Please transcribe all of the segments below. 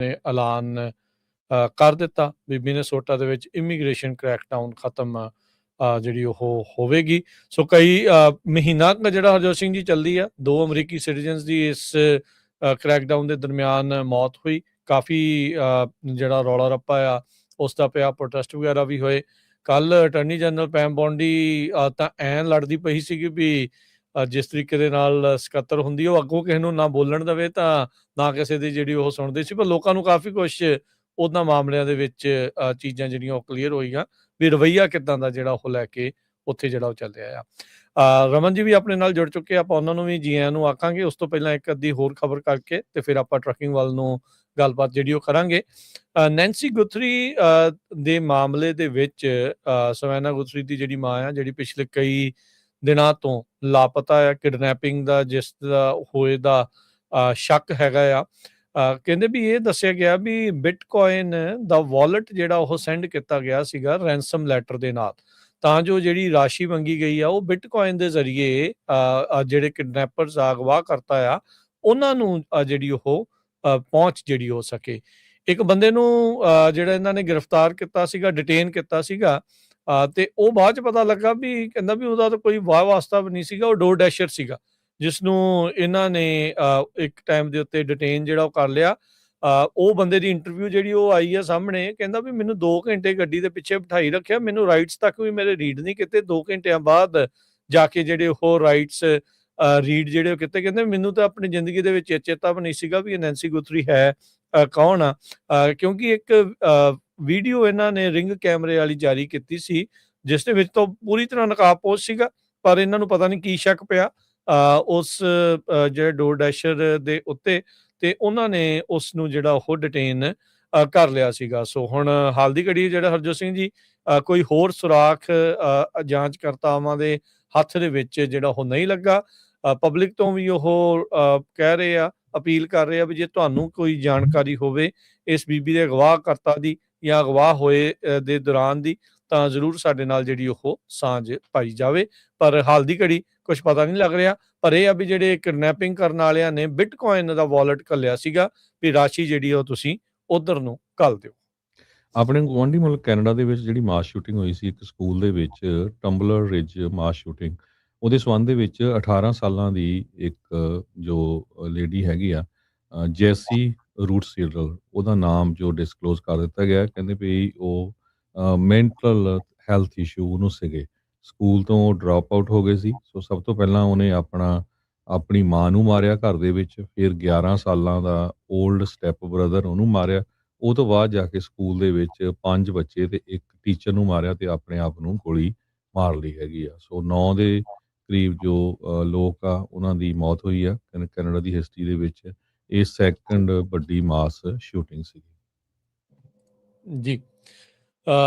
ਨੇ ਐਲਾਨ ਕਰ ਦਿੱਤਾ ਵੀ ਮਿਨੇਸੋਟਾ ਦੇ ਵਿੱਚ ਇਮੀਗ੍ਰੇਸ਼ਨ ਕ੍ਰੈਕਡਾਊਨ ਖਤਮ ਜਿਹੜੀ ਉਹ ਹੋਵੇਗੀ। ਸੋ ਕਈ ਮਹੀਨਾ ਕੁ ਜਿਹੜਾ ਹਰਜੋਤ ਸਿੰਘ ਜੀ ਚੱਲਦੀ ਆ। 2 ਅਮਰੀਕੀ ਸਿਟੀਜ਼ਨਸ ਦੀ ਇਸ ਕ੍ਰੈਕਡਾਊਨ ਦੇ ਦਰਮਿਆਨ ਮੌਤ ਹੋਈ। ਕਾਫੀ ਜਿਹੜਾ ਰੌਲਾ ਰੱਪਾ ਆ ਉਸ ਦਾ ਪਿਆ, ਪ੍ਰੋਟੈਸਟ ਵਗੈਰਾ ਵੀ ਹੋਏ। ਕੱਲ ਅਟਰਨੀ ਜਨਰਲ ਪੈਮ ਬੋਂਡੀ ਤਾਂ ਐਨ ਲੜਦੀ ਪਈ ਸੀਗੀ ਵੀ ਜਿਸ ਤਰੀਕੇ ਦੇ ਨਾਲ ਸਕੱਤਰ ਹੁੰਦੀ ਉਹ ਅੱਗੋਂ ਕਿਸੇ ਨੂੰ ਨਾ ਬੋਲਣ ਦੇਵੇ ਤਾਂ ਨਾ ਕਿਸੇ ਦੀ ਜਿਹੜੀ ਉਹ ਸੁਣਦੇ ਸੀ। ਪਰ ਲੋਕਾਂ ਨੂੰ ਕਾਫੀ ਕੁਛ ਉਹਨਾਂ ਮਾਮਲਿਆਂ ਦੇ ਵਿੱਚ ਚੀਜ਼ਾਂ ਜਿਹੜੀਆਂ ਉਹ ਕਲੀਅਰ ਹੋਈਆਂ ਵੀ ਰਵੱਈਆ ਕਿੱਦਾਂ ਦਾ ਜਿਹੜਾ ਉਹ ਲੈ ਕੇ ਉੱਥੇ ਜਿਹੜਾ ਉਹ ਚੱਲਿਆ ਆ। ਰਮਨ ਜੀ ਵੀ ਆਪਣੇ ਨਾਲ ਜੁੜ ਚੁੱਕੇ, ਆਪਾਂ ਉਹਨਾਂ ਨੂੰ ਵੀ ਜੀ ਆਇਆਂ ਨੂੰ ਆਖਾਂਗੇ। ਉਸ ਤੋਂ ਪਹਿਲਾਂ ਇੱਕ ਅੱਧੀ ਹੋਰ ਖਬਰ ਕਰਕੇ ਤੇ ਫਿਰ ਆਪਾਂ ਟਰੱਕਿੰਗ ਵੱਲ ਨੂੰ ਗੱਲਬਾਤ ਜਿਹੜੀ ਉਹ ਕਰਾਂਗੇ। ਨੈਂਸੀ ਗੁਥਰੀ ਦੇ ਮਾਮਲੇ ਦੇ ਵਿੱਚ ਸਵੈਨਾ ਗੁਥਰੀ ਦੀ ਜਿਹੜੀ ਮਾਂ ਆ, ਜਿਹੜੀ ਪਿਛਲੇ ਕਈ ਦਿਨਾਂ ਤੋਂ ਲਾਪਤਾ ਆ, ਕਿਡਨੈਪਿੰਗ ਦਾ ਜਿਸ ਦਾ ਹੋਏ ਦਾ ਸ਼ੱਕ ਹੈਗਾ ਆ। ਕਹਿੰਦੇ ਵੀ ਇਹ ਦੱਸਿਆ ਗਿਆ ਵੀ ਬਿਟਕੋਇਨ ਦਾ ਵਾਲਟ ਜਿਹੜਾ ਉਹ ਸੈਂਡ ਕੀਤਾ ਗਿਆ ਸੀਗਾ ਰੈਂਸਮ ਲੈਟਰ ਦੇ ਨਾਲ, ਤਾਂ ਜੋ ਜਿਹੜੀ ਰਾਸ਼ੀ ਮੰਗੀ ਗਈ ਆ ਉਹ ਬਿਟਕੋਇਨ ਦੇ ਜ਼ਰੀਏ ਜਿਹੜੇ ਕਿਡਨੈਪਰਸ ਅਗਵਾ ਕਰਤਾ ਆ ਉਹਨਾਂ ਨੂੰ ਜਿਹੜੀ ਉਹ ਪਹੁੰਚ ਜਿਹੜੀ ਹੋ ਸਕੇ। ਇੱਕ ਬੰਦੇ ਨੂੰ ਜਿਹੜਾ ਇਹਨਾਂ ਨੇ ਗ੍ਰਿਫਤਾਰ ਕੀਤਾ ਸੀਗਾ, ਡਿਟੇਨ ਕੀਤਾ ਸੀਗਾ, ਤੇ ਉਹ ਬਾਅਦ ਚ ਪਤਾ ਲੱਗਾ ਵੀ ਕਹਿੰਦਾ ਵੀ ਉਹਦਾ ਤਾਂ ਕੋਈ ਵਾਹ ਵਾਸਤਾ ਵੀ ਨਹੀਂ ਸੀਗਾ, ਉਹ ਡੋਰ ਡੈਸ਼ਰ ਸੀਗਾ ਜਿਸ ਨੂੰ ਇਹਨਾਂ ਨੇ ਇੱਕ ਟਾਈਮ ਦੇ ਉੱਤੇ ਡਿਟੇਨ ਜਿਹੜਾ ਉਹ ਕਰ ਲਿਆ। ਉਹ ਬੰਦੇ ਦੀ ਇੰਟਰਵਿਊ ਜਿਹੜੀ ਉਹ ਆਈ ਆ ਸਾਹਮਣੇ, ਕਹਿੰਦਾ ਵੀ ਮੈਨੂੰ 2 ਘੰਟੇ ਗੱਡੀ ਦੇ ਪਿੱਛੇ ਬਿਠਾਈ ਰੱਖਿਆ, ਮੈਨੂੰ ਰਾਈਟਸ ਤੱਕ ਵੀ ਮੇਰੇ ਰੀਡ ਨਹੀਂ ਕੀਤੇ। 2 ਘੰਟਿਆਂ ਬਾਅਦ ਜਾ ਕੇ ਜਿਹੜੇ ਉਹ ਰਾਈਟਸ ਰੀਡ ਜਿਹੜੇ ਉਹ ਕੀਤੇ। ਕਹਿੰਦੇ ਮੈਨੂੰ ਤਾਂ ਆਪਣੀ ਜ਼ਿੰਦਗੀ ਦੇ ਵਿੱਚ ਚੇਤਾ ਵੀ ਨਹੀਂ ਸੀਗਾ ਵੀ ਇਹ ਨੈਂਸੀ ਗੁਥਰੀ ਹੈ ਕੌਣ ਆ, ਕਿਉਂਕਿ ਇੱਕ ਵੀਡੀਓ ਇਹਨਾਂ ਨੇ ਰਿੰਗ ਕੈਮਰੇ ਵਾਲੀ ਜਾਰੀ ਕੀਤੀ ਸੀ ਜਿਸ ਦੇ ਵਿੱਚ ਤਾਂ ਪੂਰੀ ਤਰ੍ਹਾਂ ਨਕਾਬਪੋਸ਼ ਸੀਗਾ, ਪਰ ਇਹਨਾਂ ਨੂੰ ਪਤਾ ਨਹੀਂ ਕੀ ਸ਼ੱਕ ਪਿਆ ਉਸ ਜਿਹੜੇ ਡੋਰ ਡੈਸ਼ਰ ਦੇ ਉੱਤੇ, ਤੇ ਉਹਨਾਂ ਨੇ ਉਸ ਨੂੰ ਜਿਹੜਾ ਉਹ ਡਿਟੇਨ ਕਰ ਲਿਆ ਸੀਗਾ। ਸੋ ਹੁਣ ਹਾਲ ਦੀ ਘੜੀ ਜਿਹੜਾ ਹਰਜੋਤ ਸਿੰਘ ਜੀ ਕੋਈ ਹੋਰ ਸੁਰਾਖ ਜਾਂਚ ਕਰਤਾਵਾਂ ਦੇ ਹੱਥ ਦੇ ਵਿੱਚ ਜਿਹੜਾ ਉਹ ਨਹੀਂ ਲੱਗਾ। ਪਬਲਿਕ ਤੋਂ ਵੀ ਉਹ ਕਹਿ ਰਹੇ ਆ, ਅਪੀਲ ਕਰ ਰਹੇ ਆ ਵੀ ਜੇ ਤੁਹਾਨੂੰ ਕੋਈ ਜਾਣਕਾਰੀ ਹੋਵੇ ਇਸ ਬੀਬੀ ਦੇ ਅਗਵਾ ਕਰਤਾ ਦੀ ਜਾਂ ਅਗਵਾ ਹੋਏ ਦੇ ਦੌਰਾਨ ਦੀ, ਤਾਂ ਜ਼ਰੂਰ ਸਾਡੇ ਨਾਲ ਜਿਹੜੀ ਉਹ ਸਾਂਝ ਪਾਈ ਜਾਵੇ। ਪਰ ਹਾਲ ਦੀ ਘੜੀ ਕੁਝ ਪਤਾ ਨਹੀਂ ਲੱਗ ਰਿਹਾ, ਪਰ ਇਹ ਆ ਵੀ ਜਿਹੜੇ ਕਿਡਨੈਪਿੰਗ ਕਰਨ ਵਾਲਿਆਂ ਨੇ ਬਿਟਕੋਇਨ ਦਾ ਵਾਲਟ ਘੱਲਿਆ ਸੀਗਾ ਵੀ ਰਾਸ਼ੀ ਜਿਹੜੀ ਉਹ ਤੁਸੀਂ ਉਧਰ ਨੂੰ ਘੱਲ ਦਿਓ। ਆਪਣੇ ਗੁਆਂਢੀ ਮੁਲਕ ਕੈਨੇਡਾ ਦੇ ਵਿੱਚ ਜਿਹੜੀ ਮਾਸ ਸ਼ੂਟਿੰਗ ਹੋਈ ਸੀ ਇੱਕ ਸਕੂਲ ਦੇ ਵਿੱਚ, ਟੰਬਲਰ ਰਿਜ ਮਾਸ ਸ਼ੂਟਿੰਗ, ਉਹਦੇ ਸੰਬੰਧ ਦੇ ਵਿੱਚ 18 ਸਾਲਾਂ ਦੀ ਇੱਕ ਜੋ ਲੇਡੀ ਹੈਗੀ ਆ ਜੈਸੀ ਰੂਟ ਸੀਡਲ, ਉਹਦਾ ਨਾਮ ਜੋ ਡਿਸਕਲੋਜ਼ ਕਰ ਦਿੱਤਾ ਗਿਆ। ਕਹਿੰਦੇ ਵੀ ਉਹ ਮੈਂਟਲ ਹੈਲਥ ਇਸ਼ੂ ਉਹਨੂੰ ਸੀਗੇ, ਸਕੂਲ ਤੋਂ ਡ੍ਰੌਪ ਆਊਟ ਹੋ ਗਏ ਸੀ। ਸੋ ਸਭ ਤੋਂ ਪਹਿਲਾਂ ਉਹਨੇ ਆਪਣੀ ਮਾਂ ਨੂੰ ਮਾਰਿਆ ਘਰ ਦੇ ਵਿੱਚ, ਫਿਰ 11 ਸਾਲਾਂ ਦਾ ਓਲਡ ਸਟੈਪ ਬ੍ਰਦਰ ਉਹਨੂੰ ਮਾਰਿਆ। ਉਹ ਤੋਂ ਬਾਅਦ ਜਾ ਕੇ ਸਕੂਲ ਦੇ ਵਿੱਚ 5 ਬੱਚੇ ਤੇ ਇੱਕ ਟੀਚਰ ਨੂੰ ਮਾਰਿਆ ਤੇ ਆਪਣੇ ਆਪ ਨੂੰ ਗੋਲੀ ਮਾਰ ਲਈ ਹੈਗੀ ਆ। ਸੋ 9 ਦੇ ਕਰੀਬ ਜੋ ਲੋਕ ਆ ਉਹਨਾਂ ਦੀ ਮੌਤ ਹੋਈ ਆ। ਕੈਨੇਡਾ ਦੀ ਹਿਸਟਰੀ ਦੇ ਵਿੱਚ ਇਹ ਸੈਕੰਡ ਵੱਡੀ ਮਾਸ ਸ਼ੂਟਿੰਗ ਸੀ ਜੀ।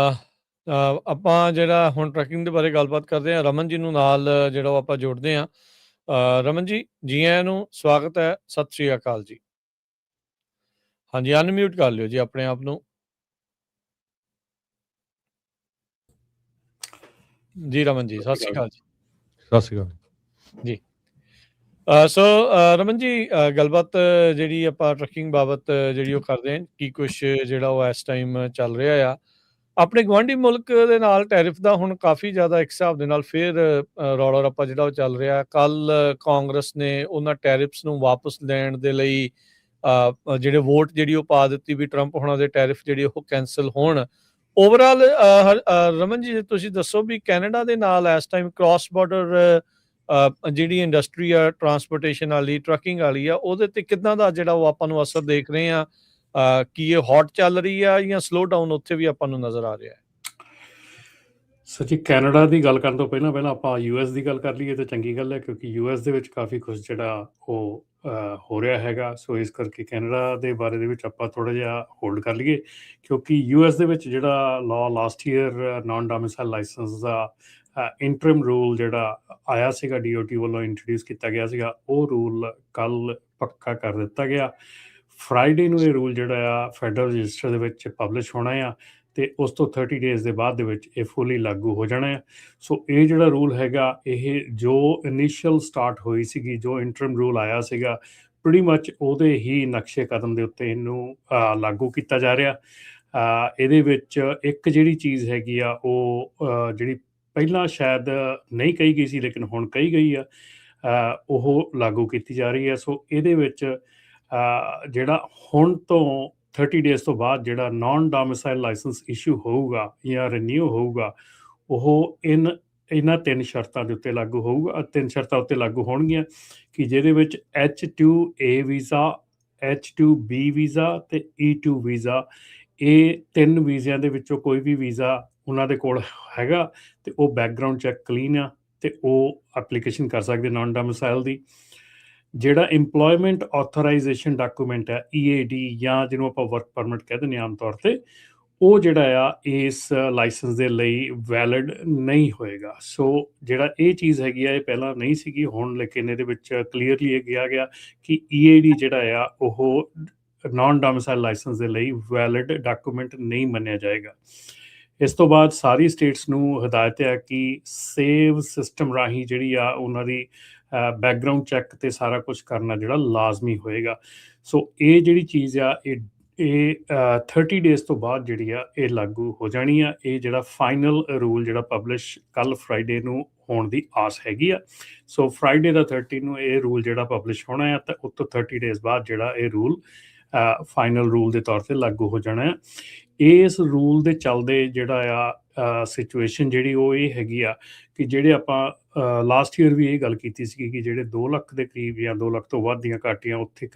ਆਪਾਂ ਜਿਹੜਾ ਹੁਣ ਟਰੈਕਿੰਗ ਦੇ ਬਾਰੇ ਗੱਲਬਾਤ ਕਰਦੇ ਹਾਂ, ਰਮਨ ਜੀ ਨੂੰ ਨਾਲ ਜਿਹੜਾ ਉਹ ਆਪਾਂ ਜੋੜਦੇ ਹਾਂ। ਰਮਨ ਜੀ, ਜੀ ਆਇਆਂ ਨੂੰ, ਸਵਾਗਤ ਹੈ, ਸਤਿ ਸ੍ਰੀ ਅਕਾਲ ਜੀ। ਹਾਂਜੀ, ਅਨਮਿਊਟ ਕਰ ਲਿਓ ਜੀ ਆਪਣੇ ਆਪ ਨੂੰ। ਜੀ ਰਮਨ ਜੀ, ਸਤਿ ਸ੍ਰੀ ਅਕਾਲ ਜੀ। ਸਤਿ ਸ੍ਰੀ ਅਕਾਲ ਜੀ। ਸੋ ਰਮਨ ਜੀ, ਗੱਲਬਾਤ ਜਿਹੜੀ ਆਪਾਂ ਟਰੱਕਿੰਗ ਬਾਬਤ ਜਿਹੜੀ ਉਹ ਕਰਦੇ ਹਾਂ, ਕੀ ਕੁਛ ਜਿਹੜਾ ਉਹ ਇਸ ਟਾਈਮ ਚੱਲ ਰਿਹਾ ਆ ਆਪਣੇ ਗੁਆਂਢੀ ਮੁਲਕ ਦੇ ਨਾਲ ਟੈਰਿਫ ਦਾ। ਹੁਣ ਕਾਫੀ ਜ਼ਿਆਦਾ ਇੱਕ ਹਿਸਾਬ ਦੇ ਨਾਲ ਫਿਰ ਰੌਲਾ ਰੱਪਾ ਜਿਹੜਾ ਉਹ ਚੱਲ ਰਿਹਾ। ਕੱਲ ਕਾਂਗਰਸ ਨੇ ਉਹਨਾਂ ਟੈਰਿਫਸ ਨੂੰ ਵਾਪਸ ਲੈਣ ਦੇ ਲਈ ਜਿਹੜੇ ਵੋਟ ਜਿਹੜੀ ਉਹ ਪਾ ਦਿੱਤੀ ਵੀ ਟਰੰਪ ਹੋਣਾ ਦੇ ਟੈਰਿਫ ਜਿਹੜੇ ਉਹ ਕੈਂਸਲ ਹੋਣ। ਓਵਰਆਲ ਰਮਨ ਜੀ ਤੁਸੀਂ ਦੱਸੋ ਵੀ ਕੈਨੇਡਾ ਦੇ ਨਾਲ ਇਸ ਟਾਈਮ ਕ੍ਰਾਸ ਬਾਰਡਰ ਜਿਹੜੀ ਇੰਡਸਟਰੀ ਆ ਟਰਾਂਸਪੋਰਟੇਸ਼ਨ ਵਾਲੀ, ਟਰੱਕਿੰਗ ਵਾਲੀ ਆ, ਉਹਦੇ ਤੇ ਕਿੱਦਾਂ ਦਾ ਜਿਹੜਾ ਉਹ ਆਪਾਂ ਨੂੰ ਅਸਰ ਦੇਖ ਰਹੇ ਆ? ਕੀ ਇਹ ਹੌਟ ਚੱਲ ਰਹੀ ਆ ਜਾਂ ਸਲੋ ਡਾਊਨ ਉੱਥੇ ਵੀ ਆਪਾਂ ਨੂੰ ਨਜ਼ਰ ਆ ਰਿਹਾ ਹੈ? ਸੱਚੀ ਕੈਨੇਡਾ ਦੀ ਗੱਲ ਕਰਨ ਤੋਂ ਪਹਿਲਾਂ ਆਪਾਂ ਯੂਐਸ ਦੀ ਗੱਲ ਕਰ ਲਈਏ ਤਾਂ ਚੰਗੀ ਗੱਲ ਹੈ, ਕਿਉਂਕਿ ਯੂਐਸ ਦੇ ਵਿੱਚ ਕਾਫੀ ਕੁਝ ਜਿਹੜਾ ਉਹ ਹੋ ਰਿਹਾ ਹੈਗਾ। ਸੋ ਇਸ ਕਰਕੇ ਕੈਨੇਡਾ ਦੇ ਬਾਰੇ ਦੇ ਵਿੱਚ ਆਪਾਂ ਥੋੜ੍ਹਾ ਜਿਹਾ ਹੋਲਡ ਕਰ ਲਈਏ, ਕਿਉਂਕਿ ਯੂਐਸ ਦੇ ਵਿੱਚ ਜਿਹੜਾ law last year non domicile license ਦਾ ਇੰਟਰਮ ਰੂਲ ਜਿਹੜਾ ਆਇਆ ਸੀਗਾ, DOT ਵੱਲੋਂ ਇੰਟਰੋਡਿਊਸ ਕੀਤਾ ਗਿਆ ਸੀਗਾ, ਉਹ ਰੂਲ ਕੱਲ੍ਹ ਪੱਕਾ ਕਰ ਦਿੱਤਾ ਗਿਆ। ਫਰਾਈਡੇ ਨੂੰ ਇਹ ਰੂਲ ਜਿਹੜਾ ਆ ਫੈਡਰਲ ਰਜਿਸਟਰ ਦੇ ਵਿੱਚ ਪਬਲਿਸ਼ ਹੋਣਾ ਆ ਤੇ ਉਸ ਤੋਂ 30 ਡੇਜ਼ ਦੇ ਬਾਅਦ ਦੇ ਵਿੱਚ ਇਹ ਫੁੱਲੀ ਲਾਗੂ ਹੋ ਜਾਣਾ ਹੈ। ਸੋ ਇਹ ਜਿਹੜਾ ਰੂਲ ਹੈਗਾ, ਇਹ ਜੋ ਇਨੀਸ਼ੀਅਲ ਸਟਾਰਟ ਹੋਈ ਸੀਗੀ, ਜੋ ਇੰਟਰਮ ਰੂਲ ਆਇਆ ਸੀਗਾ ਪ੍ਰੀਟੀ ਮੱਚ ਉਹਦੇ ਹੀ ਨਕਸ਼ੇ ਕਦਮ ਦੇ ਉੱਤੇ ਇਹਨੂੰ ਲਾਗੂ ਕੀਤਾ ਜਾ ਰਿਹਾ। ਇਹਦੇ ਵਿੱਚ ਇੱਕ ਜਿਹੜੀ ਚੀਜ਼ ਹੈਗੀ ਆ ਉਹ ਜਿਹੜੀ ਪਹਿਲਾਂ ਸ਼ਾਇਦ ਨਹੀਂ ਕਹੀ ਗਈ ਸੀ ਲੇਕਿਨ ਹੁਣ ਕਹੀ ਗਈ ਆ, ਉਹ ਲਾਗੂ ਕੀਤੀ ਜਾ ਰਹੀ ਹੈ। ਸੋ ਇਹਦੇ ਵਿੱਚ ਜਿਹੜਾ ਹੁਣ ਤੋਂ 30 ਡੇਜ਼ ਤੋਂ ਬਾਅਦ ਜਿਹੜਾ ਨਾਨ ਡੋਮਿਸਾਈਲ ਲਾਇਸੈਂਸ ਇਸ਼ੂ ਹੋਊਗਾ ਜਾਂ ਰੀਨਿਊ ਹੋਊਗਾ, ਉਹ ਇਹਨਾਂ 3 ਸ਼ਰਤਾਂ ਦੇ ਉੱਤੇ ਲਾਗੂ ਹੋਊਗਾ। 3 ਸ਼ਰਤਾਂ ਉੱਤੇ ਲਾਗੂ ਹੋਣਗੀਆਂ ਕਿ ਜਿਹਦੇ ਵਿੱਚ H2A ਵੀਜ਼ਾ, H2B ਵੀਜ਼ਾ ਤੇ E2 ਵੀਜ਼ਾ, ਇਹ 3 ਵੀਜ਼ਿਆਂ ਦੇ ਵਿੱਚੋਂ ਕੋਈ ਵੀ ਵੀਜ਼ਾ ਉਹਨਾਂ ਦੇ ਕੋਲ ਹੈਗਾ ਤੇ ਉਹ ਬੈਕਗਰਾਊਂਡ ਚੈੱਕ ਕਲੀਨ ਆ ਤੇ ਉਹ ਐਪਲੀਕੇਸ਼ਨ ਕਰ ਸਕਦੇ ਨਾਨ ਡੋਮਿਸਾਈਲ ਦੀ। ਜਿਹੜਾ ਇੰਪਲੋਇਮੈਂਟ ਆਥੋਰਾਈਜੇਸ਼ਨ ਡਾਕੂਮੈਂਟ ਹੈ EAD ਜਾਂ ਜਿਹਨੂੰ ਆਪਾਂ ਵਰਕ ਪਰਮਿਟ ਕਹਿ ਦਿੰਦੇ ਆਮ ਤੌਰ ਤੇ, ਉਹ ਜਿਹੜਾ ਆ ਇਸ ਲਾਇਸੈਂਸ ਦੇ ਲਈ ਵੈਲਿਡ ਨਹੀਂ ਹੋਏਗਾ। ਸੋ ਜਿਹੜਾ ਇਹ ਚੀਜ਼ ਹੈਗੀ ਆ ਇਹ ਪਹਿਲਾਂ ਨਹੀਂ ਸੀਗੀ, ਹੁਣ ਲੇਕਿਨ ਇਹਦੇ ਵਿੱਚ ਕਲੀਅਰਲੀ ਇਹ ਕਿਹਾ ਗਿਆ ਕਿ EAD ਜਿਹੜਾ ਆ ਉਹ ਨਾਨ ਡੋਮਿਸਾਈਲ ਲਾਇਸੈਂਸ ਦੇ ਲਈ ਵੈਲਿਡ ਡਾਕੂਮੈਂਟ ਨਹੀਂ ਮੰਨਿਆ ਜਾਏਗਾ। ਇਸ ਤੋਂ ਬਾਅਦ ਸਾਰੀ ਸਟੇਟਸ ਨੂੰ ਹਦਾਇਤ ਹੈ ਕਿ ਸੇਵ ਸਿਸਟਮ ਰਾਹੀਂ ਜਿਹੜੀ ਆ ਉਹਨਾਂ ਦੀ ਬੈਕਗਰਾਊਂਡ ਚੈੱਕ ਤੇ ਸਾਰਾ ਕੁਝ ਕਰਨਾ ਜਿਹੜਾ ਲਾਜ਼ਮੀ ਹੋਏਗਾ। ਸੋ ਇਹ ਜਿਹੜੀ ਚੀਜ਼ ਆ ਇਹ 30 ਡੇਜ਼ ਤੋਂ ਬਾਅਦ ਜਿਹੜੀ ਆ ਇਹ ਲਾਗੂ ਹੋ ਜਾਣੀ ਆ। ਇਹ ਜਿਹੜਾ ਫਾਈਨਲ ਰੂਲ ਜਿਹੜਾ ਪਬਲਿਸ਼ ਕੱਲ ਫਰਾਈਡੇ ਨੂੰ ਹੋਣ ਦੀ ਆਸ ਹੈਗੀ ਆ। ਸੋ ਫਰਾਈਡੇ ਦਾ 30 ਨੂੰ ਇਹ ਰੂਲ ਜਿਹੜਾ ਪਬਲਿਸ਼ ਹੋਣਾ ਆ ਤੇ ਉੱਤੋਂ 30 ਡੇਜ਼ ਬਾਅਦ ਜਿਹੜਾ ਇਹ ਰੂਲ ਫਾਈਨਲ ਰੂਲ ਦੇ ਤੌਰ ਤੇ ਲਾਗੂ ਹੋ ਜਾਣਾ ਆ। ਇਸ ਰੂਲ ਦੇ ਚੱਲਦੇ ਜਿਹੜਾ ਆ ਸਿਚੁਏਸ਼ਨ ਜਿਹੜੀ ਉਹ ਇਹ ਹੈਗੀ ਆ ਕਿ ਜਿਹੜੇ ਆਪਾਂ ਲਾਸਟ ਈਅਰ ਵੀ ਇਹ ਗੱਲ ਕੀਤੀ ਸੀ ਕਿ ਜਿਹੜੇ 2 ਲੱਖ ਦੇ ਕਰੀਬ ਜਾਂ 2 ਲੱਖ ਤੋਂ ਵੱਧ ਦੀਆਂ ਘਾਟੀਆਂ ਉੱਥੇ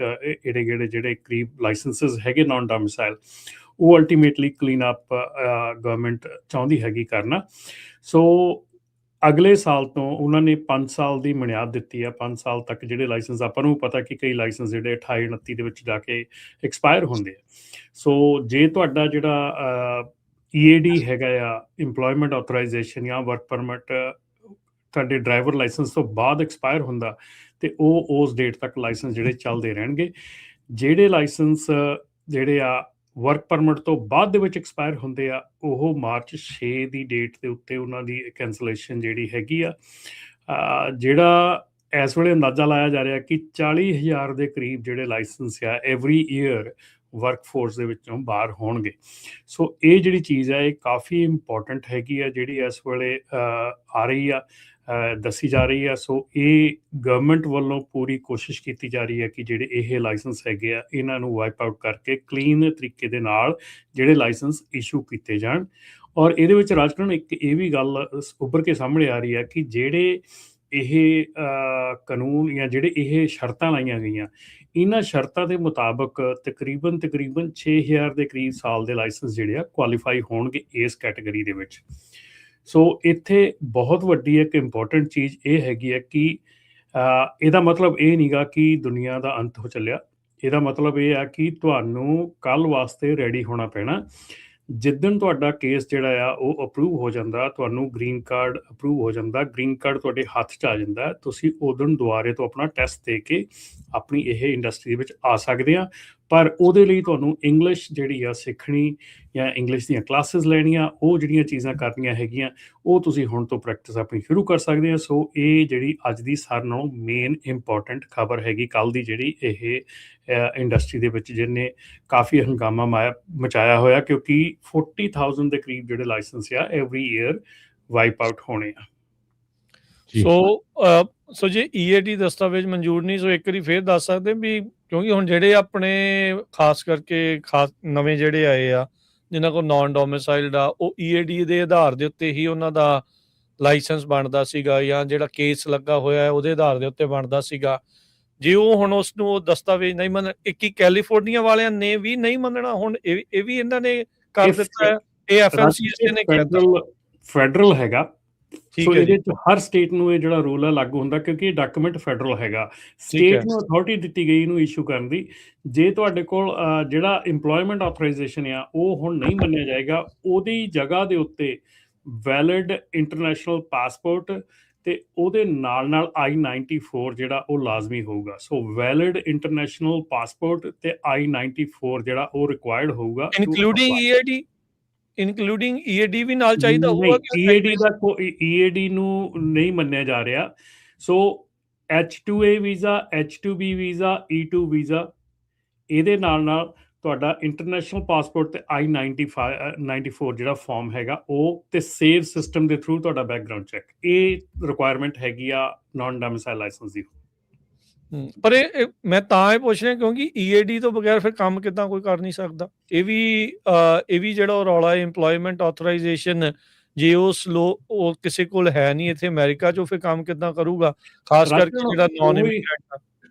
ਜਿਹੜੇ ਕਰੀਬ ਲਾਇਸੈਂਸਸ ਹੈਗੇ ਨਾਨ ਡੋਮਿਸਾਈਲ, ਉਹ ਅਲਟੀਮੇਟਲੀ ਕਲੀਨ ਅਪ ਗਵਰਨਮੈਂਟ ਚਾਹੁੰਦੀ ਹੈਗੀ ਕਰਨਾ। ਸੋ ਅਗਲੇ ਸਾਲ ਤੋਂ ਉਹਨਾਂ ਨੇ 5 ਸਾਲ ਦੀ ਮਿਆਦ ਦਿੱਤੀ ਆ। 5 ਸਾਲ ਤੱਕ ਜਿਹੜੇ ਲਾਇਸੈਂਸ, ਆਪਾਂ ਨੂੰ ਪਤਾ ਕਿ ਕਈ ਲਾਇਸੈਂਸ ਜਿਹੜੇ 28-29 ਦੇ ਵਿੱਚ ਜਾ ਕੇ ਐਕਸਪਾਇਰ ਹੁੰਦੇ ਆ। ਸੋ ਜੇ ਤੁਹਾਡਾ ਜਿਹੜਾ EAD ਹੈਗਾ ਆ, ਇੰਪਲੋਇਮੈਂਟ ਆਥੋਰਾਈਜੇਸ਼ਨ ਜਾਂ ਵਰਕ ਪਰਮਿਟ, ਤੁਹਾਡੇ ਡਰਾਈਵਰ ਲਾਇਸੈਂਸ ਤੋਂ ਬਾਅਦ ਐਕਸਪਾਇਰ ਹੁੰਦਾ ਤੇ ਉਹ ਉਸ ਡੇਟ ਤੱਕ ਲਾਇਸੈਂਸ ਜਿਹੜੇ ਚੱਲਦੇ ਰਹਿਣਗੇ। ਜਿਹੜੇ ਲਾਇਸੈਂਸ ਜਿਹੜੇ ਆ ਵਰਕ ਪਰਮਿਟ ਤੋਂ ਬਾਅਦ ਦੇ ਵਿੱਚ ਐਕਸਪਾਇਰ ਹੁੰਦੇ ਆ, ਉਹ ਮਾਰਚ 6 ਦੀ ਡੇਟ ਦੇ ਉੱਤੇ ਉਹਨਾਂ ਦੀ ਕੈਂਸਲੇਸ਼ਨ ਜਿਹੜੀ ਹੈਗੀ ਆ। ਜਿਹੜਾ ਇਸ ਵੇਲੇ ਅੰਦਾਜ਼ਾ ਲਾਇਆ ਜਾ ਰਿਹਾ ਕਿ 40,000 ਦੇ ਕਰੀਬ ਜਿਹੜੇ ਲਾਇਸੈਂਸ ਆ ਐਵਰੀ ਈਅਰ ਵਰਕ ਫੋਰਸ ਦੇ ਵਿੱਚੋਂ ਬਾਹਰ ਹੋਣਗੇ। ਸੋ ਇਹ ਜਿਹੜੀ ਚੀਜ਼ ਹੈ ਇਹ ਕਾਫੀ ਇੰਪੋਰਟੈਂਟ ਹੈਗੀ ਆ, ਜਿਹੜੀ ਇਸ ਵੇਲੇ ਆ ਰਹੀ ਆ, ਦੱਸੀ ਜਾ ਰਹੀ ਆ। ਸੋ ਇਹ ਗਵਰਨਮੈਂਟ ਵੱਲੋਂ ਪੂਰੀ ਕੋਸ਼ਿਸ਼ ਕੀਤੀ ਜਾ ਰਹੀ ਹੈ ਕਿ ਜਿਹੜੇ ਇਹ ਲਾਇਸੈਂਸ ਹੈਗੇ ਆ ਇਹਨਾਂ ਨੂੰ ਵਾਈਪ ਆਊਟ ਕਰਕੇ ਕਲੀਨ ਤਰੀਕੇ ਦੇ ਨਾਲ ਜਿਹੜੇ ਲਾਇਸੈਂਸ ਇਸ਼ੂ ਕੀਤੇ ਜਾਣ। ਔਰ ਇਹਦੇ ਵਿੱਚ ਰਾਜਕਰਨ ਇੱਕ ਇਹ ਵੀ ਗੱਲ ਉੱਭਰ ਕੇ ਸਾਹਮਣੇ ਆ ਰਹੀ ਹੈ ਕਿ ਜਿਹੜੇ ਇਹ ਕਾਨੂੰਨ ਜਾਂ ਜਿਹੜੇ ਇਹ ਸ਼ਰਤਾਂ ਲਾਈਆਂ ਗਈਆਂ, ਇਹਨਾਂ ਸ਼ਰਤਾਂ ਦੇ ਮੁਤਾਬਕ ਤਕਰੀਬਨ 6,000 ਦੇ ਕਰੀਬ ਸਾਲ ਦੇ ਲਾਇਸੈਂਸ ਜਿਹੜੇ ਆ ਕੁਆਲੀਫਾਈ ਹੋਣਗੇ ਇਸ ਕੈਟਾਗਰੀ ਦੇ ਵਿੱਚ। ਸੋ ਇੱਥੇ ਬਹੁਤ ਵੱਡੀ ਇੱਕ ਇੰਪੋਰਟੈਂਟ ਚੀਜ਼ ਇਹ ਹੈਗੀ ਹੈ ਕਿ ਇਹਦਾ ਮਤਲਬ ਇਹ ਨਹੀਂਗਾ ਕਿ ਦੁਨੀਆ ਦਾ ਅੰਤ ਹੋ ਚੱਲਿਆ। ਇਹਦਾ ਮਤਲਬ ਇਹ ਆ ਕਿ ਤੁਹਾਨੂੰ ਕੱਲ੍ਹ ਵਾਸਤੇ ਰੈਡੀ ਹੋਣਾ ਪੈਣਾ। ਜਿੱਦਣ ਤੁਹਾਡਾ ਕੇਸ ਜਿਹੜਾ ਆ ਉਹ ਅਪਰੂਵ ਹੋ ਜਾਂਦਾ, ਤੁਹਾਨੂੰ ਗ੍ਰੀਨ ਕਾਰਡ ਅਪਰੂਵ ਹੋ ਜਾਂਦਾ, ਗ੍ਰੀਨ ਕਾਰਡ ਤੁਹਾਡੇ ਹੱਥ 'ਚ ਆ ਜਾਂਦਾ, ਤੁਸੀਂ ਉਦੋਂ ਦੁਬਾਰੇ ਤੋਂ ਆਪਣਾ ਟੈਸਟ ਦੇ ਕੇ ਆਪਣੀ ਇਹ ਇੰਡਸਟਰੀ ਵਿੱਚ ਆ ਸਕਦੇ ਆ। ਪਰ ਉਹਦੇ ਲਈ ਤੁਹਾਨੂੰ ਇੰਗਲਿਸ਼ ਜਿਹੜੀ ਆ ਸਿੱਖਣੀ ਜਾਂ ਇੰਗਲਿਸ਼ ਦੀਆਂ ਕਲਾਸਿਸ ਲੈਣੀਆਂ, ਉਹ ਜਿਹੜੀਆਂ ਚੀਜ਼ਾਂ ਕਰਨੀਆਂ ਹੈਗੀਆਂ ਉਹ ਤੁਸੀਂ ਹੁਣ ਤੋਂ ਪ੍ਰੈਕਟਿਸ ਆਪਣੀ ਸ਼ੁਰੂ ਕਰ ਸਕਦੇ ਆ। ਸੋ ਇਹ ਜਿਹੜੀ ਅੱਜ ਦੀ ਸਾਰਿਆਂ ਨਾਲੋਂ ਮੇਨ ਇੰਪੋਰਟੈਂਟ ਖਬਰ ਹੈਗੀ ਕੱਲ੍ਹ ਦੀ, ਜਿਹੜੀ ਇਹ ਇੰਡਸਟਰੀ ਦੇ ਵਿੱਚ ਜਿਹਨੇ ਕਾਫੀ ਹੰਗਾਮਾ ਮਚਾਇਆ ਹੋਇਆ, ਕਿਉਂਕਿ 40,000 ਦੇ ਕਰੀਬ ਜਿਹੜੇ ਲਾਇਸੈਂਸ ਆ ਐਵਰੀ ਈਅਰ ਵਾਈਪ ਆਊਟ ਹੋਣੇ ਆ। ਸੋ ਜੇ EAD ਦਸਤਾਵੇਜ਼ ਮਨਜ਼ੂਰ ਨਹੀਂ, ਸੋ ਇੱਕ ਵਾਰੀ ਫੇਰ ਦੱਸ ਸਕਦੇ ਵੀ, ਕਿਉਂਕਿ ਹੁਣ ਜਿਹੜੇ ਆਪਣੇ ਖਾਸ ਕਰਕੇ ਨਵੇਂ ਜਿਹੜੇ ਆਏ ਆ ਜਿਨ੍ਹਾਂ ਕੋਲ ਨਾਨ ਡੋਮਿਸਾਈਲਡ ਆ, ਉਹ EAD ਦੇ ਆਧਾਰ ਦੇ ਉੱਤੇ ਹੀ ਉਹਨਾਂ ਦਾ ਲਾਇਸੈਂਸ ਬਣਦਾ ਸੀਗਾ, ਜਾਂ ਜਿਹੜਾ ਕੇਸ ਲੱਗਾ ਹੋਇਆ ਉਹਦੇ ਆਧਾਰ ਦੇ ਉੱਤੇ ਬਣਦਾ ਸੀਗਾ। ਜੇ ਉਹ ਹੁਣ ਉਸ ਨੂੰ ਉਹ ਦਸਤਾਵੇਜ਼ ਨਹੀਂ ਮੰਨ, ਇੱਕ ਹੀ ਕੈਲੀਫੋਰਨੀਆ ਵਾਲਿਆਂ ਨੇ ਵੀ ਨਹੀਂ ਮੰਨਣਾ, ਹੁਣ ਇਹ ਵੀ ਇਹਨਾਂ ਨੇ ਕਰ ਦਿੱਤਾ ਹੈ। ਇਹ FMCSA ਨੇ ਕੀਤਾ, ਫੈਡਰਲ ਹੈਗਾ। ਸੋ ਇਹਦੇ ਚ ਹਰ ਸਟੇਟ ਨੂੰ ਇਹ ਜਿਹੜਾ ਰੂਲ ਹੈ ਲਾਗੂ ਹੁੰਦਾ, ਕਿਉਂਕਿ ਇਹ ਡਾਕੂਮੈਂਟ ਫੈਡਰਲ ਹੈਗਾ। ਸਟੇਟ ਨੂੰ ਅਥਾਰਟੀ ਦਿੱਤੀ ਗਈ ਇਹਨੂੰ ਇਸ਼ੂ ਕਰਨ ਦੀ। ਜੇ ਤੁਹਾਡੇ ਕੋਲ ਜਿਹੜਾ ਇੰਪਲੋਇਮੈਂਟ ਆਥੋਰਾਈਜੇਸ਼ਨ ਆ ਉਹ ਹੁਣ ਨਹੀਂ ਮੰਨਿਆ ਜਾਏਗਾ, ਉਹਦੀ ਜਗ੍ਹਾ ਦੇ ਉੱਤੇ ਵੈਲਿਡ ਇੰਟਰਨੈਸ਼ਨਲ ਪਾਸਪੋਰਟ ਤੇ ਉਹਦੇ ਨਾਲ I-94 ਜਿਹੜਾ ਉਹ ਲਾਜ਼ਮੀ ਹੋਊਗਾ। ਸੋ ਵੈਲਿਡ ਇੰਟਰਨੈਸ਼ਨਲ ਪਾਸਪੋਰਟ ਤੇ I-94 ਜਿਹੜਾ ਉਹ ਰਿਕੁਆਇਰਡ ਹੋਊਗਾ, ਇਨਕਲੂਡਿੰਗ EAD ਵੀ ਨਾਲ ਚਾਹੀਦਾ ਹੋਊਗਾ। EAD ਨੂੰ ਨਹੀਂ ਮੰਨਿਆ ਜਾ ਰਿਹਾ। ਸੋ H2A visa, H2B visa, E2 visa, ਇਹਦੇ ਨਾਲ ਤੁਹਾਡਾ ਇੰਟਰਨੈਸ਼ਨਲ ਪਾਸਪੋਰਟ ਤੇ I-94 ਜਿਹੜਾ ਫਾਰਮ ਹੈਗਾ ਉਹ, ਤੇ ਸੇਵ ਸਿਸਟਮ ਦੇ ਥਰੂ ਤੁਹਾਡਾ ਬੈਕਗਰਾਉਂਡ ਚੈੱਕ, ਇਹ ਰਿਕੁਆਇਰਮੈਂਟ ਹੈਗੀ ਆ ਨਾਨ ਡੋਮਿਸਾਈਲ ਲਾਇਸੈਂਸ ਦੀ। ਪਰ ਇਹ ਮੈਂ ਤਾਂ ਇਹ ਪੁੱਛ ਰਿਹਾ ਕਿਉਂਕਿ EAD ਤੋਂ ਬਗੈਰ ਫਿਰ ਕੰਮ ਕਿੱਦਾਂ ਕੋਈ ਕਰ ਨਹੀਂ ਸਕਦਾ। ਇਹ ਵੀ ਜਿਹੜਾ ਰੌਲਾ ਹੈ ਇੰਪਲੋਇਮੈਂਟ ਆਥੋਰਾਈਜ਼ੇਸ਼ਨ, ਜੇ ਉਹ ਕਿਸੇ ਕੋਲ ਹੈ ਨਹੀਂ ਇੱਥੇ ਅਮਰੀਕਾ 'ਚ, ਫਿਰ ਕੰਮ ਕਿੱਦਾਂ ਕਰੂਗਾ, ਖਾਸ ਕਰਕੇ ਜਿਹੜਾ ਨਾਨ ਇਮੀਗ੍ਰੈਂਟ ਆ।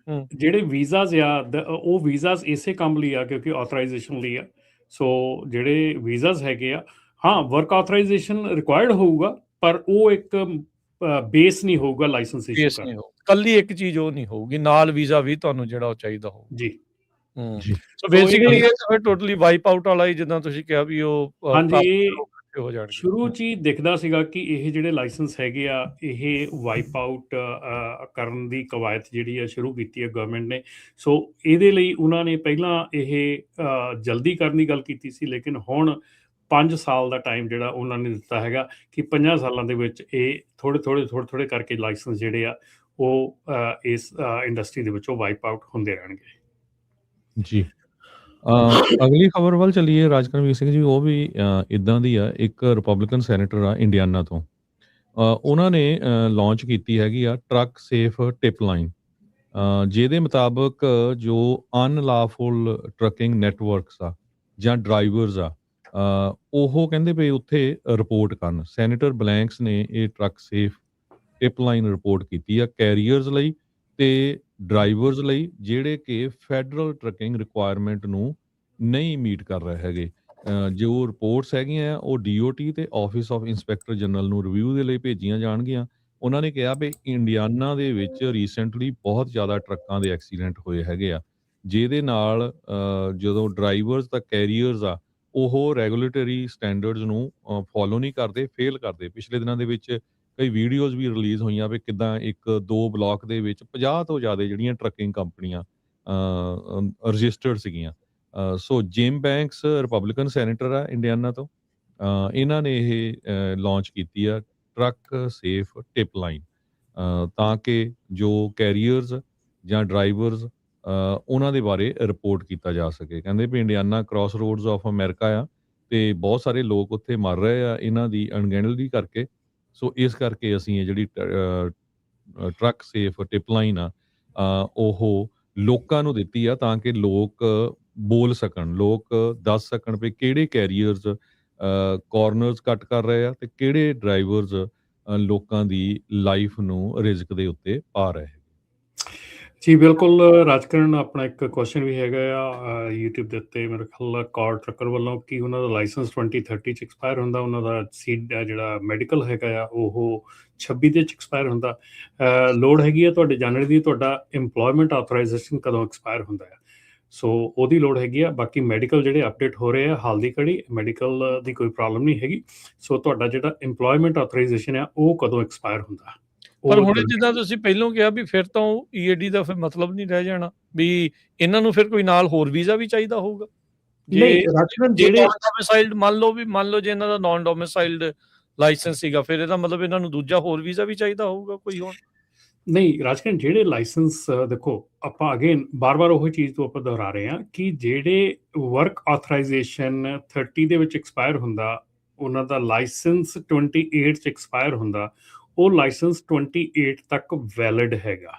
ਜਿਹੜੇ ਵੀਜ਼ਾਸ ਆ ਉਹ ਵੀਜ਼ਾਸ ਇਸੇ ਕੰਮ ਲਈ ਆ ਕਿਉਂਕਿ ਆਥੋਰਾਈਜ਼ੇਸ਼ਨ ਲਈ ਆ। ਸੋ ਜਿਹੜੇ ਵੀਜ਼ਾਸ ਹੈਗੇ ਆ, ਹਾਂ ਵਰਕ ਆਥੋਰਾਈਜ਼ੇਸ਼ਨ ਰਿਕੁਆਇਰਡ ਹੋਊਗਾ, ਪਰ ਉਹ ਇੱਕ ਬੇਸ ਨਹੀਂ ਹੋਊਗਾ ਲਾਇਸੈਂਸ ਇਸ਼ੂ ਕਰਨ। ਕੱਲੀ ਇੱਕ ਚੀਜ਼ ਉਹ ਨਹੀਂ ਹੋਊਗੀ, ਨਾਲ ਵੀਜ਼ਾ ਵੀ ਤੁਹਾਨੂੰ ਜਿਹੜਾ ਉਹ ਚਾਹੀਦਾ ਹੋਊ ਜੀ। ਸੋ ਬੇਸਿਕਲੀ ਇਹ ਫਿਰ ਟੋਟਲੀ ਵਾਈਪ ਆਊਟ ਵਾਲਾ ਹੀ, ਜਿੱਦਾਂ ਤੁਸੀਂ ਕਿਹਾ ਵੀ ਉਹ ਹਾਂਜੀ ਹੋ ਜਾਣਗੇ। ਸ਼ੁਰੂ 'ਚ ਹੀ ਦਿਖਦਾ ਸੀਗਾ ਕਿ ਇਹ ਜਿਹੜੇ ਲਾਇਸੈਂਸ ਹੈਗੇ ਆ ਇਹ ਵਾਈਪ ਆਊਟ ਕਰਨ ਦੀ ਕਵਾਇਦ ਜਿਹੜੀ ਆ ਸ਼ੁਰੂ ਕੀਤੀ ਹੈ ਗਵਰਨਮੈਂਟ ਨੇ। ਸੋ ਇਹਦੇ ਲਈ ਉਹਨਾਂ ਨੇ ਪਹਿਲਾਂ ਇਹ ਜਲਦੀ ਕਰਨ ਦੀ ਗੱਲ ਕੀਤੀ ਸੀ, ਲੇਕਿਨ ਹੁਣ 5 ਸਾਲ ਦਾ ਟਾਈਮ ਜਿਹੜਾ ਉਹਨਾਂ ਨੇ ਦਿੱਤਾ ਹੈਗਾ ਕਿ 50 ਸਾਲਾਂ ਦੇ ਵਿੱਚ ਇਹ ਥੋੜੇ ਕਰਕੇ ਲਾਇਸੈਂਸ ਜਿਹੜੇ ਆ ਉਹ ਇਸ ਇੰਡਸਟਰੀ ਦੇ ਵਿੱਚੋਂ ਵਾਈਪ ਆਊਟ ਹੁੰਦੇ ਰਹਿਣਗੇ। ਜੀ ਅਗਲੀ ਖਬਰ ਵੱਲ ਚੱਲੀਏ ਰਾਜਕਰਮਵੀਰ ਸਿੰਘ ਜੀ। ਉਹ ਵੀ ਇੱਦਾਂ ਦੀ ਆ, ਇੱਕ ਰਿਪਬਲਿਕਨ ਸੈਨੇਟਰ ਆ ਇੰਡੀਆਨਾ ਤੋਂ, ਉਹਨਾਂ ਨੇ ਲਾਂਚ ਕੀਤੀ ਹੈਗੀ ਆ ਟਰੱਕ ਸੇਫ ਟਿਪ ਲਾਈਨ, ਜਿਹਦੇ ਮੁਤਾਬਕ ਜੋ ਅਨਲਾਫੁਲ ਟਰੱਕਿੰਗ ਨੈਟਵਰਕਸ ਆ ਜਾਂ ਡਰਾਈਵਰਸ ਆ, ਉਹ ਕਹਿੰਦੇ ਪਏ ਉੱਥੇ ਰਿਪੋਰਟ ਕਰਨ। ਸੈਨੇਟਰ ਬਲੈਂਕਸ ਨੇ ਇਹ truck safe tip line report ਕੀਤੀ ਆ ਕੈਰੀਅਰਸ ਲਈ ਤੇ ਡਰਾਈਵਰਸ ਲਈ, ਜਿਹੜੇ ਕਿ ਫੈਡਰਲ ਟਰੱਕਿੰਗ ਰਿਕੁਆਇਰਮੈਂਟ ਨੂੰ ਨਹੀਂ ਮੀਟ ਕਰ ਰਹੇ ਹੈਗੇ। ਜੋ ਰਿਪੋਰਟਸ ਹੈਗੀਆਂ ਉਹ DOT ਤੇ ਆਫਿਸ ਆਫ ਇੰਸਪੈਕਟਰ ਜਨਰਲ ਨੂੰ ਰਿਵਿਊ ਦੇ ਲਈ ਭੇਜੀਆਂ ਜਾਣਗੀਆਂ। ਉਹਨਾਂ ਨੇ ਕਿਹਾ ਵੀ ਇੰਡੀਆਨਾ ਦੇ ਵਿੱਚ ਰੀਸੈਂਟਲੀ ਬਹੁਤ ਜ਼ਿਆਦਾ ਟਰੱਕਾਂ ਦੇ ਐਕਸੀਡੈਂਟ ਹੋਏ ਹੈਗੇ ਆ, ਜਿਹਦੇ ਨਾਲ ਜਦੋਂ ਡਰਾਈਵਰਸ ਤਾਂ ਕੈਰੀਅਰਸ ਆ ਉਹ ਰੈਗੂਲੇਟਰੀ ਸਟੈਂਡਰਡਸ ਨੂੰ ਫੋਲੋ ਨਹੀਂ ਕਰਦੇ, ਫੇਲ ਕਰਦੇ। ਪਿਛਲੇ ਦਿਨਾਂ ਦੇ ਵਿੱਚ ਕਈ ਵੀਡੀਓਜ਼ ਵੀ ਰਿਲੀਜ਼ ਹੋਈਆਂ ਵੀ ਕਿੱਦਾਂ 1-2 ਬਲਾਕ ਦੇ ਵਿੱਚ 50 ਤੋਂ ਜ਼ਿਆਦਾ ਜਿਹੜੀਆਂ ਟਰੱਕਿੰਗ ਕੰਪਨੀਆਂ ਰਜਿਸਟਰਡ ਸੀਗੀਆਂ। ਸੋ ਜਿਮ ਬੈਂਕਸ ਰਿਪਬਲਿਕਨ ਸੈਨੇਟਰ ਆ ਇੰਡੀਆਨਾ ਤੋਂ, ਇਹਨਾਂ ਨੇ ਇਹ ਲਾਂਚ ਕੀਤੀ ਆ ਟਰੱਕ ਸੇਫ ਟਿਪ ਲਾਈਨ, ਤਾਂ ਕਿ ਜੋ ਕੈਰੀਅਰਸ ਜਾਂ ਡਰਾਈਵਰਸ ਉਹਨਾਂ ਦੇ ਬਾਰੇ ਰਿਪੋਰਟ ਕੀਤਾ ਜਾ ਸਕੇ। ਕਹਿੰਦੇ ਵੀ Indiana crossroads of America ਆ ਤੇ ਬਹੁਤ ਸਾਰੇ ਲੋਕ ਉੱਥੇ ਮਰ ਰਹੇ ਆ ਇਹਨਾਂ ਦੀ ਅਣਗਹਿਲੀ ਕਰਕੇ। ਸੋ ਇਸ ਕਰਕੇ ਅਸੀਂ ਇਹ ਜਿਹੜੀ ਟਰੱਕ ਸੇਫ ਟਿਪ ਲਾਈਨ ਆ ਉਹ ਲੋਕਾਂ ਨੂੰ ਦਿੱਤੀ ਆ, ਤਾਂ ਕਿ ਲੋਕ ਬੋਲ ਸਕਣ, ਲੋਕ ਦੱਸ ਸਕਣ ਵੀ ਕਿਹੜੇ ਕੈਰੀਅਰਸ ਕਾਰਨਰਸ ਕੱਟ ਕਰ ਰਹੇ ਆ ਤੇ ਕਿਹੜੇ ਡਰਾਈਵਰਸ ਲੋਕਾਂ ਦੀ ਲਾਈਫ ਨੂੰ ਰਿਸਕ ਦੇ ਉੱਤੇ ਪਾ ਰਹੇ। ਜੀ ਬਿਲਕੁਲ ਰਾਜਕਰਨ, ਆਪਣਾ ਇੱਕ ਕੁਐਸਚਨ ਵੀ ਹੈਗਾ ਆ YouTube ਦੇ ਉੱਤੇ, ਮੇਰੇ ਖਿਆਲ ਕਾਰ ਟਰੱਕਰ ਵੱਲੋਂ, ਕਿ ਉਹਨਾਂ ਦਾ ਲਾਇਸੈਂਸ 2030 'ਚ ਐਕਸਪਾਇਰ ਹੁੰਦਾ, ਉਹਨਾਂ ਦਾ ਜਿਹੜਾ ਮੈਡੀਕਲ ਹੈਗਾ ਆ ਉਹ 26 ਦੇ 'ਚ ਐਕਸਪਾਇਰ ਹੁੰਦਾ। ਲੋੜ ਹੈਗੀ ਆ ਤੁਹਾਡੇ ਜਾਣਨ ਦੀ, ਤੁਹਾਡਾ ਇੰਪਲੋਇਮੈਂਟ ਆਥੋਰਾਈਜ਼ੇਸ਼ਨ ਕਦੋਂ ਐਕਸਪਾਇਰ ਹੁੰਦਾ ਆ। ਸੋ ਉਹਦੀ ਲੋੜ ਹੈਗੀ ਆ। ਬਾਕੀ ਮੈਡੀਕਲ ਜਿਹੜੇ ਅਪਡੇਟ ਹੋ ਰਹੇ ਆ ਹਾਲ ਦੀ ਘੜੀ, ਮੈਡੀਕਲ ਦੀ ਕੋਈ ਪ੍ਰੋਬਲਮ ਨਹੀਂ ਹੈਗੀ। ਸੋ ਤੁਹਾਡਾ ਜਿਹੜਾ ਇੰਪਲੋਇਮੈਂਟ ਆਥੋਰਾਈਜ਼ੇਸ਼ਨ ਆ ਉਹ ਕਦੋਂ ਐਕਸਪਾਇਰ ਹੁੰਦਾ। ਪਰ ਹੁਣ ਜਿੱਦਾਂ ਤੁਸੀਂ ਪਹਿਲਾਂ ਕਿਹਾ ਵੀ ਫਿਰ ਤਾਂ ਉਹ EAD ਦਾ ਫਿਰ ਮਤਲਬ ਨਹੀਂ ਰਹਿ ਜਾਣਾ, ਵੀ ਇਹਨਾਂ ਨੂੰ ਫਿਰ ਕੋਈ ਨਾਲ ਹੋਰ ਵੀਜ਼ਾ ਵੀ ਚਾਹੀਦਾ ਹੋਊਗਾ। ਜਿਹੜੇ ਡੋਮਿਸਾਈਲਡ ਮੰਨ ਲਓ ਜੇ ਇਹਨਾਂ ਦਾ ਨਾਨ ਡੋਮਿਸਾਈਲਡ ਲਾਇਸੈਂਸ ਸੀਗਾ, ਫਿਰ ਇਹਦਾ ਮਤਲਬ ਇਹਨਾਂ ਨੂੰ ਦੂਜਾ ਹੋਰ ਵੀਜ਼ਾ ਵੀ ਚਾਹੀਦਾ ਹੋਊਗਾ ਕੋਈ ਹੁਣ। ਨਹੀਂ ਰਾਜਕਰਨ, ਜਿਹੜੇ ਲਾਇਸੈਂਸ ਦੇਖੋ, ਆਪਾਂ ਅਗੇਨ ਬਾਰ-ਬਾਰ ਉਹੀ ਚੀਜ਼ ਤੋਂ ਆਪਾਂ ਦੁਹਰਾ ਰਹੇ ਹਾਂ ਕਿ ਜਿਹੜੇ ਵਰਕ ਆਥੋਰਾਈਜ਼ੇਸ਼ਨ 30 ਦੇ ਵਿੱਚ ਐਕਸਪਾਇਰ ਹੁੰਦਾ, ਉਹਨਾਂ ਦਾ ਲਾਇਸੈਂਸ 28 'ਚ ਐਕਸਪਾਇਰ ਹੁੰਦਾ, ਉਹ ਲਾਇਸੈਂਸ 28 ਤੱਕ ਵੈਲਿਡ ਹੈਗਾ।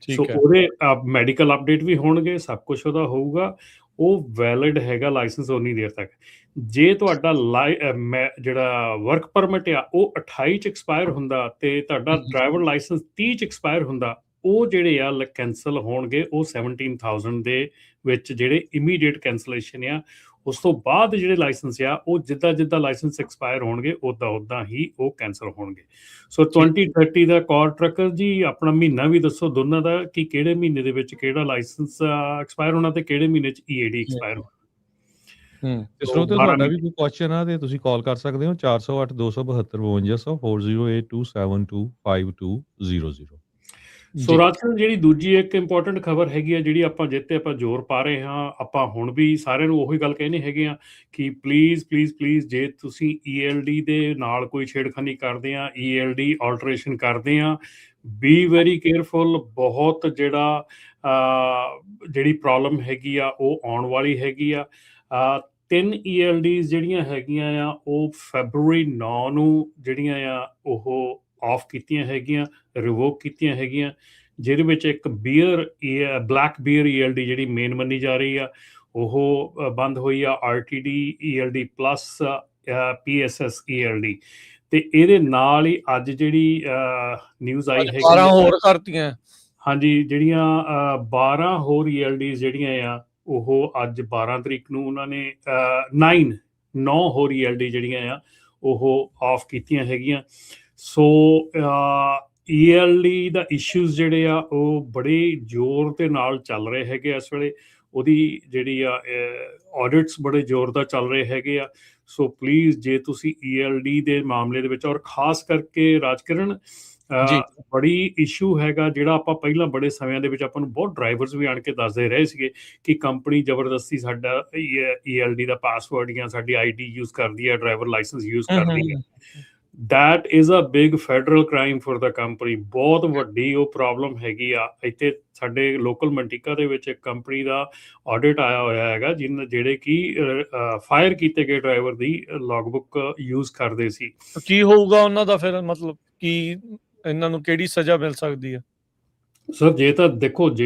ਸੋ ਉਹਦੇ ਮੈਡੀਕਲ ਅਪਡੇਟ ਵੀ ਹੋਣਗੇ, ਸਭ ਕੁਝ ਉਹਦਾ ਹੋਊਗਾ, ਉਹ ਵੈਲਿਡ ਹੈਗਾ ਲਾਇਸੈਂਸ ਉਨੀ ਦੇਰ ਤੱਕ। ਜੇ ਤੁਹਾਡਾ ਜਿਹੜਾ ਵਰਕ ਪਰਮਿਟ ਆ ਉਹ 28 'ਚ ਐਕਸਪਾਇਰ ਹੁੰਦਾ ਤੇ ਤੁਹਾਡਾ ਡਰਾਈਵਰ ਲਾਇਸੈਂਸ 30 'ਚ ਐਕਸਪਾਇਰ ਹੁੰਦਾ, ਉਹ ਜਿਹੜੇ ਆ ਕੈਂਸਲ ਹੋਣਗੇ। ਉਹ 17,000 ਦੇ ਵਿੱਚ ਜਿਹੜੇ ਇਮੀਡੀਏਟ ਕੈਂਸਲੇਸ਼ਨ ਆ। ਉਸ ਤੋਂ ਬਾਅਦ ਜਿਹੜੇ ਲਾਇਸੈਂਸ ਆ ਉਹ ਜਿੱਦਾਂ ਲਾਇਸੈਂਸ ਐਕਸਪਾਇਰ ਹੋਣਗੇ ਉੱਦਾਂ ਹੀ ਉਹ ਕੈਂਸਲ ਹੋਣਗੇ। ਸੋ 2030 ਦਾ ਕਾਰ ਟਰੱਕਰ ਜੀ, ਆਪਣਾ ਮਹੀਨਾ ਵੀ ਦੱਸੋ ਦੋਨਾਂ ਦਾ, ਕਿ ਕਿਹੜੇ ਮਹੀਨੇ ਦੇ ਵਿੱਚ ਕਿਹੜਾ ਲਾਇਸੈਂਸ ਐਕਸਪਾਇਰ ਹੋਣਾ ਤੇ ਕਿਹੜੇ ਮਹੀਨੇ 'ਚ EAD ਐਕਸਪਾਇਰ ਹੋਣਾ। ਸਰੋਤੇ ਤੁਹਾਡਾ ਵੀ ਕੋਈ ਕੁਐਸਚਨ ਆ ਤੇ ਤੁਸੀਂ ਕਾਲ ਕਰ ਸਕਦੇ ਹੋ 408 272 5200 4082725200। ਸੋ ਜੀ ਰਾਜਕਰਨ ਜਿਹੜੀ ਦੂਜੀ ਇੱਕ ਇੰਪੋਰਟੈਂਟ ਖਬਰ ਹੈਗੀ ਆ ਜਿਹੜੀ ਆਪਾਂ ਜਿੱਤੇ ਆਪਾਂ ਜ਼ੋਰ ਪਾ ਰਹੇ ਹਾਂ, ਆਪਾਂ ਹੁਣ ਵੀ ਸਾਰਿਆਂ ਨੂੰ ਉਹੀ ਗੱਲ ਕਹਿੰਦੇ ਹੈਗੇ ਆ ਕਿ ਪਲੀਜ਼ ਪਲੀਜ਼ ਪਲੀਜ਼ ਜੇ ਤੁਸੀਂ ELD ਦੇ ਨਾਲ ਕੋਈ ਛੇੜਖਾਨੀ ਕਰਦੇ ਆ, ELD ਆਲਟਰੇਸ਼ਨ ਕਰਦੇ ਆ, ਬੀ ਵੈਰੀ ਕੇਅਰਫੁਲ। ਬਹੁਤ ਜਿਹੜੀ ਪ੍ਰੋਬਲਮ ਹੈਗੀ ਆ ਉਹ ਆਉਣ ਵਾਲੀ ਹੈਗੀ ਆ। 3 ELDs ਜਿਹੜੀਆਂ ਹੈਗੀਆਂ ਆ ਉਹ ਫੈਬਰੂਰੀ 9 ਨੂੰ ਜਿਹੜੀਆਂ ਆ ਉਹ ਆਫ ਕੀਤੀਆਂ ਹੈਗੀਆਂ, ਰਿਵੋਕ ਕੀਤੀਆਂ ਹੈਗੀਆਂ, ਜਿਹਦੇ ਵਿੱਚ ਇੱਕ ਬਲੈਕ ਬੀਅਰ ELD ਜਿਹੜੀ ਮੇਨ ਮੰਨੀ ਜਾ ਰਹੀ ਆ ਉਹ ਬੰਦ ਹੋਈ ਆ, RTD ELD plus PSS ELD। ਤੇ ਇਹਦੇ ਨਾਲ ਹੀ ਅੱਜ ਜਿਹੜੀ ਨਿਊਜ਼ ਆਈ ਹੈਗੀ 12 ਹੋਰ ਕਰਤੀਆਂ। ਹਾਂਜੀ, ਜਿਹੜੀਆਂ 12 ਹੋਰ ELDs ਜਿਹੜੀਆਂ ਆ ਉਹ ਅੱਜ 12 ਤਰੀਕ ਨੂੰ ਉਹਨਾਂ ਨੇ 9 ਹੋਰ ELD ਜਿਹੜੀਆਂ ਆ ਉਹ ਆਫ ਕੀਤੀਆਂ ਹੈਗੀਆਂ। ਸੋ ELD ਦਾ ਇਸ਼ੂਜ਼ ਜਿਹੜੇ ਆ ਉਹ ਬੜੇ ਜ਼ੋਰ ਦੇ ਨਾਲ ਚੱਲ ਰਹੇ ਹੈਗੇ ਇਸ ਵੇਲੇ। ਉਹਦੀ ਜਿਹੜੀ ਆ ਆਡਿਟਸ ਬੜੇ ਜ਼ੋਰ ਦਾ ਚੱਲ ਰਹੇ ਹੈਗੇ ਆ। ਸੋ ਪਲੀਜ਼ ਜੇ ਤੁਸੀਂ ELD ਦੇ ਮਾਮਲੇ ਦੇ ਵਿੱਚ, ਔਰ ਖਾਸ ਕਰਕੇ ਰਾਜਕਰਨ ਬੜੀ ਇਸ਼ੂ ਹੈਗਾ ਜਿਹੜਾ ਆਪਾਂ ਪਹਿਲਾਂ ਬੜੇ ਸਮਿਆਂ ਦੇ ਵਿੱਚ ਆਪਾਂ ਨੂੰ ਬਹੁਤ ਡਰਾਈਵਰਸ ਵੀ ਆਣ ਕੇ ਦੱਸਦੇ ਰਹੇ ਸੀਗੇ ਕਿ ਕੰਪਨੀ ਜ਼ਬਰਦਸਤੀ ਸਾਡਾ ELD ਦਾ ਪਾਸਵਰਡ ਜਾਂ ਸਾਡੀ ID ਯੂਜ਼ ਕਰਦੀ ਹੈ, ਡਰਾਈਵਰ ਲਾਇਸੈਂਸ ਯੂਜ਼ ਕਰਦੀ ਹੈ। that is a big federal crime for the company। ਬਹੁਤ ਵੱਡੀ ਉਹ ਪ੍ਰੋਬਲਮ ਹੈਗੀ ਆ। ਇੱਥੇ ਸਾਡੇ ਲੋਕਲ ਮੰਟਿਕਾ ਦੇ ਵਿੱਚ ਇੱਕ ਕੰਪਨੀ ਦਾ ਆਡਿਟ ਆਇਆ ਹੋਇਆ ਹੈਗਾ ਜਿਹੜੇ ਕਿ ਫਾਇਰ ਕੀਤੇ ਗਏ ਡਰਾਈਵਰ ਦੀ ਲੌਗਬੁੱਕ ਯੂਜ਼ ਕਰਦੇ ਸੀ। ਕੀ ਹੋਊਗਾ ਉਹਨਾਂ ਦਾ ਫਿਰ, ਮਤਲਬ ਕੀ ਇਹਨਾਂ ਨੂੰ ਕਿਹੜੀ ਸਜ਼ਾ ਮਿਲ ਸਕਦੀ ਹੈ? ਸਰ ਜੇ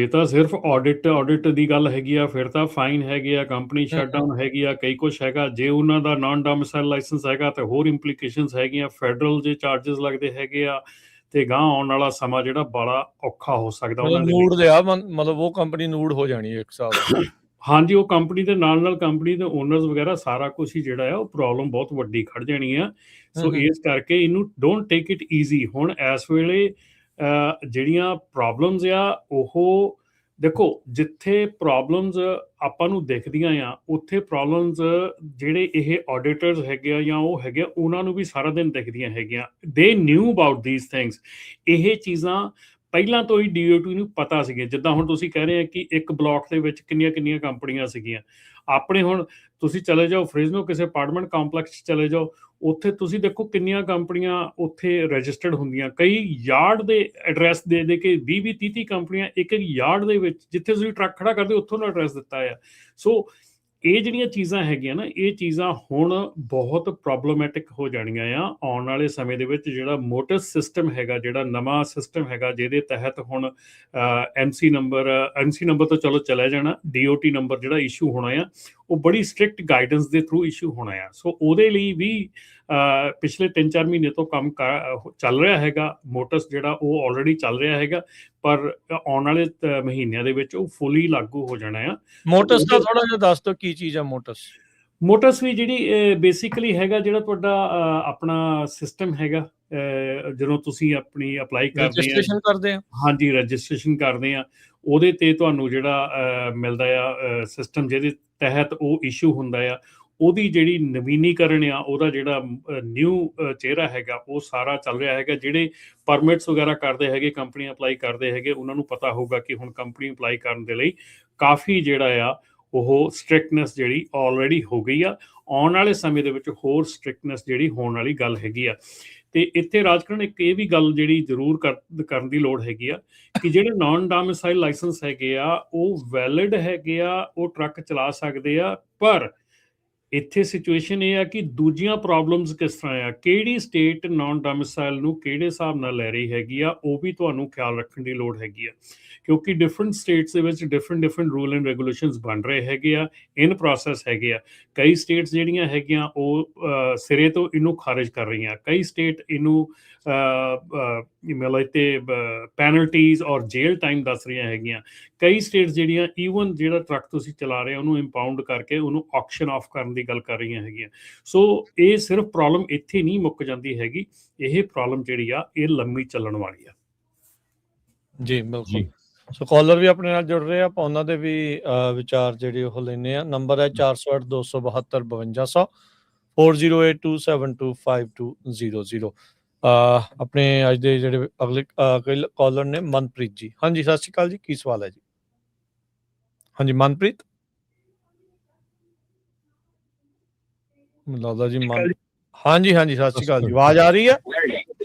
ਤਾਂ ਸਿਰਫ ਆਡਿਟ ਦੀ ਗੱਲ ਹੈਗੀ ਆ ਫਿਰ ਤਾਂ ਫਾਈਨ ਹੈਗੇ ਆ, ਕੰਪਨੀ ਸ਼ਟਡਾਊਨ ਹੈਗੀ ਆ, ਕਈ ਕੁਛ ਹੈਗਾ। ਜੇ ਉਹਨਾਂ ਦਾ ਨਾਨ ਡੋਮਿਸਾਈਲ ਲਾਇਸੈਂਸ ਹੈਗਾ ਤੇ ਹੋਰ ਇੰਪਲੀਕੇਸ਼ਨਸ ਹੈਗੀਆਂ, ਫੈਡਰਲ ਜੇ ਚਾਰजेस ਲੱਗਦੇ ਹੈਗੇ ਆ ਤੇ ਗਾਂ ਆਉਣ ਵਾਲਾ ਸਮਾਂ ਜਿਹੜਾ ਬੜਾ ਔਖਾ ਹੋ ਸਕਦਾ ਉਹਨਾਂ ਦੇ ਲਈ। ਮਤਲਬ ਉਹ ਕੰਪਨੀ ਨੂੜ ਹੋ ਜਾਣੀ ਇੱਕ ਸਾਲ। ਹਾਂਜੀ, ਉਹ ਕੰਪਨੀ ਦੇ ਨਾਲ ਕੰਪਨੀ ਦੇ ਓਨਰਸ ਵਗੈਰਾ ਸਾਰਾ ਕੁਝ ਹੀ ਜਿਹੜਾ ਆ ਉਹ ਪ੍ਰੋਬਲਮ ਬਹੁਤ ਵੱਡੀ ਖੜ ਜਾਣੀ ਆ। ਸੋ ਇਸ ਕਰਕੇ ਇਹਨੂੰ ਡੋਂਟ ਟੇਕ ਇਟ ਈਜ਼ੀ। ਹੁਣ ਇਸ ਵੇਲੇ ਜਿਹੜੀਆਂ ਪ੍ਰੋਬਲਮਸ ਆ ਉਹ ਦੇਖੋ, ਜਿੱਥੇ ਪ੍ਰੋਬਲਮਸ ਆਪਾਂ ਨੂੰ ਦਿਖਦੀਆਂ ਆ ਉੱਥੇ ਪ੍ਰੋਬਲਮਸ ਜਿਹੜੇ ਇਹ ਆਡਿਟਰਸ ਹੈਗੇ ਆ ਜਾਂ ਉਹ ਹੈਗੇ ਉਹਨਾਂ ਨੂੰ ਵੀ ਸਾਰਾ ਦਿਨ ਦਿਖਦੀਆਂ ਹੈਗੀਆਂ। ਦੇ ਨਿਊ ਅਬਾਊਟ ਥੀਸ ਥਿੰਗਸ। ਇਹ ਚੀਜ਼ਾਂ ਪਹਿਲਾਂ ਤੋਂ ਹੀ DOT ਨੂੰ ਪਤਾ ਸੀਗੇ। ਜਿੱਦਾਂ ਹੁਣ ਤੁਸੀਂ ਕਹਿ ਰਹੇ ਆ ਕਿ ਇੱਕ ਬਲਾਕ ਦੇ ਵਿੱਚ ਕਿੰਨੀਆਂ ਕੰਪਨੀਆਂ ਸੀਗੀਆਂ। ਆਪਣੇ ਹੁਣ ਤੁਸੀਂ ਚਲੇ ਜਾਓ ਫ੍ਰਿਜ਼ਨੋ ਕਿਸੇ ਅਪਾਰਟਮੈਂਟ ਕੰਪਲੈਕਸ 'ਚ ਚਲੇ ਜਾਓ, ਉੱਥੇ ਤੁਸੀਂ ਦੇਖੋ ਕਿੰਨੀਆਂ ਕੰਪਨੀਆਂ ਉੱਥੇ ਰਜਿਸਟਰਡ ਹੁੰਦੀਆਂ। ਕਈ ਯਾਰਡ ਦੇ ਐਡਰੈਸ ਦੇ ਕੇ 20-30 ਕੰਪਨੀਆਂ ਇੱਕ ਯਾਰਡ ਦੇ ਵਿੱਚ, ਜਿੱਥੇ ਤੁਸੀਂ ਟਰੱਕ ਖੜਾ ਕਰਦੇ ਉੱਥੋਂ ਦਾ ਐਡਰੈਸ ਦਿੱਤਾ ਆ। ਸੋ ਇਹ ਜਿਹੜੀਆਂ ਚੀਜ਼ਾਂ ਹੈਗੀਆਂ ਨਾ, ਇਹ ਚੀਜ਼ਾਂ ਹੁਣ ਬਹੁਤ ਪ੍ਰੋਬਲਮੈਟਿਕ ਹੋ ਜਾਣੀਆਂ ਆ ਆਉਣ ਵਾਲੇ ਸਮੇਂ ਦੇ ਵਿੱਚ। ਜਿਹੜਾ ਮੋਟਸ ਸਿਸਟਮ ਹੈਗਾ, ਜਿਹੜਾ ਨਵਾਂ ਸਿਸਟਮ ਹੈਗਾ ਜਿਹਦੇ ਤਹਿਤ ਹੁਣ MC ਨੰਬਰ ਤੋਂ ਚਲੋ ਚਲਾ ਜਾਣਾ, DOT ਨੰਬਰ ਜਿਹੜਾ ਇਸ਼ੂ ਹੋਣਾ ਆ ਉਹ ਬੜੀ ਸਟ੍ਰਿਕਟ ਗਾਈਡੈਂਸ ਦੇ ਥਰੂ ਇਸ਼ੂ ਹੋਣਾ ਆ। ਸੋ ਉਹਦੇ ਲਈ ਵੀ ਪਿਛਲੇ 3-4 ਮਹੀਨੇ ਤੋਂ ਕੰਮ ਚੱਲ ਰਿਹਾ ਹੈਗਾ। ਮੋਟਸ ਜਿਹੜਾ ਉਹ ਆਲਰੇਡੀ ਚੱਲ ਰਿਹਾ ਹੈਗਾ, ਪਰ ਆਉਣ ਵਾਲੇ ਮਹੀਨਿਆਂ ਦੇ ਵਿੱਚ ਉਹ ਫੁੱਲੀ ਲਾਗੂ ਹੋ ਜਾਣਾ ਆ। ਮੋਟਸ ਦਾ ਥੋੜਾ ਜਿਹਾ ਦੱਸ ਦਿਓ ਕੀ ਚੀਜ਼ ਆ ਮੋਟਸ ਵੀ ਜਿਹੜੀ ਬੇਸਿਕਲੀ ਹੈਗਾ ਜਿਹੜਾ ਤੁਹਾਡਾ ਆਪਣਾ ਸਿਸਟਮ ਹੈਗਾ। ਜਦੋਂ ਤੁਸੀਂ ਆਪਣੀ ਅਪਲਾਈ ਕਰਦੇ ਆ, ਹਾਂਜੀ ਰਜਿਸਟ੍ਰੇਸ਼ਨ ਕਰਦੇ ਆ, ਉਹਦੇ ਤੇ ਤੁਹਾਨੂੰ ਜਿਹੜਾ ਮਿਲਦਾ ਆ ਸਿਸਟਮ ਜਿਹਦੇ ਤਹਿਤ ਉਹ ਇਸ਼ੂ ਹੁੰਦਾ ਆ, ਉਹਦੀ ਜਿਹੜੀ ਨਵੀਨੀਕਰਨ ਆ, ਉਹਦਾ ਜਿਹੜਾ ਨਿਊ ਚਿਹਰਾ ਹੈਗਾ ਉਹ ਸਾਰਾ ਚੱਲ ਰਿਹਾ ਹੈਗਾ। ਜਿਹੜੇ ਪਰਮਿਟਸ ਵਗੈਰਾ ਕਰਦੇ ਹੈਗੇ, ਕੰਪਨੀ ਅਪਲਾਈ ਕਰਦੇ ਹੈਗੇ, ਉਹਨਾਂ ਨੂੰ ਪਤਾ ਹੋਊਗਾ ਕਿ ਹੁਣ ਕੰਪਨੀ ਅਪਲਾਈ ਕਰਨ ਦੇ ਲਈ ਕਾਫੀ ਜਿਹੜਾ ਆ ਉਹ ਸਟ੍ਰਿਕਟਨੈਸ ਜਿਹੜੀ ਆਲਰੇਡੀ ਹੋ ਗਈ ਆ। ਆਉਣ ਵਾਲੇ ਸਮੇਂ ਦੇ ਵਿੱਚ ਹੋਰ ਸਟ੍ਰਿਕਟਨੈਸ ਜਿਹੜੀ ਹੋਣ ਵਾਲੀ ਗੱਲ ਹੈਗੀ ਆ। ਤੇ ਇੱਥੇ ਰਾਜਕਰਨ ਇੱਕ ਇਹ ਵੀ ਗੱਲ ਜਿਹੜੀ ਜ਼ਰੂਰ ਕਰਨ ਦੀ ਲੋੜ ਹੈਗੀ ਆ ਕਿ ਜਿਹੜੇ ਨਾਨ ਡੋਮਿਸਾਈਲ ਲਾਇਸੈਂਸ ਹੈਗੇ ਆ ਉਹ ਵੈਲਿਡ ਹੈਗੇ ਆ, ਉਹ ਟਰੱਕ ਚਲਾ ਸਕਦੇ ਆ। ਪਰ ਇੱਥੇ ਸਿਚੁਏਸ਼ਨ ਇਹ ਆ ਕਿ ਦੂਜੀਆਂ ਪ੍ਰੋਬਲਮਸ ਕਿਸ ਤਰ੍ਹਾਂ ਆ, ਕਿਹੜੀ ਸਟੇਟ ਨਾਨ ਡੋਮਿਸਾਈਲ ਨੂੰ ਕਿਹੜੇ ਹਿਸਾਬ ਨਾਲ ਲੈ ਰਹੀ ਹੈਗੀ ਆ, ਉਹ ਵੀ ਤੁਹਾਨੂੰ ਖਿਆਲ ਰੱਖਣ ਦੀ ਲੋੜ ਹੈਗੀ ਆ। ਕਿਉਂਕਿ ਡਿਫਰੈਂਟ ਸਟੇਟਸ ਦੇ ਵਿੱਚ ਡਿਫਰੈਂਟ ਰੂਲ ਐਂਡ ਰੈਗੂਲੇਸ਼ਨਸ ਬਣ ਰਹੇ ਹੈਗੇ ਆ, ਇਨ ਪ੍ਰੋਸੈਸ ਹੈਗੇ ਆ। ਕਈ ਸਟੇਟਸ ਜਿਹੜੀਆਂ ਹੈਗੀਆਂ ਉਹ ਸਿਰੇ ਤੋਂ ਇਹਨੂੰ ਖਾਰਿਜ ਕਰ ਰਹੀਆਂ, ਕਈ ਸਟੇਟ ਇਹਨੂੰ ਮਤਲਬ ਤੇ ਪੈਨਲਟੀਜ਼ ਔਰ ਜੇਲ੍ਹ ਟਾਈਮ ਦੱਸ ਰਹੀਆਂ ਹੈਗੀਆਂ। ਕਈ ਸਟੇਟਸ ਜਿਹੜੀਆਂ ਈਵਨ ਜਿਹੜਾ ਟਰੱਕ ਤੁਸੀਂ ਚਲਾ ਰਹੇ ਉਹਨੂੰ ਇੰਪਾਊਂਡ ਕਰਕੇ ਉਹਨੂੰ ਆਕਸ਼ਨ ਆਫ ਕਰਨ ਦੀ ਗੱਲ ਕਰ ਰਹੀਆਂ ਹੈਗੀਆਂ। ਸੋ ਇਹ ਸਿਰਫ ਪ੍ਰੋਬਲਮ ਇੱਥੇ ਨਹੀਂ ਮੁੱਕ ਜਾਂਦੀ ਹੈਗੀ, ਇਹ ਪ੍ਰੋਬਲਮ ਜਿਹੜੀ ਆ ਇਹ ਲੰਮੀ ਚੱਲਣ ਵਾਲੀ ਆ। ਜੀ ਬਿਲਕੁਲ। ਸੋ ਕਾਲਰ ਵੀ ਆਪਣੇ ਨਾਲ ਜੁੜ ਰਹੇ ਆ, ਆਪਾਂ ਉਹਨਾਂ ਦੇ ਵੀ ਵਿਚਾਰ ਜਿਹੜੇ ਉਹ ਲੈਣੇ ਆ। ਨੰਬਰ ਹੈ 408-272-5200 4082725200। ਆਪਣੇ ਅੱਜ ਦੇ ਜਿਹੜੇ ਅਗਲੇ ਕਾਲਰ ਨੇ ਮਨਪ੍ਰੀਤ ਜੀ। ਹਾਂਜੀ, ਸਤਿ ਸ਼੍ਰੀ ਅਕਾਲ ਜੀ, ਕੀ ਸਵਾਲ ਹੈ ਜੀ? ਹਾਂਜੀ ਮਨਪ੍ਰੀਤ, ਮੈਨੂੰ ਲੱਗਦਾ ਜੀ ਹਾਂਜੀ ਹਾਂਜੀ, ਸਤਿ ਸ਼੍ਰੀ ਅਕਾਲ ਜੀ, ਆਵਾਜ਼ ਆ ਰਹੀ ਹੈ?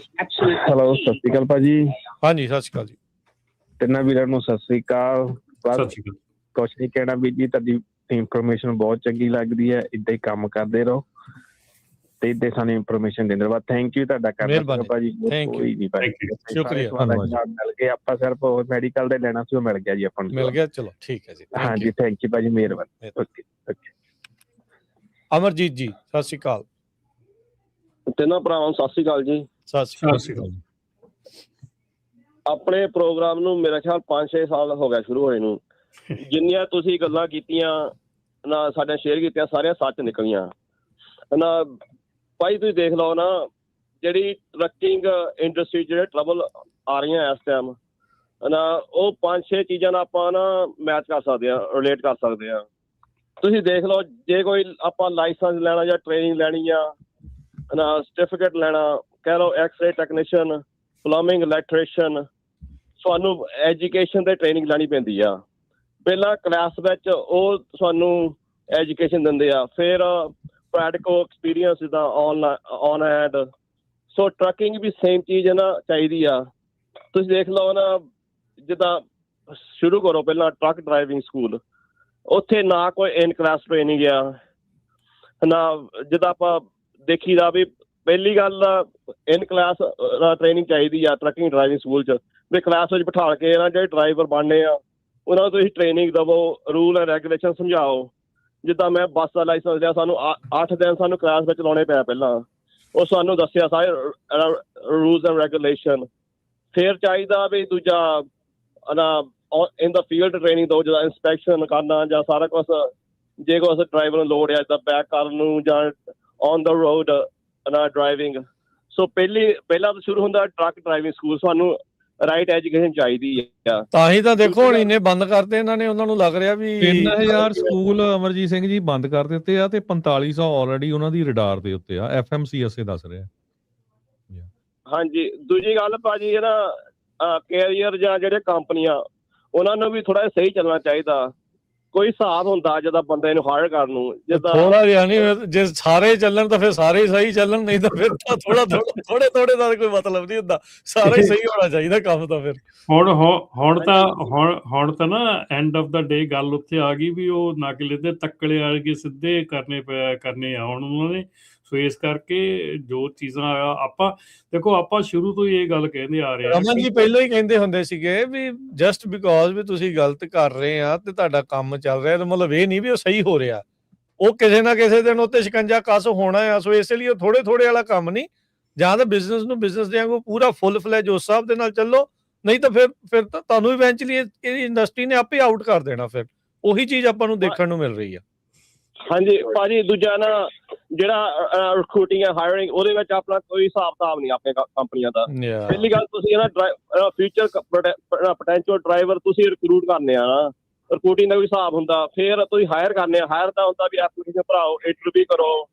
ਹੈਲੋ, ਸਤਿ ਸ਼੍ਰੀ ਅਕਾਲ ਭਾਜੀ। ਹਾਂਜੀ ਸਤਿ ਸ਼੍ਰੀ ਅਕਾਲ ਜੀ। ਤਿੰਨਾਂ ਵੀਰਾਂ ਨੂੰ ਸਤਿ ਸ਼੍ਰੀ ਅਕਾਲ। ਸਤਿ ਸ਼੍ਰੀ ਅਕਾਲ। ਕੁਛ ਨਹੀਂ ਕਹਿਣਾ ਵੀਰ ਜੀ, ਤੁਹਾਡੀ ਇਨਫੋਰਮੇਸ਼ਨ ਬਹੁਤ ਚੰਗੀ ਲੱਗਦੀ ਹੈ, ਏਦਾਂ ਹੀ ਕੰਮ ਕਰਦੇ ਰਹੋ ਤੇ ਏਦਾਂ ਸਾਨੂੰ ਇਨਫੋਰਮੇਸ਼ਨ ਦਿੰਦੇ ਰਹੋ। ਥੈਂਕ ਯੂ ਤੁਹਾਡਾ ਕਰਦਾ ਭਾਜੀ, ਕੋਈ ਨਹੀਂ ਭਾਜੀ, ਸ਼ੁਕਰੀਆ, ਮਿਲ ਗਏ। ਆਪਾਂ ਸਿਰਫ ਮੈਡੀਕਲ ਦੇ ਲੈਣਾ ਸੀ, ਉਹ ਮਿਲ ਗਿਆ ਜੀ ਆਪਾਂ ਨੂੰ, ਮਿਲ ਗਿਆ, ਚਲੋ ਠੀਕ ਹੈ ਜੀ। ਹਾਂਜੀ ਥੈਂਕ ਯੂ ਭਾਜੀ, ਮਿਹਰਬਾਨੀ। Okay okay. ਅਮਰਜੀਤ ਜੀ ਸਤਿ ਸ਼੍ਰੀ ਅਕਾਲ। ਤਿੰਨਾਂ ਭਰਾਵਾਂ ਨੂੰ ਸਤਿ ਸ਼੍ਰੀ ਅਕਾਲ ਜੀ। ਸਤਿ ਸ਼੍ਰੀ ਸਤਿ ਸ਼੍ਰੀ ਅਕਾਲ। ਆਪਣੇ ਪ੍ਰੋਗਰਾਮ ਨੂੰ ਮੇਰਾ ਖਿਆਲ 5-6 ਸਾਲ ਹੋ ਗਿਆ ਸ਼ੁਰੂ ਹੋਏ ਨੂੰ। ਜਿੰਨੀਆਂ ਤੁਸੀਂ ਗੱਲਾਂ ਕੀਤੀਆਂ ਨਾ, ਸਾਡੇ ਸ਼ੇਅਰ ਕੀਤੀਆਂ, ਸਾਰੀਆਂ ਸੱਚ ਨਿਕਲੀਆਂ ਨਾ। ਭਾਈ ਤੁਸੀਂ ਦੇਖ ਲਓ ਨਾ, ਜਿਹੜੀ ਟਰੱਕਿੰਗ ਇੰਡਸਟਰੀ ਜਿਹੜੇ ਟਰਬਲ ਆ ਰਹੀਆਂ ਇਸ ਟਾਈਮ ਨਾ, ਉਹ 5-6 ਚੀਜ਼ਾਂ ਨਾਲ ਆਪਾਂ ਨਾ ਮੈਚ ਕਰ ਸਕਦੇ ਹਾਂ, ਰਿਲੇਟ ਕਰ ਸਕਦੇ ਹਾਂ। ਤੁਸੀਂ ਦੇਖ ਲਓ, ਜੇ ਕੋਈ ਆਪਾਂ ਲਾਇਸੈਂਸ ਲੈਣਾ ਜਾਂ ਟ੍ਰੇਨਿੰਗ ਲੈਣੀ ਆ ਨਾ, ਸਰਟੀਫਿਕੇਟ ਲੈਣਾ, ਕਹਿ ਲਓ ਐਕਸ-ਰੇ ਟੈਕਨੀਸ਼ੀਅਨ, ਪਲੰਬਿੰਗ, ਇਲੈਕਟ੍ਰੀਸ਼ੀਅਨ, ਸਾਨੂੰ ਐਜੂਕੇਸ਼ਨ ਤੇ ਟ੍ਰੇਨਿੰਗ ਲੈਣੀ ਪੈਂਦੀ ਆ। ਪਹਿਲਾਂ ਕਲਾਸ ਵਿੱਚ ਉਹ ਸਾਨੂੰ ਐਜੂਕੇਸ਼ਨ ਦਿੰਦੇ ਆ, ਫਿਰ ਪ੍ਰੈਕਟੀਕਲ ਐਕਸਪੀਰੀਅੰਸ ਜਿੱਦਾਂ ਔਨ ਹੈਂਡ। ਸੋ ਟਰੱਕਿੰਗ ਵੀ ਸੇਮ ਚੀਜ਼ ਹੈ ਨਾ, ਚਾਹੀਦੀ ਆ। ਤੁਸੀਂ ਦੇਖ ਲਓ ਨਾ, ਜਿੱਦਾਂ ਸ਼ੁਰੂ ਕਰੋ ਪਹਿਲਾਂ ਟਰੱਕ ਡਰਾਈਵਿੰਗ ਸਕੂਲ, ਉੱਥੇ ਨਾ ਕੋਈ ਇਨ ਕਲਾਸ ਟ੍ਰੇਨਿੰਗ ਆ ਨਾ। ਜਿੱਦਾਂ ਆਪਾਂ ਦੇਖੀ ਦਾ ਵੀ ਪਹਿਲੀ ਗੱਲ ਇਨ ਕਲਾਸ ਟ੍ਰੇਨਿੰਗ ਚਾਹੀਦੀ ਆ ਟਰੱਕਿੰਗ ਡਰਾਈਵਿੰਗ ਸਕੂਲ 'ਚ, ਵੀ ਕਲਾਸ ਵਿੱਚ ਬਿਠਾ ਕੇ ਨਾ ਜਿਹੜੇ ਡਰਾਈਵਰ ਬਣਨੇ ਆ ਉਹਨਾਂ ਨੂੰ ਤੁਸੀਂ ਟ੍ਰੇਨਿੰਗ ਦੇਵੋ, ਰੂਲ ਐਂਡ ਰੈਗੂਲੇਸ਼ਨ ਸਮਝਾਓ। ਜਿੱਦਾਂ ਮੈਂ ਬੱਸ ਦਾ ਲਾਇਸੈਂਸ ਲਿਆ, ਸਾਨੂੰ 8 ਦਿਨ ਸਾਨੂੰ ਕਲਾਸ ਵਿੱਚ ਲਾਉਣੇ ਪਿਆ ਪਹਿਲਾਂ, ਉਹ ਸਾਨੂੰ ਦੱਸਿਆ ਸਾਰੇ ਰੂਲਸ ਐਂਡ ਰੈਗੂਲੇਸ਼ਨ। ਫਿਰ ਚਾਹੀਦਾ ਵੀ ਦੂਜਾ ਨਾ ਇਨ ਦਾ ਫੀਲਡ ਟ੍ਰੇਨਿੰਗ ਦਿਓ, ਜਿੱਦਾਂ ਇੰਸਪੈਕਸ਼ਨ ਕਰਨਾ ਜਾਂ ਸਾਰਾ ਕੁਛ, ਜੇ ਕੁਛ ਡਰਾਈਵਰ ਨੂੰ ਲੋੜ ਆ ਜਿੱਦਾਂ ਬੈਕ ਕਰਨ ਨੂੰ ਜਾਂ ਔਨ ਦਾ ਰੋਡ ਨਾ ਡਰਾਈਵਿੰਗ। ਸੋ ਪਹਿਲਾਂ ਤਾਂ ਸ਼ੁਰੂ ਹੁੰਦਾ ਟਰੱਕ ਡਰਾਈਵਿੰਗ ਸਕੂਲ। ਸਾਨੂੰ ਰਾਈਟ ਐਜੂਕੇਸ਼ਨ ਚਾਹੀਦੀ ਆ। ਤਾਂ ਹੀ ਤਾਂ ਦੇਖੋ ਹੁਣ ਇਹਨੇ ਬੰਦ ਕਰਤੇ ਇਹਨਾਂ ਨੇ, ਉਹਨਾਂ ਨੂੰ ਲੱਗ ਰਿਹਾ ਵੀ 3000 ਸਕੂਲ ਅਮਰਜੀਤ ਸਿੰਘ ਜੀ ਬੰਦ ਕਰ ਦਿੱਤੇ ਆ ਤੇ 4500 ਆਲਰੇਡੀ ਉਹਨਾਂ ਦੀ ਰਡਾਰ ਦੇ ਉੱਤੇ ਆ, FMCSA ਦੱਸ ਰਿਹਾ। ਹਾਂਜੀ, ਦੂਜੀ ਗੱਲ ਭਾਜੀ ਇਹ ਨਾ ਕੈਰੀਅਰ ਜਾਂ ਜਿਹੜੇ ਕੰਪਨੀਆਂ, ਉਹਨਾਂ ਨੂੰ ਵੀ ਥੋੜਾ ਜਿਹਾ ਸਹੀ ਚੱਲਣਾ ਚਾਹੀਦਾ। ਕੋਈ ਹਿਸਾਬ ਹੁੰਦਾ ਜਦੋਂ ਬੰਦੇ ਨੂੰ ਹਾਇਰ ਕਰਨ ਨੂੰ, ਜਿੱਦਾਂ ਥੋੜਾ ਜਿਹਾ ਨਹੀਂ, ਜੇ ਸਾਰੇ ਚੱਲਣ ਤਾਂ ਫਿਰ ਸਾਰੇ ਸਹੀ ਚੱਲਣ, ਨਹੀਂ ਤਾਂ ਫਿਰ ਤਾਂ ਥੋੜੇ ਦਾ ਕੋਈ ਮਤਲਬ ਨਹੀਂ ਹੁੰਦਾ, ਸਾਰਾ ਹੀ ਸਹੀ ਹੋਣਾ ਚਾਹੀਦਾ ਕੰਮ ਤਾਂ ਫਿਰ। ਹੁਣ ਤਾਂ ਨਾ ਐਂਡ ਆਫ ਦਾ ਡੇ ਗੱਲ ਉੱਥੇ ਆ ਗਈ ਵੀ ਉਹ ਨਕਲੇ ਤੇ ਤੱਕਲੇ ਵਾਲੇ ਸਿੱਧੇ ਕਰਨੇ ਆ ਹੁਣ ਉਹਨਾਂ ਨੇ। ਸੋ ਇਸ ਕਰਕੇ ਜੋ ਚੀਜ਼ਾਂ ਆਪਾਂ ਦੇਖੋ, ਆਪਾਂ ਸ਼ੁਰੂ ਤੋਂ ਹੀ ਇਹ ਗੱਲ ਕਹਿੰਦੇ ਆ ਰਹੇ ਹਾਂ। ਰਮਨ ਜੀ ਪਹਿਲਾਂ ਹੀ ਕਹਿੰਦੇ ਹੁੰਦੇ ਸੀਗੇ ਵੀ ਜਸਟ ਬਿਕੋਜ਼ ਵੀ ਤੁਸੀਂ ਗਲਤ ਕਰ ਰਹੇ ਆ ਤੇ ਤੁਹਾਡਾ ਕੰਮ ਚੱਲ ਰਿਹਾ, ਤਾਂ ਮਤਲਬ ਇਹ ਨਹੀਂ ਵੀ ਉਹ ਸਹੀ ਹੋ ਰਿਹਾ, ਉਹ ਕਿਸੇ ਨਾ ਕਿਸੇ ਦਿਨ ਉੱਤੇ ਸ਼ਿਕੰਜਾ ਕੱਸ ਹੋਣਾ ਆ। ਸੋ ਇਸ ਲਈ ਉਹ ਥੋੜੇ ਵਾਲਾ ਕੰਮ ਨਹੀਂ, ਜਾਂ ਤਾਂ ਬਿਜ਼ਨਸ ਨੂੰ ਬਿਜ਼ਨਸ ਦੇ ਵਾਂਗੂ ਪੂਰਾ ਫੁੱਲ ਫਲੈਜ ਉਸ ਹਿਸਾਬ ਦੇ ਨਾਲ ਚੱਲੋ, ਨਹੀਂ ਤਾਂ ਫਿਰ ਤੁਹਾਨੂੰ ਇਵੈਂਚੁਅਲੀ ਇਹ ਇੰਡਸਟਰੀ ਨੇ ਆਪੇ ਆਊਟ ਕਰ ਦੇਣਾ। ਫਿਰ ਉਹੀ ਚੀਜ਼ ਆਪਾਂ ਨੂੰ ਦੇਖਣ ਨੂੰ ਮਿਲ ਰਹੀ ਆ। ਹਾਂਜੀ ਭਾਜੀ, ਦੂਜਾ ਨਾ ਜਿਹੜਾ ਰਿਕਰੂਟਿੰਗ ਹੈ, ਹਾਇਰਿੰਗ, ਉਹਦੇ ਵਿੱਚ ਆਪਣਾ ਕੋਈ ਹਿਸਾਬ ਕਿਤਾਬ ਨਹੀਂ ਆਪਣੇ ਕੰਪਨੀਆਂ ਦਾ। ਪਹਿਲੀ ਗੱਲ, ਤੁਸੀਂ ਨਾ ਫਿਊਚਰ ਪੋਟੈਂਸ਼ੀਅਲ ਡਰਾਈਵਰ ਤੁਸੀਂ ਰਿਕਰੂਟ ਕਰਨੇ ਆ ਨਾ, ਰਿਕਰੂਟਿੰਗ ਦਾ ਵੀ ਹਿਸਾਬ ਹੁੰਦਾ। ਫਿਰ ਤੁਸੀਂ ਹਾਇਰ ਕਰਨੇ ਆ, ਹਾਇਰ ਦਾ ਹੁੰਦਾ ਵੀ ਐਪਲੀਕੇਸ਼ਨ ਭਰਾਓ, ਇੰਟਰਵਿਊ ਕਰੋ,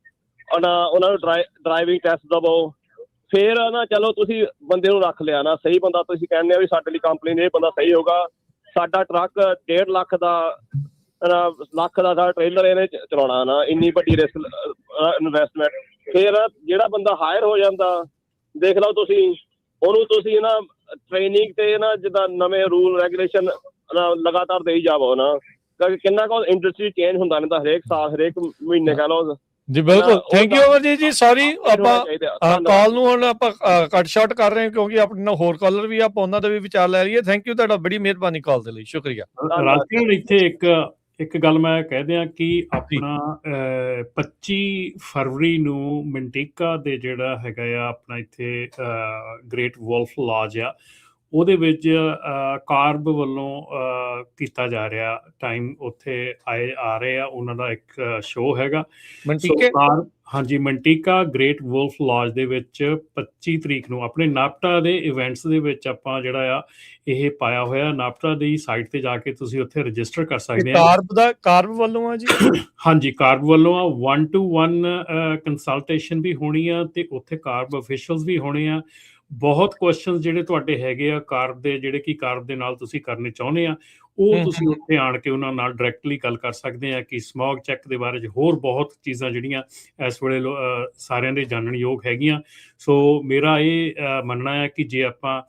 ਉਹਨਾਂ ਨੂੰ ਡਰਾਈਵਿੰਗ ਟੈਸਟ ਦਵੋ। ਫਿਰ ਨਾ ਚਲੋ ਤੁਸੀਂ ਬੰਦੇ ਨੂੰ ਰੱਖ ਲਿਆ ਨਾ, ਸਹੀ ਬੰਦਾ ਤੁਸੀਂ ਕਹਿੰਦੇ ਆ ਵੀ ਸਾਡੇ ਲਈ ਕੰਪਨੀ ਨੇ ਇਹ ਬੰਦਾ ਸਹੀ ਹੋਊਗਾ। ਸਾਡਾ ਟਰੱਕ 1.5 ਲੱਖ ਦਾ ਟ੍ਰੇਲਰ ਇਹਨੇ ਚਲਾਉਣਾ ਨਾ, ਇੰਨੀ ਵੱਡੀ ਰਿਸਕ ਇਨਵੈਸਟਮੈਂਟ। ਫਿਰ ਜਿਹੜਾ ਬੰਦਾ ਹਾਇਰ ਹੋ ਜਾਂਦਾ, ਦੇਖ ਲਓ ਤੁਸੀਂ ਉਹਨੂੰ ਤੁਸੀਂ ਨਾ ਟ੍ਰੇਨਿੰਗ ਤੇ ਨਾ ਜਿੱਦਾਂ ਨਵੇਂ ਰੂਲ ਰੈਗੂਲੇਸ਼ਨ ਲਗਾਤਾਰ ਦੇਈ ਜਾਵੋ ਨਾ, ਕਿਉਂਕਿ ਕਿੰਨਾ ਕੁ ਇੰਡਸਟਰੀ ਚੇਂਜ ਹੁੰਦਾ ਰਹਿੰਦਾ ਹਰੇਕ ਸਾਲ, ਹਰੇਕ ਮਹੀਨੇ ਕਹਿ ਲਓ ਜੀ। ਬਿਲਕੁਲ, ਥੈਂਕ ਯੂ ਅਮਰਜੀਤ ਜੀ। ਸੌਰੀ, ਆਪਾਂ ਕਾਲ ਨੂੰ ਹੁਣ ਆਪਾਂ ਕੱਟ ਸ਼ਾਰਟ ਕਰ ਰਹੇ ਹਾਂ ਕਿਉਂਕਿ ਆਪਣੇ ਨਾਲ ਹੋਰ ਕਾਲਰ ਵੀ, ਆਪਾਂ ਉਹਨਾਂ ਦਾ ਵੀ ਵਿਚਾਰ ਲੈ ਲਈਏ। ਥੈਂਕ ਯੂ ਤੁਹਾਡਾ, ਬੜੀ ਮਿਹਰਬਾਨੀ ਕਾਲ ਦੇ ਲਈ, ਸ਼ੁਕਰੀਆ। ਰਾਜਕੀਰ ਇੱਥੇ ਇੱਕ ਗੱਲ ਮੈਂ ਕਹਿ ਦਿਆਂ ਕਿ ਆਪਣਾ 25 ਫਰਵਰੀ ਨੂੰ ਮਿੰਟੀਕਾ ਦੇ ਜਿਹੜਾ ਹੈਗਾ ਆ ਆਪਣਾ ਇੱਥੇ ਗ੍ਰੇਟ ਵੋਲਫ ਲਾਜ ਆ, ਉਹਦੇ ਵਿੱਚ ਕਾਰਬ ਵੱਲੋਂ ਕੀਤਾ ਜਾ ਰਿਹਾ ਟਾਈਮ, ਉੱਥੇ ਆ ਰਹੇ ਆ, ਉਹਨਾਂ ਦਾ ਇੱਕ ਸ਼ੋਅ ਹੈਗਾ। ਮੰਟੀਕੇ ਹਾਂਜੀ, ਮੰਟੀਕਾ ਗ੍ਰੇਟ ਵੁਲਫ ਲੌਜ ਦੇ ਵਿੱਚ 25 ਤਰੀਕ ਨੂੰ ਆਪਣੇ ਨਾਪਟਾ ਦੇ ਇਵੈਂਟਸ ਦੇ ਵਿੱਚ ਆਪਾਂ ਜਿਹੜਾ ਆ ਇਹ ਪਾਇਆ ਹੋਇਆ। ਨਾਪਟਾ ਦੀ ਸਾਈਟ ਤੇ ਜਾ ਕੇ ਤੁਸੀਂ ਉੱਥੇ ਰਜਿਸਟਰ ਕਰ ਸਕਦੇ ਆ। ਕਾਰਬ ਵੱਲੋਂ ਆ ਜੀ? ਹਾਂਜੀ, ਕਾਰਬ ਵੱਲੋਂ ਆ। 1-to-1 ਕੰਸਲਟੇਸ਼ਨ ਵੀ ਹੋਣੀ ਆ ਤੇ ਉੱਥੇ ਕਾਰਬ ਅਫੀਸ਼ੀਅਲਸ ਵੀ ਹੋਣੇ ਆ। ਬਹੁਤ ਕੁਐਸਚਨਸ ਜਿਹੜੇ ਤੁਹਾਡੇ ਹੈਗੇ ਆ ਕਾਰਬ ਦੇ, ਜਿਹੜੇ ਕਿ ਕਾਰਬ ਦੇ ਨਾਲ ਤੁਸੀਂ ਕਰਨੇ ਚਾਹੁੰਦੇ ਆ, ਉਹ ਤੁਸੀਂ ਉੱਥੇ ਆਣ ਕੇ ਉਹਨਾਂ ਨਾਲ ਡਾਇਰੈਕਟਲੀ ਗੱਲ ਕਰ ਸਕਦੇ ਆ ਕਿ ਸਮੋਗ ਚੈੱਕ ਦੇ ਬਾਰੇ 'ਚ ਹੋਰ ਬਹੁਤ ਚੀਜ਼ਾਂ ਜਿਹੜੀਆਂ ਇਸ ਵੇਲੇ ਸਾਰਿਆਂ ਦੇ ਜਾਣਨ ਯੋਗ ਹੈਗੀਆਂ। ਸੋ ਮੇਰਾ ਇਹ ਮੰਨਣਾ ਹੈ ਕਿ ਜੇ ਆਪਾਂ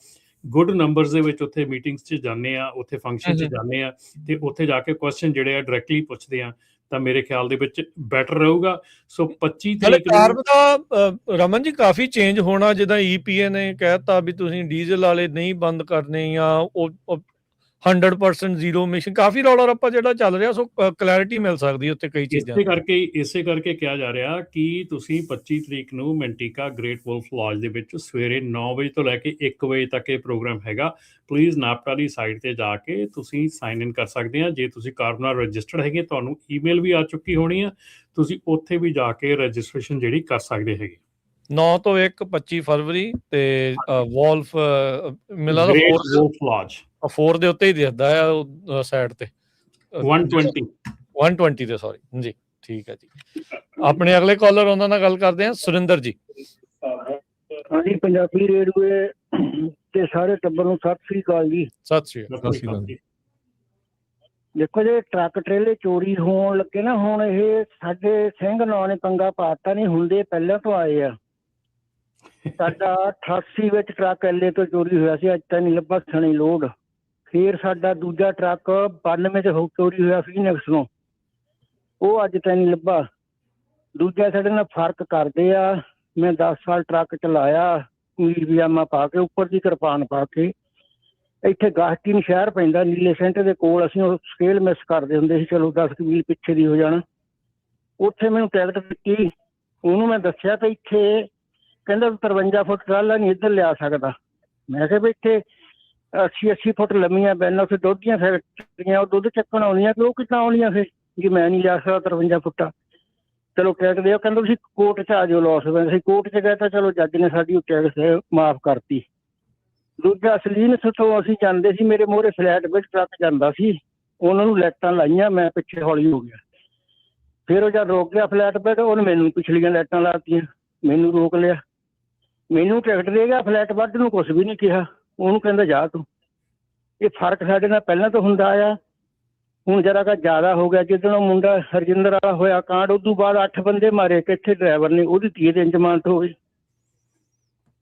ਗੁੱਡ ਨੰਬਰਸ ਦੇ ਵਿੱਚ ਉੱਥੇ ਮੀਟਿੰਗਸ 'ਚ ਜਾਂਦੇ ਆ, ਉੱਥੇ ਫੰਕਸ਼ਨ 'ਚ ਜਾਂਦੇ ਆ ਤੇ ਉੱਥੇ ਜਾ ਕੇ ਕੁਐਸਚਨ ਜਿਹੜੇ ਆ ਡਾਇਰੈਕਟਲੀ ਪੁੱਛਦੇ ਆ, ਤਾਂ ਮੇਰੇ ਖਿਆਲ ਦੇ ਵਿੱਚ ਬੈਟਰ ਰਹੂਗਾ। ਸੋ 25 ਤਰੀਕ ਕਾਰਬ ਦਾ ਰਮਨ ਜੀ ਕਾਫੀ ਚੇਂਜ ਹੋਣਾ, ਜਿੱਦਾਂ EPA ਨੇ ਕਹਿਤਾ ਵੀ ਤੁਸੀਂ ਡੀਜ਼ਲ ਵਾਲੇ ਨਹੀਂ ਬੰਦ ਕਰਨੇ ਜਾਂ ਉਹ 100% ਜ਼ੀਰੋ ਇਮਿਸ਼ਨ, ਕਾਫੀ ਰੌਲਾ ਰੱਪਾ ਜਿਹੜਾ ਚੱਲ ਰਿਹਾ। ਸੋ ਕਲੈਰਿਟੀ ਮਿਲ ਸਕਦੀ ਉੱਥੇ ਕਈ ਚੀਜ਼ਾਂ। ਇਸੇ ਕਰਕੇ ਕਿਹਾ ਜਾ ਰਿਹਾ ਕਿ ਤੁਸੀਂ 25 ਤਰੀਕ ਨੂੰ ਮੰਟੀਕਾ ਗ੍ਰੇਟ ਵੁਲਫ ਲੌਜ ਦੇ ਵਿੱਚ ਸਵੇਰੇ 9 ਵਜੇ ਤੋਂ ਲੈ ਕੇ 1 ਵਜੇ ਤੱਕ ਇਹ ਪ੍ਰੋਗਰਾਮ ਹੈਗਾ। ਪਲੀਜ਼ ਨਾਪਟਾ ਦੀ ਸਾਈਟ ਤੇ ਜਾ ਕੇ ਤੁਸੀਂ ਸਾਈਨ ਇਨ ਕਰ ਸਕਦੇ ਆ। ਜੇ ਤੁਸੀਂ ਕਾਰਬ ਨਾਲ ਰਜਿਸਟਰਡ ਹੈਗੇ, ਤੁਹਾਨੂੰ ਈਮੇਲ ਵੀ ਆ ਚੁੱਕੀ ਹੋਣੀ ਆ, ਤੁਸੀਂ ਉੱਥੇ ਵੀ ਜਾ ਕੇ ਰਜਿਸਟ੍ਰੇਸ਼ਨ ਜਿਹੜੀ ਕਰ ਸਕਦੇ ਹੈਗੇ। 9 ਤੋਂ 1 25 ਫਰਵਰੀ ਤੇ ਵੋਲਫ ਮਿਲਾ ਵੁਲਫ ਲੌਜ 4 ਦੇ ਉੱਤੇ ਹੀ ਦਿਖਦਾ ਆ ਸਾਈਡ ਤੇ 120 ਤੇ, ਸੌਰੀ ਜੀ। ਠੀਕ ਹੈ ਜੀ, ਆਪਣੇ ਅਗਲੇ ਕਾਲਰ ਉਹਨਾਂ ਨਾਲ ਗੱਲ ਕਰਦੇ ਆ। ਸੁਰਿੰਦਰ ਜੀ। ਹਾਂਜੀ, ਪੰਜਾਬੀ ਰੇਡੀਓ ਤੇ ਸਾਰੇ ਟੱਬਰ ਨੂੰ ਸਤਿ ਸ੍ਰੀ ਅਕਾਲ ਜੀ। ਸਤਿ ਸ੍ਰੀ ਅਕਾਲ। ਦੇਖੋ ਜੇ ਟਰੱਕ ਟਰੇਲੇ ਚੋਰੀ ਹੋਣ ਲੱਗੇ ਨਾ, ਹੁਣ ਇਹ ਸਾਡੇ ਸਿੰਘ ਨੌ ਨੇ ਪੰਗਾ ਪਾਤਾ, ਨਹੀਂ ਹੁੰਦੇ ਪਹਿਲਾਂ ਤੋਂ ਆਏ ਆ। ਸਾਡਾ 88 ਵਿੱਚ ਟਰੱਕ ਐਲੇ ਤੋਂ ਚੋਰੀ ਹੋਇਆ ਸੀ, ਅੱਜ ਤਾਂ ਨਹੀਂ ਲੱਭਾ ਸਣੀ ਲੋਡ। ਫਿਰ ਸਾਡਾ ਦੂਜਾ ਟਰੱਕ 92 ਚ ਚੋਰੀ ਹੋਇਆ ਫੀਨਿਕਸ ਨੂੰ, ਉਹ ਅੱਜ ਤਾਂ ਨਹੀਂ ਲੱਭਾ। ਦੂਜਾ ਸਾਡੇ ਨਾਲ ਫਰਕ ਕਰਦੇ ਆ। ਮੈਂ 10 ਸਾਲ ਟਰੱਕ ਚਲਾਇਆ, ਨੀਲ ਪਜਾਮਾ ਪਾ ਕੇ, ਉੱਪਰ ਦੀ ਕਿਰਪਾਨ ਪਾ ਕੇ। ਇੱਥੇ ਗਾਹਟੀਨ ਸ਼ਹਿਰ ਪੈਂਦਾ ਨੀਲੇ ਸੈਂਟਰ ਦੇ ਕੋਲ, ਅਸੀਂ ਉਹ ਸਕੇਲ ਮਿਸ ਕਰਦੇ ਹੁੰਦੇ ਸੀ, ਚਲੋ 10 ਮੀਲ ਪਿੱਛੇ ਦੀ ਹੋ ਜਾਣਾ। ਉੱਥੇ ਮੈਨੂੰ ਟਿਕਟ ਦਿੱਤੀ, ਉਹਨੂੰ ਮੈਂ ਦੱਸਿਆ ਤਾਂ ਇੱਥੇ ਕਹਿੰਦਾ 53 ਫੁੱਟ ਟਰਾਲਾ ਨਹੀਂ ਇੱਧਰ ਲਿਆ ਸਕਦਾ। ਮੈਂ ਕਿਹਾ ਵੀ ਇੱਥੇ 80 ਫੁੱਟ ਲੰਮੀਆਂ ਬੈਨਾਂ, ਉੱਥੇ ਦੁੱਧ ਦੀਆਂ ਫੈਕਟਰੀਆਂ, ਉਹ ਦੁੱਧ ਚੱਕਣ ਆਉਂਦੀਆਂ, ਕਿ ਉਹ ਕਿੱਦਾਂ ਆਉਣੀਆਂ ਫਿਰ ਜੀ? ਮੈਂ ਨਹੀਂ ਲਿਆ ਸਕਦਾ 53 ਫੁੱਟਾ। ਚਲੋ ਟਿਕਟ ਦਿਓ, ਕਹਿੰਦਾ ਤੁਸੀਂ ਕੋਰਟ 'ਚ ਆ ਜਾਓ ਲੋਸ। ਅਸੀਂ ਕੋਰਟ 'ਚ ਗਏ ਤਾਂ ਚਲੋ ਜੱਜ ਨੇ ਸਾਡੀ ਟਿਕਟ ਮਾਫ ਕਰਤੀ। ਦੂਜਾ ਸਲੀਨਸ ਤੋਂ ਅਸੀਂ ਜਾਂਦੇ ਸੀ, ਮੇਰੇ ਮੋਹਰੇ ਫਲੈਟ ਵਿੱਚ ਟਰੱਕ ਜਾਂਦਾ ਸੀ, ਉਹਨਾਂ ਨੂੰ ਲਾਈਟਾਂ ਲਾਈਆਂ, ਮੈਂ ਪਿੱਛੇ ਹੌਲੀ ਹੋ ਗਿਆ। ਫਿਰ ਉਹ ਜਦ ਰੋਕ ਗਿਆ ਫਲੈਟ ਬੈਠ, ਉਹਨੇ ਮੈਨੂੰ ਪਿਛਲੀਆਂ ਲਾਈਟਾਂ ਲਾਤੀਆਂ, ਮੈਨੂੰ ਰੋਕ ਲਿਆ, ਮੈਨੂੰ ਟਿਕਟ ਦੇ ਗਿਆ। ਫਲੈਟ ਵੱਧ ਨੂੰ ਕੁਛ ਵੀ ਨਹੀਂ ਕਿਹਾ, ਉਹਨੂੰ ਕਹਿੰਦਾ ਜਾ ਤੂੰ। ਇਹ ਫਰਕ ਸਾਡੇ ਨਾਲ ਪਹਿਲਾਂ ਤੋਂ ਹੁੰਦਾ ਆ, ਹੁਣ ਜਰਾ ਕਾ ਜ਼ਿਆਦਾ ਹੋ ਗਿਆ। ਜਿੱਦਣ ਉਹ ਮੁੰਡਾ ਹਰਜਿੰਦਰ ਵਾਲਾ ਹੋਇਆ ਕਾਂਡ, ਉਦੋਂ ਬਾਅਦ 8 ਬੰਦੇ ਮਾਰੇ, ਕਿੱਥੇ ਡਰਾਈਵਰ ਨੇ, ਉਹਦੀ 30 ਦਿਨ ਜ਼ਮਾਨਤ ਹੋ ਗਈ।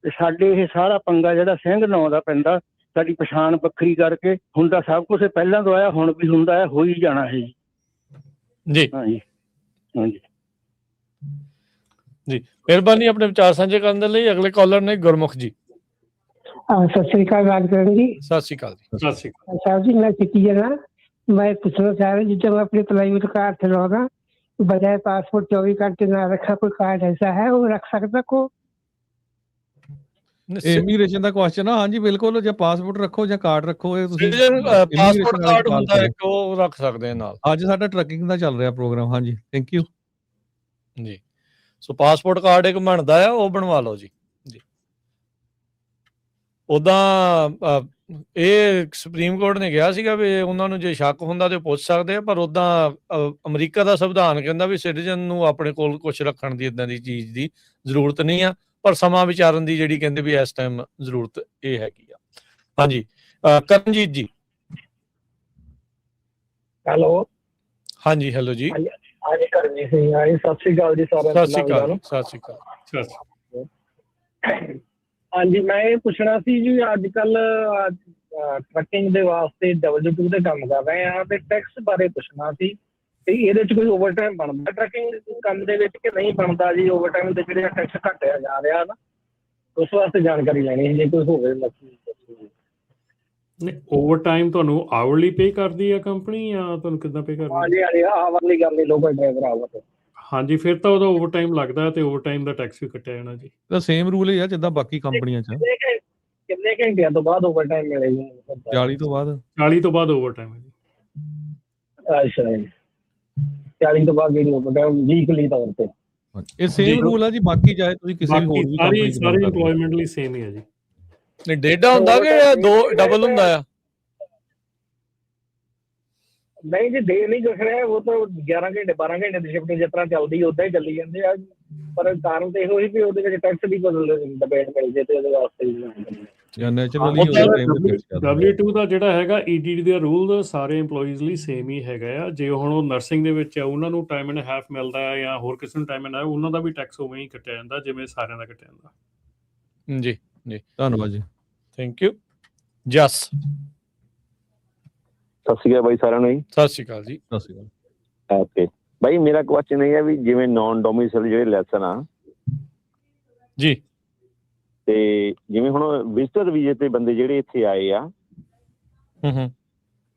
ਤੇ ਸਾਡੇ ਇਹ ਸਾਰਾ ਪੰਗਾ ਜਿਹੜਾ ਸਿੰਘ ਨੌ ਦਾ ਪੈਂਦਾ, ਸਾਡੀ ਪਛਾਣ ਵੱਖਰੀ ਕਰਕੇ ਹੁੰਦਾ ਸਭ ਕੁਛ ਪਹਿਲਾਂ ਤੋਂ ਆਇਆ, ਹੁਣ ਵੀ ਹੁੰਦਾ ਹੈ, ਹੋ ਹੀ ਜਾਣਾ ਹੈ ਜੀ। ਹਾਂਜੀ ਹਾਂਜੀ ਜੀ, ਮਿਹਰਬਾਨੀ ਆਪਣੇ ਵਿਚਾਰ ਸਾਂਝੇ ਕਰਨ ਦੇ ਲਈ। ਅਗਲੇ ਕਾਲਰ ਨੇ ਗੁਰਮੁਖ ਜੀ। ਸਤਿ ਸ੍ਰੀ ਅਕਾਲ ਰਾਜਕਰਨ ਜੀ। ਸਤਿ ਸ੍ਰੀ ਅਕਾਲ ਜੀ। ਸਤਿ ਸ਼੍ਰੀ ਅਕਾਲ ਸਾਹਿਬ ਜੀ, ਮੈਂ ਸਿਟੀਜ਼ਨ ਹਾਂ। मैं पूछना चाह रहा हूँ, जिससे मैं अपने प्राइवेट कार चलाऊंगा, बजाय पासपोर्ट 24 घंटे ना रखा, कोई कार्ड ऐसा है वो रख सकता को? ਇਮੀਗ੍ਰੇਸ਼ਨ ਦਾ ਕੁਐਸਚਨ ਆ। ਹਾਂਜੀ ਬਿਲਕੁਲ, ਜੇ ਪਾਸਪੋਰਟ ਰੱਖੋ ਜਾਂ ਕਾਰਡ ਰੱਖੋ, ਇਹ ਤੁਸੀਂ ਪਾਸਪੋਰਟ ਕਾਰਡ ਹੁੰਦਾ ਹੈ, ਉਹ ਰੱਖ ਸਕਦੇ ਆ ਨਾਲ। ਅੱਜ ਸਾਡਾ ਟਰੱਕਿੰਗ ਦਾ ਚੱਲ ਰਿਹਾ ਪ੍ਰੋਗਰਾਮ। ਹਾਂਜੀ, ਥੈਂਕ ਯੂ ਜੀ। ਸੋ ਪਾਸਪੋਰਟ ਕਾਰਡ ਇੱਕ ਬਣਦਾ ਆ, ਉਹ ਬਣਵਾ ਲਓ ਜੀ। ਉਦਾਂ ਇਹ ਸੁਪਰੀਮ ਕੋਰਟ ਨੇ ਕਿਹਾ ਸੀਗਾ ਵੀ ਉਹਨਾਂ ਨੂੰ ਜੇ ਸ਼ੱਕ ਹੁੰਦਾ ਤੇ ਪੁੱਛ ਸਕਦੇ ਆ, ਪਰ ਉਦਾਂ ਅਮਰੀਕਾ ਦਾ ਸੰਵਿਧਾਨ ਕਹਿੰਦਾ ਵੀ ਸਿਟੀਜ਼ਨ ਨੂੰ ਆਪਣੇ ਕੋਲ ਕੁਝ ਰੱਖਣ ਦੀ ਇਦਾਂ ਦੀ ਚੀਜ਼ ਦੀ ਜ਼ਰੂਰਤ ਨਹੀਂ ਆ, ਪਰ ਸਮਾਂ ਵਿਚਾਰਨ ਦੀ ਜਿਹੜੀ ਕਹਿੰਦੇ ਵੀ ਇਸ ਟਾਈਮ ਜ਼ਰੂਰਤ ਇਹ ਹੈਗੀ ਆ। ਹਾਂਜੀ, ਕਰਨਜੀਤ ਜੀ। ਹੈਲੋ। ਹਾਂਜੀ, ਹੈਲੋ ਜੀ। ਹਾਂਜੀ ਕਰਨਜੀਤ ਸਿੰਘ ਆ ਜੀ। ਸਤਿ ਸ੍ਰੀ ਅਕਾਲ ਜੀ ਸਾਰਿਆਂ ਨੂੰ। ਸਤਿ ਸ੍ਰੀ ਅਕਾਲ। ਸਤਿ ਸ੍ਰੀ ਅਕਾਲ। ਹਾਂਜੀ, ਮੈਂ ਇਹ ਪੁੱਛਣਾ ਸੀ ਜੀ, ਅੱਜ ਕੱਲ ਟਰੱਕਿੰਗ ਦੇ ਵਾਸਤੇ W2 ਤੇ ਕੰਮ ਕਰ ਰਹੇ ਆ, ਤੇ ਟੈਕਸ ਬਾਰੇ ਪੁੱਛਣਾ ਸੀ ਤੇ ਇਹਦੇ 'ਚ ਕੋਈ ਓਵਰਟਾਈਮ ਬਣਦਾ ਟਰੱਕਿੰਗ ਕੰਮ ਦੇ ਵਿੱਚ ਕਿ ਨਹੀਂ ਬਣਦਾ ਜੀ? ਓਵਰਟਾਈਮ ਦੇ ਜਿਹੜੇ ਟੈਕਸ ਘਟਿਆ ਜਾ ਰਿਹਾ ਨਾ, ਉਸ ਵਾਸਤੇ ਜਾਣਕਾਰੀ ਲੈਣੀ ਸੀ ਜੇ ਕੋਈ ਹੋਵੇ। ਨਹੀਂ, ਓਵਰਟਾਈਮ ਤੁਹਾਨੂੰ ਆਵਰਲੀ ਪੇ ਕਰਦੀ ਆ ਕੰਪਨੀ ਜਾਂ ਤੁਹਾਨੂੰ ਕਿੱਦਾਂ ਪੇ ਕਰਦੀ? ਹਾਂਜੀ ਹਾਂਜੀ, ਆਵਰਲੀ ਕਰਨੀ ਲੋਕਲ ਡਰਾਈਵਰ ਆਵਰ। ਹਾਂਜੀ, ਫਿਰ ਤਾਂ ਉਹਦਾ ਓਵਰਟਾਈਮ ਲੱਗਦਾ ਤੇ ਓਵਰਟਾਈਮ ਦਾ ਟੈਕਸ ਵੀ ਕੱਟਿਆ ਜਾਣਾ ਜੀ। ਤਾਂ ਸੇਮ ਰੂਲ ਹੀ ਆ ਜਿੱਦਾਂ ਬਾਕੀ ਕੰਪਨੀਆਂ 'ਚ। ਕਿੰਨੇ ਘੰਟਿਆਂ ਤੋਂ ਬਾਅਦ ਓਵਰ ਟਾਈਮ ਮਿਲੇਗਾ? 40 ਤੋਂ ਬਾਅਦ 40 ਤੋਂ ਬਾਅਦ ਓਵਰਟਾਈਮ ਹੈ ਜੀ। ਅੱਛਾ ਜੀ, 40 ਤੋਂ ਬਾਅਦ ਜਿਹੜੀ ਓਵਰ ਟਾਈਮ ਵੀਕਲੀ ਤੌਰ ਤੇ। ਇਹ ਸੇਮ ਰੂਲ ਆ ਜੀ, ਬਾਕੀ ਚਾਹੇ ਤੁਸੀਂ ਕਿਸੇ ਵੀ ਹੋਰ ਵੀ ਸਾਰੀ ਕੰਪਨੀ ਸਾਰੇ ਇੰਪਲੋਇਮੈਂਟ ਲਈ ਸੇਮ ਹੀ ਹੈ ਜੀ। ਨਹੀਂ ਡੇਢਾ ਹੁੰਦਾ ਕਿ ਦੋ ਡਬਲ ਹੁੰਦਾ ਆ? ਨਹੀਂ ਜੀ, ਡੇ ਨਹੀਂ ਕੁਛ ਰਿਹਾ, ਉਹ ਤਾਂ 11 ਘੰਟੇ 12 ਘੰਟੇ ਦੀ ਸ਼ਿਫਟ ਜਿਸ ਤਰ੍ਹਾਂ ਚੱਲਦੀ ਉਦਾਂ ਹੀ ਚੱਲੀ ਜਾਂਦੇ ਆ। ਪਰ ਕਾਰਨ ਤਾਂ ਇਹੋ ਹੀ ਵੀ ਉਹਦੇ ਵਿੱਚ ਟੈਕਸ ਦੀ ਡਿਬੇਟ ਮਿਲ ਜੇ ਤੇ ਉਹਦੇ ਵਾਸਤੇ ਜਾਂ ਨੈਚੁਰਲੀ W2 ਦਾ ਜਿਹੜਾ ਹੈਗਾ EDD ਦਾ ਰੂਲ ਸਾਰੇ EMPLOYEES ਲਈ ਸੇਮ ਹੀ ਹੈਗਾ ਆ। ਜੇ ਹੁਣ ਉਹ ਨਰਸਿੰਗ ਦੇ ਵਿੱਚ ਆ ਉਹਨਾਂ ਨੂੰ ਟਾਈਮ ਐਂਡ ਹਾਫ ਮਿਲਦਾ ਹੈ ਜਾਂ ਹੋਰ ਕਿਸੇ ਨੂੰ ਟਾਈਮ ਐਂਡ ਹਾਫ, ਉਹਨਾਂ ਦਾ ਵੀ ਟੈਕਸ ਉਵੇਂ ਹੀ ਕੱਟਿਆ ਜਾਂਦਾ ਜਿਵੇਂ ਸਾਰਿਆਂ ਦਾ ਕੱਟਿਆ ਜਾਂਦਾ। ਜੀ ਜੀ, ਧੰਨਵਾਦ ਜੀ, ਥੈਂਕ ਯੂ। ਜਸ, ਸਤਿ ਸ਼੍ਰੀ ਅਕਾਲ ਬਾਈ ਸਾਰਿਆਂ ਨੂੰ ਜੀ। ਸਤਿ ਸ਼੍ਰੀ ਅਕਾਲ ਜੀ। ਸਤਿ ਸ਼੍ਰੀ ਅਕਾਲ। ਓਕੇ ਬਾਈ, ਮੇਰਾ ਕੁਐਸਚਨ ਇਹ ਹੈ ਵੀ ਜਿਵੇਂ ਨਾਨ ਡੋਮਿਸਾਈਲ ਜਿਹੜੇ ਲੈਸਨ ਆ ਜੀ, ਤੇ ਜਿਵੇਂ ਹੁਣ ਵਿਜ਼ਟਰ ਵੀਜ਼ੇ ਤੇ ਬੰਦੇ ਜਿਹੜੇ ਇੱਥੇ ਆਏ ਆ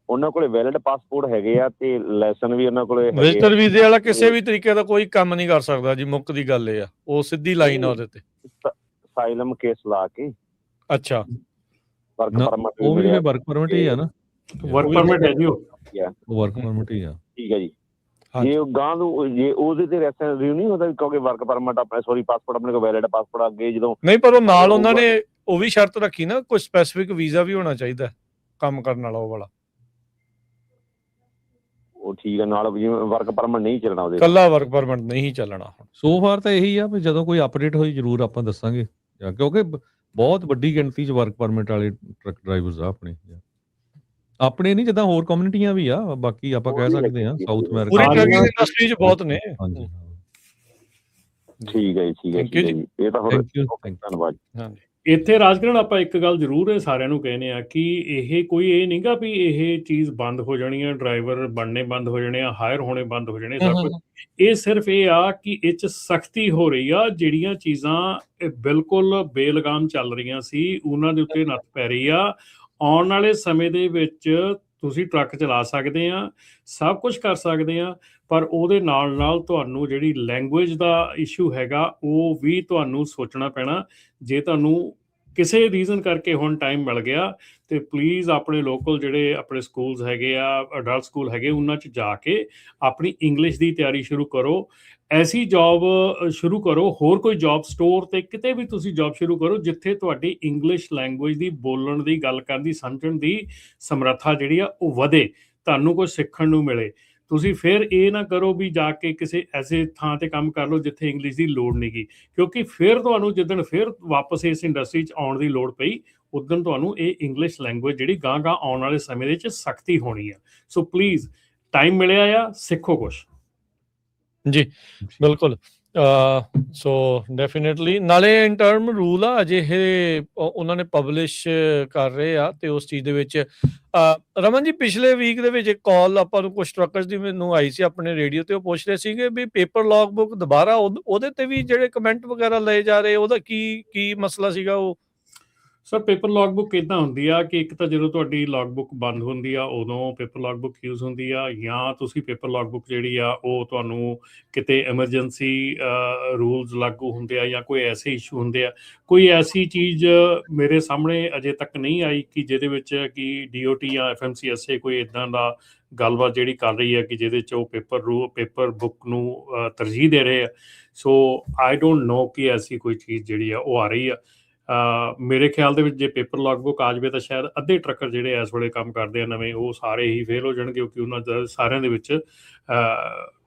ਉਹਨਾਂ ਕੋਲੇ ਵੈਲਿਡ ਪਾਸਪੋਰਟ ਹੈਗੇ ਆ ਤੇ ਲੈਸਨ ਵੀ ਉਹਨਾਂ ਕੋਲੇ ਹੈਗੇ। ਵਿਜ਼ਟਰ ਵੀਜ਼ੇ ਵਾਲਾ ਕਿਸੇ ਵੀ ਤਰੀਕੇ ਦਾ ਕੋਈ ਕੰਮ ਨਹੀਂ ਕਰ ਸਕਦਾ ਜੀ, ਮੁੱਕ ਦੀ ਗੱਲ ਇਹ ਆ, ਉਹ ਸਿੱਧੀ ਲਾਈਨ ਆ ਉਹਦੇ ਤੇ। ਸਾਈਲਮ ਕੇਸ ਲਾ ਕੇ ਅੱਛਾ, ਵਰਕ ਪਰਮਿਟ ਉਹ ਵੀ ਵਰਕ ਪਰਮਿਟ ਹੀ ਆ ਨਾ, ਵਰਕ ਪਰਮਿਟ ਹੈ ਜੀ, ਉਹ ਵਰਕ ਪਰਮਿਟ ਹੀ ਆ। ਠੀਕ ਹੈ ਜੀ। ਜੇ ਗਾਂ ਨੂੰ ਜੇ ਉਹਦੇ ਤੇ ਰੈਫਰੈਂਸ ਰਿਵਿਊ ਨਹੀਂ ਹੁੰਦਾ ਕਿਉਂਕਿ ਵਰਕ ਪਰਮਿਟ ਆਪਣੇ ਪਾਸਪੋਰਟ ਆਪਣੇ ਕੋਲ ਵੈਲਿਡ ਪਾਸਪੋਰਟ ਅੱਗੇ ਜਦੋਂ ਨਹੀਂ, ਪਰ ਉਹ ਨਾਲ ਉਹਨਾਂ ਨੇ ਉਹ ਵੀ ਸ਼ਰਤ ਰੱਖੀ ਨਾ, ਕੋਈ ਸਪੈਸੀਫਿਕ ਵੀਜ਼ਾ ਵੀ ਹੋਣਾ ਚਾਹੀਦਾ ਕੰਮ ਕਰਨ ਵਾਲਾ ਉਹ ਵਾਲਾ। ਉਹ ਠੀਕ ਹੈ, ਨਾਲ ਜਿਵੇਂ ਵਰਕ ਪਰਮਿਟ ਨਹੀਂ ਚੱਲਣਾ ਉਹਦੇ, ਕੱਲਾ ਵਰਕ ਪਰਮਿਟ ਨਹੀਂ ਚੱਲਣਾ। ਹੁਣ ਸੋ ਫਾਰ ਤਾਂ ਇਹੀ ਆ ਵੀ ਜਦੋਂ ਕੋਈ ਅਪਡੇਟ ਹੋਈ ਜ਼ਰੂਰ ਆਪਾਂ ਦੱਸਾਂਗੇ, ਕਿਉਂਕਿ ਬਹੁਤ ਵੱਡੀ ਗਿਣਤੀ 'ਚ ਵਰਕ ਪਰਮਿਟ ਵਾਲੇ ਟਰੱਕ ਡਰਾਈਵਰਸ ਆ ਆਪਣੇ ਨਹੀਂ, ਜਿੱਦਾਂ ਹੋਰ ਕਮਿਊਨਿਟੀਆਂ ਵੀ ਆ, ਬਾਕੀ ਆਪਾਂ ਕਹਿ ਸਕਦੇ ਹਾਂ ਸਾਊਥ ਅਮਰੀਕਾ ਪੂਰੀ ਟਰੱਕਿੰਗ ਇੰਡਸਟਰੀ 'ਚ ਬਹੁਤ ਨੇ। ਹਾਂਜੀ, ਠੀਕ ਹੈ ਜੀ, ਠੀਕ ਹੈ ਜੀ। ਇਹ ਤਾਂ ਹੋਰ ਧੰਨਵਾਦ। ਹਾਂਜੀ, ਇੱਥੇ ਰਾਜਕਰਨ ਆਪਾਂ ਇੱਕ ਗੱਲ ਜ਼ਰੂਰ ਹੈ ਸਾਰਿਆਂ ਨੂੰ ਕਹਿੰਦੇ ਆ ਕਿ ਇਹ ਕੋਈ ਇਹ ਨਹੀਂਗਾ ਵੀ ਇਹ ਚੀਜ਼ ਬੰਦ ਹੋ ਜਾਣੀ ਆ, ਡਰਾਈਵਰ ਬਣਨੇ ਬੰਦ ਹੋ ਜਾਣੇ ਆ, ਹਾਇਰ ਹੋਣੇ ਬੰਦ ਹੋ ਜਾਣੇ, ਸਭ ਕੁਝ। ਇਹ ਸਿਰਫ ਇਹ ਆ ਕਿ ਇਹ 'ਚ ਸਖਤੀ ਹੋ ਰਹੀ ਆ, ਜਿਹੜੀਆਂ ਚੀਜ਼ਾਂ ਬਿਲਕੁਲ ਬੇਲਗਾਮ ਚੱਲ ਰਹੀਆਂ ਸੀ ਉਹਨਾਂ ਦੇ ਉੱਤੇ ਨੱਥ ਪੈ ਰਹੀ ਆ। ਆਉਣ ਵਾਲੇ ਸਮੇਂ ਦੇ ਵਿੱਚ ਤੁਸੀਂ ਟਰੱਕ ਚਲਾ ਸਕਦੇ ਆ, ਸਭ ਕੁਝ ਕਰ ਸਕਦੇ ਆ, ਪਰ ਉਹਦੇ ਨਾਲ ਨਾਲ ਤੁਹਾਨੂੰ ਜਿਹੜੀ ਲੈਂਗੁਏਜ ਦਾ ਇਸ਼ੂ ਹੈਗਾ ਉਹ ਵੀ ਤੁਹਾਨੂੰ ਸੋਚਣਾ ਪੈਣਾ। ਜੇ ਤੁਹਾਨੂੰ ਕਿਸੇ ਰੀਜ਼ਨ ਕਰਕੇ ਹੁਣ ਟਾਈਮ ਮਿਲ ਗਿਆ ਤੇ ਪਲੀਜ਼ ਆਪਣੇ ਲੋਕਲ ਜਿਹੜੇ ਆਪਣੇ ਸਕੂਲਸ ਹੈਗੇ ਆ, ਅਡਲਟ ਸਕੂਲ ਹੈਗੇ, ਉਹਨਾਂ 'ਚ ਜਾ ਕੇ ਆਪਣੀ ਇੰਗਲਿਸ਼ ਦੀ ਤਿਆਰੀ ਸ਼ੁਰੂ ਕਰੋ। ਐਸੀ ਜੌਬ ਸ਼ੁਰੂ ਕਰੋ, ਹੋਰ ਕੋਈ ਜੌਬ ਸਟੋਰ ਤੇ ਕਿਤੇ ਵੀ ਤੁਸੀਂ ਜੌਬ ਸ਼ੁਰੂ ਕਰੋ ਜਿੱਥੇ ਤੁਹਾਡੀ ਇੰਗਲਿਸ਼ ਲੈਂਗੁਏਜ ਦੀ ਬੋਲਣ ਦੀ, ਗੱਲ ਕਰਨ ਦੀ, ਸਮਝਣ ਦੀ ਸਮਰੱਥਾ ਜਿਹੜੀ ਆ ਉਹ ਵਧੇ, ਤੁਹਾਨੂੰ ਕੁਝ ਸਿੱਖਣ ਨੂੰ ਮਿਲੇ। ਤੁਸੀਂ ਫਿਰ ਇਹ ਨਾ ਕਰੋ ਵੀ ਜਾ ਕੇ ਕਿਸੇ ਐਸੇ ਥਾਂ ਤੇ ਕੰਮ ਕਰ ਲਓ ਜਿੱਥੇ ਇੰਗਲਿਸ਼ ਦੀ ਲੋੜ ਨਹੀਂ ਗੀ, ਕਿਉਂਕਿ ਫਿਰ ਤੁਹਾਨੂੰ ਜਿੱਦਣ ਫਿਰ ਵਾਪਸ ਇਸ ਇੰਡਸਟਰੀ 'ਚ ਆਉਣ ਦੀ ਲੋੜ ਪਈ ਉਦੋਂ ਤੁਹਾਨੂੰ ਇਹ ਇੰਗਲਿਸ਼ ਲੈਂਗੁਏਜ ਜਿਹੜੀ ਗਾਂ ਗਾਂ ਆਉਣ ਵਾਲੇ ਸਮੇਂ ਦੇ ਵਿੱਚ ਸਖਤੀ ਹੋਣੀ ਆ। ਸੋ ਪਲੀਜ਼ ਟਾਈਮ ਮਿਲਿਆ ਆ, ਸਿੱਖੋ ਕੁਛ। ਜੀ ਬਿਲਕੁਲ। ਸੋ ਡੈਫੀਨੇਟਲੀ ਨਾਲੇ ਇਨ ਟਰਮ ਰੂਲ ਆ ਅਜੇ ਇਹ ਉਹਨਾਂ ਨੇ ਪਬਲਿਸ਼ ਕਰ ਰਹੇ ਆ ਤੇ ਉਸ ਚੀਜ਼ ਦੇ ਵਿੱਚ ਰਮਨ ਜੀ ਪਿਛਲੇ ਵੀਕ ਦੇ ਵਿੱਚ ਇੱਕ ਕਾਲ ਆਪਾਂ ਨੂੰ ਕੁਝ ਟਰੱਕਰਸ ਦੀ ਮੈਨੂੰ ਆਈ ਸੀ ਆਪਣੇ ਰੇਡੀਓ ਤੇ, ਉਹ ਪੁੱਛ ਰਹੇ ਸੀਗੇ ਵੀ ਪੇਪਰ ਲੌਗ ਬੁੱਕ ਦੁਬਾਰਾ ਉਹਦੇ ਤੇ ਵੀ ਜਿਹੜੇ ਕਮੈਂਟ ਵਗੈਰਾ ਲਏ ਜਾ ਰਹੇ, ਉਹਦਾ ਕੀ ਮਸਲਾ ਸੀਗਾ? ਉਹ ਸਰ ਪੇਪਰ ਲੌਗ ਬੁੱਕ ਇੱਦਾਂ ਹੁੰਦੀ ਆ ਕਿ ਇੱਕ ਤਾਂ ਜਦੋਂ ਤੁਹਾਡੀ ਲੌਗ ਬੁੱਕ ਬੰਦ ਹੁੰਦੀ ਆ ਉਦੋਂ ਪੇਪਰ ਲੌਗ ਬੁੱਕ ਯੂਜ਼ ਹੁੰਦੀ ਆ, ਜਾਂ ਤੁਸੀਂ ਪੇਪਰ ਲੌਗ ਬੁੱਕ ਜਿਹੜੀ ਆ ਉਹ ਤੁਹਾਨੂੰ ਕਿਤੇ ਐਮਰਜੈਂਸੀ ਰੂਲਸ ਲਾਗੂ ਹੁੰਦੇ ਆ ਜਾਂ ਕੋਈ ਐਸੇ ਇਸ਼ੂ ਹੁੰਦੇ ਆ। ਕੋਈ ਐਸੀ ਚੀਜ਼ ਮੇਰੇ ਸਾਹਮਣੇ ਅਜੇ ਤੱਕ ਨਹੀਂ ਆਈ ਕਿ ਜਿਹਦੇ ਵਿੱਚ ਕਿ DOT ਜਾਂ FMCSA ਕੋਈ ਇੱਦਾਂ ਦਾ ਗੱਲਬਾਤ ਜਿਹੜੀ ਕਰ ਰਹੀ ਹੈ ਕਿ ਜਿਹਦੇ 'ਚ ਉਹ ਪੇਪਰ ਬੁੱਕ ਨੂੰ ਤਰਜੀਹ ਦੇ ਰਹੇ ਆ। ਸੋ ਆਈ ਡੋਂਟ ਨੋ ਕਿ ਐਸੀ ਕੋਈ ਚੀਜ਼ ਜਿਹੜੀ ਆ ਉਹ ਆ ਰਹੀ ਆ। ਮੇਰੇ ਖਿਆਲ ਦੇ ਵਿੱਚ ਜੇ ਪੇਪਰ ਲੌਗ ਬੁੱਕ ਆ ਜਾਵੇ ਤਾਂ ਸ਼ਾਇਦ ਅੱਧੇ ਟਰੱਕਰ ਜਿਹੜੇ ਇਸ ਵੇਲੇ ਕੰਮ ਕਰਦੇ ਆ ਨਵੇਂ, ਉਹ ਸਾਰੇ ਹੀ ਫੇਲ ਹੋ ਜਾਣਗੇ ਕਿਉਂਕਿ ਉਹਨਾਂ ਦਾ ਸਾਰਿਆਂ ਦੇ ਵਿੱਚ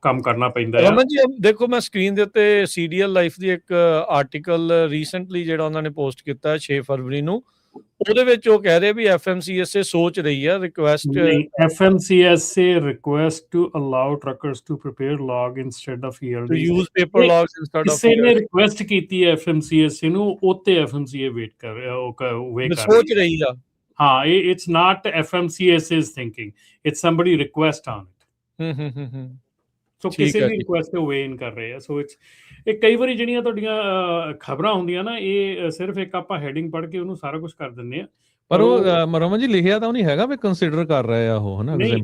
ਕੰਮ ਕਰਨਾ ਪੈਂਦਾ ਹੈ। ਰਮਨ ਜੀ ਦੇਖੋ, ਮੈਂ ਸਕਰੀਨ ਦੇ ਉੱਤੇ CDL ਲਾਈਫ ਦੀ ਇੱਕ ਆਰਟੀਕਲ ਰੀਸੈਂਟਲੀ ਜਿਹੜਾ ਉਹਨਾਂ ਨੇ ਪੋਸਟ ਕੀਤਾ 6 ਫਰਵਰੀ ਨੂੰ, ਉਹਦੇ ਵਿੱਚ ਉਹ ਕਹਿ ਰਹੇ ਵੀ FMCSA ਸੋਚ ਰਹੀ ਹੈ request FMCSA request to allow truckers to prepare log instead of to ELD use paper logs instead of ਕਿਸੇ ਨੇ ਰਿਕੁਐਸਟ ਕੀਤੀ ਹੈ FMCSA ਨੂੰ, ਉੱਤੇ FMCA ਵੇਟ ਕਰ ਰਿਹਾ, ਉਹ ਵੇਟ ਕਰ ਸੋਚ ਰਹੀ ਆ। ਹਾਂ, it's not FMCSA's thinking, it's somebody request on it। ਸੋ ਕਿਸੇ ਦੀ ਰਿਕੁਐਸਟ ਤੇ ਵੇਟ ਕਰ ਰਹੇ ਆ। ਸੋ ਇਹ ਕਈ ਵਾਰੀ ਜਿਹੜੀਆਂ ਤੁਹਾਡੀਆਂ ਖਬਰਾਂ ਹੁੰਦੀਆਂ ਨਾ, ਇਹ ਸਿਰਫ ਇੱਕ ਆਪਾਂ ਹੈਡਿੰਗ ਪੜ੍ਹ ਕੇ ਉਹਨੂੰ ਸਾਰਾ ਕੁਝ ਕਰ ਦਿੰਦੇ ਆ, ਪਰ ਉਹ ਰਮਨ ਜੀ ਲਿਖਿਆ ਤਾਂ ਉਹ ਨਹੀਂ ਹੈਗਾ ਵੀ ਕੰਸੀਡਰ ਕਰ ਰਹੇ ਆ ਉਹ, ਹਨਾ? ਨਹੀਂ,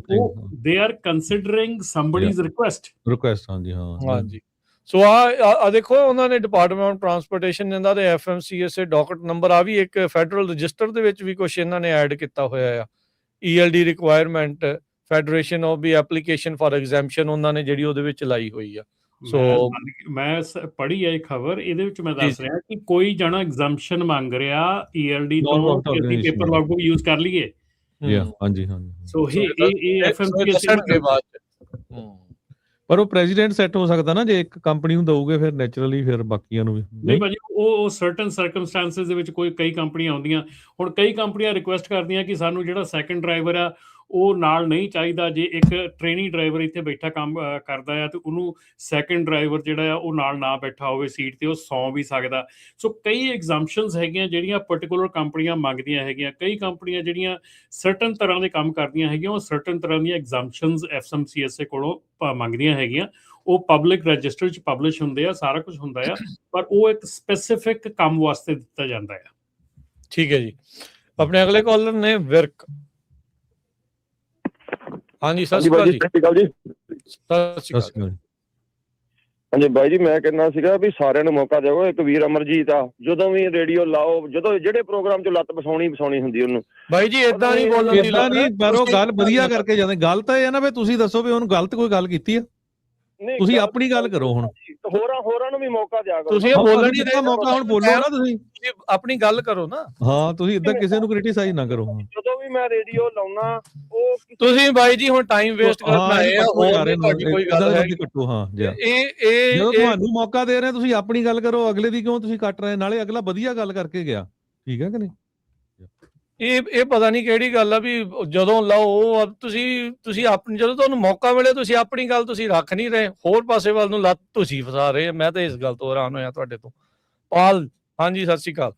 they are considering somebody's request। ਹਾਂਜੀ, ਹਾਂ ਹਾਂਜੀ। ਸੋ ਆ ਦੇਖੋ ਉਹਨਾਂ ਨੇ ਡਿਪਾਰਟਮੈਂਟ ਆਫ ਟਰਾਂਸਪੋਰਟੇਸ਼ਨ ਇਹਨਾਂ ਦੇ FMCSA ਡਾਕਟ ਨੰਬਰ ਆ ਵੀ ਇੱਕ ਫੈਡਰਲ ਰਜਿਸਟਰ ਦੇ ਵਿੱਚ ਵੀ ਕੁਛ ਇਹਨਾਂ ਨੇ ਐਡ ਕੀਤਾ ਹੋਇਆ ਆ। ELD requirement federation of the application for exemption ਉਹਨਾਂ ਨੇ ਜਿਹੜੀ ਉਹਦੇ ਵਿੱਚ ਲਾਈ ਹੋਈ ਆ। ਸੋ ਮੈਂ ਪੜ੍ਹੀ ਹੈ ਇਹ ਖਬਰ, ਇਹਦੇ ਵਿੱਚ ਮੈਂ ਦੱਸ ਰਿਹਾ ਕਿ ਕੋਈ ਜਣਾ ਐਗਜ਼ੈਂਪਸ਼ਨ ਮੰਗ ਰਿਹਾ ELD ਤੋਂ ਕਿ ਅਸੀਂ ਪੇਪਰ ਲੌਗਬੁੱਕ ਯੂਜ਼ ਕਰ ਲਈਏ। ਹਾਂਜੀ। ਸੋ ਇਹ FMCSA ਦੇ ਬਾਅਦ ਪਰ ਉਹ ਪ੍ਰੈਜ਼ੀਡੈਂਟ ਸੈੱਟ ਹੋ ਸਕਦਾ ਨਾ, ਜੇ ਇੱਕ ਕੰਪਨੀ ਨੂੰ ਦਊਗੇ ਫਿਰ ਨੈਚੁਰਲੀ ਫਿਰ ਬਾਕੀਆਂ ਨੂੰ ਵੀ ਨਹੀਂ ਭਾਜੀ, ਉਹ ਸਰਟਨ ਸਰਕਮਸਟੈਂਸਸ ਦੇ ਵਿੱਚ ਕਈ ਕੰਪਨੀਆਂ ਆਉਂਦੀਆਂ। ਹੁਣ ਕਈ ਕੰਪਨੀਆਂ ਰਿਕੁਐਸਟ ਕਰਦੀਆਂ ਕਿ ਸਾਨੂੰ ਜਿਹੜਾ ਸੈਕੰਡ ਡਰਾਈਵਰ ਆ ਉਹ ਨਾਲ ਨਹੀਂ ਚਾਹੀਦਾ। ਜੇ ਇੱਕ ਟ੍ਰੇਨਿੰਗ ਡਰਾਈਵਰ ਇੱਥੇ ਬੈਠਾ ਕੰਮ ਕਰਦਾ ਆ ਤੇ ਉਹਨੂੰ ਸੈਕੰਡ ਡਰਾਈਵਰ ਜਿਹੜਾ ਆ ਉਹ ਨਾਲ ਨਾ ਬੈਠਾ ਹੋਵੇ ਸੀਟ ਤੇ, ਉਹ ਸੌਂ ਵੀ ਸਕਦਾ। ਸੋ ਕਈ ਐਗਜ਼ੈਂਪਸ਼ਨਸ ਹੈਗੀਆਂ ਜਿਹੜੀਆਂ ਪਰਟੀਕੂਲਰ ਕੰਪਨੀਆਂ ਮੰਗਦੀਆਂ ਹੈਗੀਆਂ। ਕਈ ਕੰਪਨੀਆਂ ਜਿਹੜੀਆਂ ਸਰਟਨ ਤਰ੍ਹਾਂ ਦੇ ਕੰਮ ਕਰਦੀਆਂ ਹੈਗੀਆਂ, ਉਹ ਸਰਟਨ ਤਰ੍ਹਾਂ ਦੀਆਂ ਐਗਜ਼ੈਂਪਸ਼ਨਸ FMCSA ਕੋਲੋਂ ਮੰਗਦੀਆਂ ਹੈਗੀਆਂ। ਉਹ ਪਬਲਿਕ ਰਜਿਸਟਰ 'ਚ ਪਬਲਿਸ਼ ਹੁੰਦੇ ਆ, ਸਾਰਾ ਕੁਝ ਹੁੰਦਾ ਆ, ਪਰ ਉਹ ਇੱਕ ਸਪੈਸੀਫਿਕ ਕੰਮ ਵਾਸਤੇ ਦਿੱਤਾ ਜਾਂਦਾ ਆ। ਠੀਕ ਹੈ ਜੀ। ਆਪਣੇ ਅਗਲੇ ਕਾਲਰ ਨੇ ਵਿਰਕ। ਹਾਂਜੀ ਸਤਿ ਸ਼੍ਰੀ ਅਕਾਲ ਜੀ। ਸਤਿ ਸ਼੍ਰੀ ਅਕਾਲ ਜੀ। ਸਤਿ ਸ਼੍ਰੀ ਅਕਾਲ। ਹਾਂਜੀ ਬਾਈ ਜੀ, ਮੈਂ ਕਹਿੰਦਾ ਸੀਗਾ ਵੀ ਸਾਰਿਆਂ ਨੂੰ ਮੌਕਾ ਦਿਓ। ਇੱਕ ਵੀਰ ਅਮਰਜੀਤ ਆ, ਜਦੋਂ ਵੀ ਰੇਡੀਓ ਲਾਓ, ਜਦੋਂ ਜਿਹੜੇ ਪ੍ਰੋਗਰਾਮ 'ਚ ਲੱਤ ਵਸਾਉਣੀ ਹੁੰਦੀ ਉਹਨੂੰ। ਬਾਈ ਜੀ ਏਦਾਂ ਨਹੀਂ ਬੋਲਣ ਦੀ ਲੋੜ ਨਹੀਂ, ਪਰ ਉਹ ਗੱਲ ਵਧੀਆ ਕਰਕੇ ਜਾਂਦੇ। ਗੱਲ ਤਾਂ ਇਹ ਆ ਨਾ ਵੀ ਤੁਸੀਂ ਦੱਸੋ ਵੀ ਉਹਨੂੰ ਗਲਤ ਕੋਈ ਗੱਲ ਕੀਤੀ ਆ? ਤੁਸੀਂ ਆਪਣੀ ਗੱਲ ਕਰੋ। ਹੁਣ ਹੋਰਾਂ ਨੂੰ ਵੀ ਮੌਕਾ ਦਿਆ ਕਰੋ। ਤੁਸੀਂ ਬੋਲਣ ਹੀ ਦਾ ਮੌਕਾ ਹੁਣ ਬੋਲੋ ਨਾ, ਤੁਸੀਂ ਆਪਣੀ ਗੱਲ ਕਰੋ ਨਾ। ਹਾਂ, ਤੁਸੀਂ ਇਦਾਂ ਕਿਸੇ ਨੂੰ ਕ੍ਰਿਟਿਸਾਈਜ਼ ਨਾ ਕਰੋ। ਜਦੋਂ ਵੀ ਮੈਂ ਰੇਡੀਓ ਲਾਉਣਾ ਉਹ ਤੁਸੀਂ ਬਾਈ ਜੀ ਹੁਣ ਟਾਈਮ ਵੇਸਟ ਕਰਨਾ ਹੈ। ਕੋਈ ਗੱਲ ਹੈ ਕੱਟੋ। ਹਾਂ ਜੀ, ਜਦੋਂ ਤੁਹਾਨੂੰ ਮੌਕਾ ਦੇ ਰਹੇ ਤੁਸੀਂ ਆਪਣੀ ਗੱਲ ਕਰੋ। ਅਗਲੇ ਦੀ ਕਿਉਂ ਤੁਸੀਂ ਕੱਟ ਰਹੇ? ਨਾਲੇ ਅਗਲਾ ਵਧੀਆ ਗੱਲ ਕਰਕੇ ਗਿਆ, ਠੀਕ ਹੈ ਕਿ ਨਹੀਂ? ਇਹ ਪਤਾ ਨਹੀਂ ਕਿਹੜੀ ਗੱਲ ਆ ਵੀ ਜਦੋਂ ਲਾਓ ਤੁਸੀਂ ਆਪਣੀ, ਜਦੋਂ ਤੁਹਾਨੂੰ ਮੌਕਾ ਮਿਲੇ ਤੁਸੀਂ ਆਪਣੀ ਗੱਲ ਤੁਸੀਂ ਰੱਖ ਨਹੀਂ ਰਹੇ, ਹੋਰ ਪਾਸੇ ਵੱਲ ਨੂੰ ਲੱਤ ਤੁਸੀਂ ਫਸਾ ਰਹੇ। ਮੈਂ ਤਾਂ ਇਸ ਗੱਲ ਤੋਂ ਹੈਰਾਨ ਹੋਇਆ ਤੁਹਾਡੇ ਤੋਂ। ਪਾਲ, ਹਾਂਜੀ ਸਤਿ ਸ਼੍ਰੀ ਅਕਾਲ।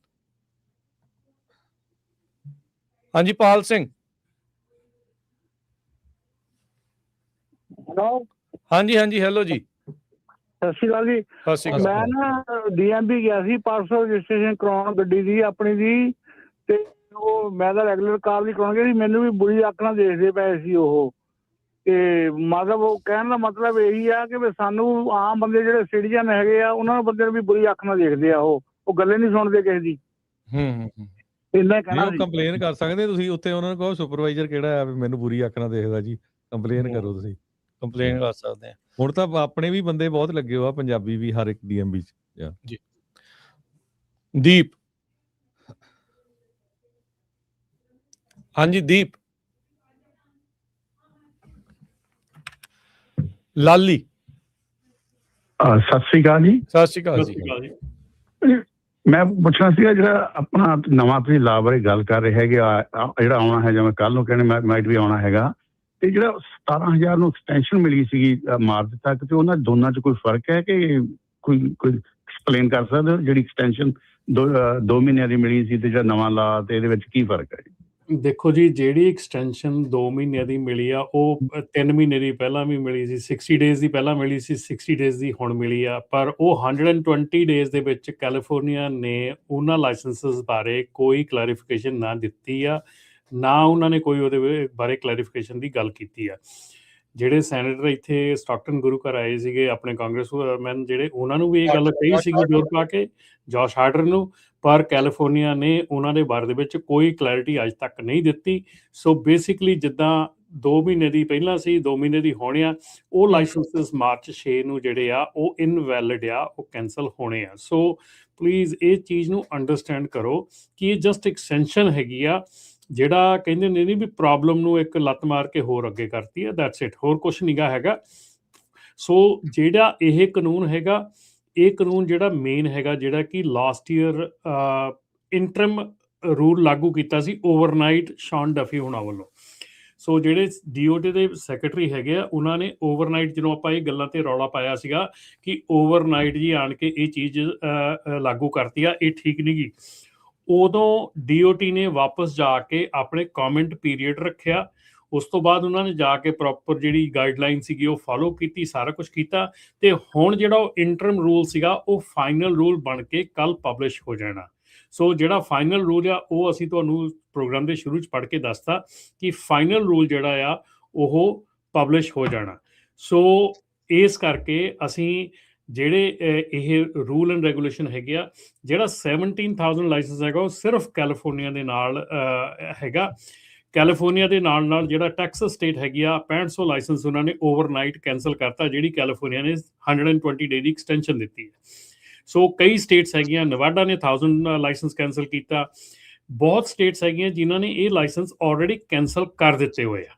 ਹਾਂਜੀ ਪਾਲ ਸਿੰਘ। ਹੈਲੋ। ਹਾਂਜੀ ਹੈਲੋ ਜੀ। ਸਤਿ ਸ਼੍ਰੀ ਅਕਾਲ ਜੀ। ਸਤਿ ਸ਼੍ਰੀ ਅਕਾਲ। ਮੈਂ ਨਾ DMV ਗਿਆ ਸੀ ਪਰਸੋਂ ਰਜਿਸਟ੍ਰੇਸ਼ਨ ਕਰਾਉਣ ਗੱਡੀ ਦੀ ਆਪਣੀ ਦੀ, ਤੇ ਉਹ ਮੈਂ ਤਾਂ ਰੈਗੂਲਰ ਕਾਰ ਦੀ ਕਰਾਉਣ ਗਿਆ ਸੀ। ਮੈਨੂੰ ਵੀ ਬੁਰੀ ਅੱਖ ਨਾਲ ਦੇਖਦੇ ਪਏ ਸੀ ਉਹ। ਤੇ ਮਤਲਬ ਉਹ ਕਹਿਣ ਦਾ ਮਤਲਬ ਇਹੀ ਆ ਕਿ ਵੀ ਸਾਨੂੰ ਆਮ ਬੰਦੇ ਜਿਹੜੇ ਸਿਟੀਜ਼ਨ ਹੈਗੇ ਆ ਉਹਨਾਂ ਨੂੰ ਬੰਦੇ ਨੂੰ ਵੀ ਬੁਰੀ ਅੱਖ ਨਾਲ ਦੇਖਦੇ ਆ। ਉਹ ਗੱਲੇ ਨਹੀਂ ਸੁਣਦੇ ਕਿਸੇ ਦੀ। ਇੰਨਾ ਕਹਿਣਾ। ਕੰਪਲੇਨ ਕਰ ਸਕਦੇ ਤੁਸੀਂ ਉੱਥੇ, ਉਹਨਾਂ ਨੂੰ ਕਹੋ ਸੁਪਰਵਾਈਜ਼ਰ ਕਿਹੜਾ ਆ ਮੈਨੂੰ ਬੁਰੀ ਅੱਖ ਨਾਲ ਦੇਖਦਾ ਜੀ, ਕੰਪਲੇਨ ਕਰੋ। ਤੁਸੀਂ ਕੰਪਲੇਨ ਕਰ ਸਕਦੇ ਆ। ਹੁਣ ਤਾਂ ਆਪਣੇ ਵੀ ਬੰਦੇ ਬਹੁਤ ਲੱਗੇ ਹੋ ਆ, ਪੰਜਾਬੀ ਵੀ ਹਰ ਇੱਕ DMV 'ਚ ਜੀ। ਦੀਪ। ਹਾਂਜੀ ਦੀਪ। ਲਾਲੀ। ਸਤਿ ਸ਼੍ਰੀ ਅਕਾਲ ਜੀ। ਸਤਿ ਸ਼੍ਰੀ ਅਕਾਲ ਜੀ। ਮੈਂ ਪੁੱਛਣਾ ਸੀਗਾ ਜਿਹੜਾ ਆਪਣਾ ਨਵਾਂ ਤੁਸੀਂ ਲਾਅ ਬਾਰੇ ਗੱਲ ਕਰ ਰਹੇ ਹੈਗੇ ਆ, ਜਿਹੜਾ ਆਉਣਾ ਹੈ, ਜਿਵੇਂ ਕੱਲ ਨੂੰ ਕਹਿੰਦੇ ਮਾਈਟ ਵੀ ਆਉਣਾ ਹੈਗਾ, ਤੇ ਜਿਹੜਾ 17,000 ਨੂੰ ਐਕਸਟੈਂਸ਼ਨ ਮਿਲੀ ਸੀਗੀ ਮਾਰਚ ਤੱਕ, ਤੇ ਉਹਨਾਂ ਦੋਨਾਂ 'ਚ ਕੋਈ ਫਰਕ ਹੈ ਕਿ ਕੋਈ ਐਕਸਪਲੇਨ ਕਰ ਸਕਦੇ ਹੋ? ਜਿਹੜੀ ਐਕਸਟੈਂਸ਼ਨ 2 ਮਹੀਨਿਆਂ ਦੀ ਮਿਲੀ ਸੀ ਤੇ ਜਿਹੜਾ ਨਵਾਂ ਲਾਅ, ਤੇ ਇਹਦੇ ਵਿੱਚ ਕੀ ਫਰਕ ਹੈ? ਦੇਖੋ ਜੀ, ਜਿਹੜੀ ਐਕਸਟੈਂਸ਼ਨ 2 ਮਹੀਨਿਆਂ ਦੀ ਮਿਲੀ ਆ ਉਹ 3 ਮਹੀਨੇ ਦੀ ਪਹਿਲਾਂ ਵੀ ਮਿਲੀ ਸੀ, 60 ਡੇਜ਼ ਦੀ ਪਹਿਲਾਂ ਮਿਲੀ ਸੀ, 60 ਡੇਜ਼ ਦੀ ਹੁਣ ਮਿਲੀ ਆ। ਪਰ ਉਹ 120 ਡੇਜ਼ ਦੇ ਵਿੱਚ ਕੈਲੀਫੋਰਨੀਆ ਨੇ ਉਹਨਾਂ ਲਾਇਸੈਂਸਿਸ ਬਾਰੇ ਕੋਈ ਕਲੈਰੀਫਿਕੇਸ਼ਨ ਨਾ ਦਿੱਤੀ ਆ, ਨਾ ਉਹਨਾਂ ਨੇ ਕੋਈ ਉਹਦੇ ਬਾਰੇ ਕਲੈਰੀਫਿਕੇਸ਼ਨ ਦੀ ਗੱਲ ਕੀਤੀ ਆ। ਜਿਹੜੇ ਸੈਨੇਟਰ ਇੱਥੇ ਸਟਾਕਟਨ ਗੁਰੂ ਘਰ ਆਏ ਸੀਗੇ, ਆਪਣੇ ਕਾਂਗਰਸਮੈਨ ਜਿਹੜੇ, ਉਹਨਾਂ ਨੂੰ ਵੀ ਇਹ ਗੱਲ ਕਹੀ ਸੀਗੀ ਜ਼ੋਰ ਪਾ ਕੇ, ਜੋਸ਼ ਹਾਰਡਰ ਨੂੰ, ਪਰ ਕੈਲੀਫੋਰਨੀਆ ਨੇ ਉਹਨਾਂ ਦੇ ਬਾਰੇ ਦੇ ਵਿੱਚ ਕੋਈ ਕਲੈਰਿਟੀ ਅੱਜ ਤੱਕ ਨਹੀਂ ਦਿੱਤੀ। ਸੋ ਬੇਸਿਕਲੀ ਜਿੱਦਾਂ 2 ਮਹੀਨੇ ਦੀ ਪਹਿਲਾਂ ਸੀ, 2 ਮਹੀਨੇ ਦੀ ਹੋਣੇ ਆ, ਉਹ ਲਾਇਸੈਂਸਿਸ ਮਾਰਚ 6 ਨੂੰ ਜਿਹੜੇ ਆ ਉਹ ਇਨਵੈਲਿਡ ਆ, ਉਹ ਕੈਂਸਲ ਹੋਣੇ ਆ। ਸੋ ਪਲੀਜ਼ ਇਹ ਚੀਜ਼ ਨੂੰ ਅੰਡਰਸਟੈਂਡ ਕਰੋ ਕਿ ਇਹ ਜਸਟ ਐਕਸਟੈਂਸ਼ਨ ਹੈਗੀ ਆ। ਜਿਹੜਾ ਕਹਿੰਦੇ ਨੇ ਨਹੀਂ ਵੀ ਪ੍ਰੋਬਲਮ ਨੂੰ ਇੱਕ ਲੱਤ ਮਾਰ ਕੇ ਹੋਰ ਅੱਗੇ ਕਰਤੀ ਹੈ, ਦੈਟਸ ਇਟ, ਹੋਰ ਕੁਛ ਨੀਗਾ ਹੈਗਾ। ਸੋ ਜਿਹੜਾ ਇਹ ਕਾਨੂੰਨ ਹੈਗਾ, ਇਹ ਕਾਨੂੰਨ ਜਿਹੜਾ ਮੇਨ ਹੈਗਾ, ਜਿਹੜਾ ਕਿ ਲਾਸਟ ਈਅਰ ਇੰਟਰਮ ਰੂਲ ਲਾਗੂ ਕੀਤਾ ਸੀ ਓਵਰਨਾਈਟ ਸ਼ੌਨ ਡਫੀ ਹੋਣਾ ਵੱਲੋਂ। ਸੋ ਜਿਹੜੇ DOT ਦੇ ਸੈਕਟਰੀ ਹੈਗੇ ਆ, ਉਹਨਾਂ ਨੇ ਓਵਰਨਾਈਟ, ਜਦੋਂ ਆਪਾਂ ਇਹ ਗੱਲਾਂ ਤੇ ਰੌਲਾ ਪਾਇਆ ਸੀਗਾ ਕਿ ਓਵਰਨਾਈਟ ਜੀ ਆਣ ਕੇ ਇਹ ਚੀਜ਼ ਲਾਗੂ ਕਰਤੀ ਆ, ਇਹ ਠੀਕ ਨਹੀਂ ਗੀ, ਉਦੋਂ DOT ਨੇ ਵਾਪਸ ਜਾ ਕੇ ਆਪਣੇ ਕਮੈਂਟ ਪੀਰੀਅਡ ਰੱਖਿਆ। ਉਸ ਤੋਂ ਬਾਅਦ ਉਹਨਾਂ ਨੇ ਜਾ ਕੇ ਪ੍ਰੋਪਰ ਜਿਹੜੀ ਗਾਈਡਲਾਈਨ ਸੀਗੀ ਉਹ ਫੋਲੋ ਕੀਤੀ, ਸਾਰਾ ਕੁਝ ਕੀਤਾ, ਤੇ ਹੁਣ ਜਿਹੜਾ ਉਹ ਇੰਟਰਮ ਰੂਲ ਸੀਗਾ ਉਹ ਫਾਈਨਲ ਰੂਲ ਬਣ ਕੇ ਕੱਲ ਪਬਲਿਸ਼ ਹੋ ਜਾਣਾ। ਸੋ ਜਿਹੜਾ ਫਾਈਨਲ ਰੂਲ ਆ ਉਹ ਅਸੀਂ ਤੁਹਾਨੂੰ ਪ੍ਰੋਗਰਾਮ ਦੇ ਸ਼ੁਰੂ 'ਚ ਪੜ੍ਹ ਕੇ ਦੱਸਤਾ ਕਿ ਫਾਈਨਲ ਰੂਲ ਜਿਹੜਾ ਆ ਉਹ ਪਬਲਿਸ਼ ਹੋ ਜਾਣਾ। ਸੋ ਇਸ ਕਰਕੇ ਅਸੀਂ ਜਿਹੜੇ ਇਹ ਰੂਲ ਐਂਡ ਰੈਗੂਲੇਸ਼ਨ ਹੈਗੇ ਆ, ਜਿਹੜਾ 17,000 ਲਾਇਸੈਂਸ ਹੈਗਾ ਉਹ ਸਿਰਫ ਕੈਲੀਫੋਰਨੀਆ ਦੇ ਨਾਲ ਹੈਗਾ। ਕੈਲੀਫੋਰਨੀਆ ਦੇ ਨਾਲ ਨਾਲ ਜਿਹੜਾ ਟੈਕਸਸ ਸਟੇਟ ਹੈਗੀ ਆ 6500 ਲਾਇਸੈਂਸ ਉਹਨਾਂ ਨੇ ਓਵਰਨਾਈਟ ਕੈਂਸਲ ਕਰਤਾ, ਜਿਹੜੀ ਕੈਲੀਫੋਰਨੀਆ ਨੇ 120 ਡੇ ਦੀ ਐਕਸਟੈਂਸ਼ਨ ਦਿੱਤੀ ਹੈ। ਸੋ ਕਈ ਸਟੇਟਸ ਹੈਗੀਆਂ, ਨਵਾਡਾ ਨੇ 1000 ਲਾਇਸੈਂਸ ਕੈਂਸਲ ਕੀਤਾ, ਬਹੁਤ ਸਟੇਟਸ ਹੈਗੀਆਂ ਜਿਨ੍ਹਾਂ ਨੇ ਇਹ ਲਾਇਸੈਂਸ ਆਲਰੇਡੀ ਕੈਂਸਲ ਕਰ ਦਿੱਤੇ ਹੋਏ ਆ।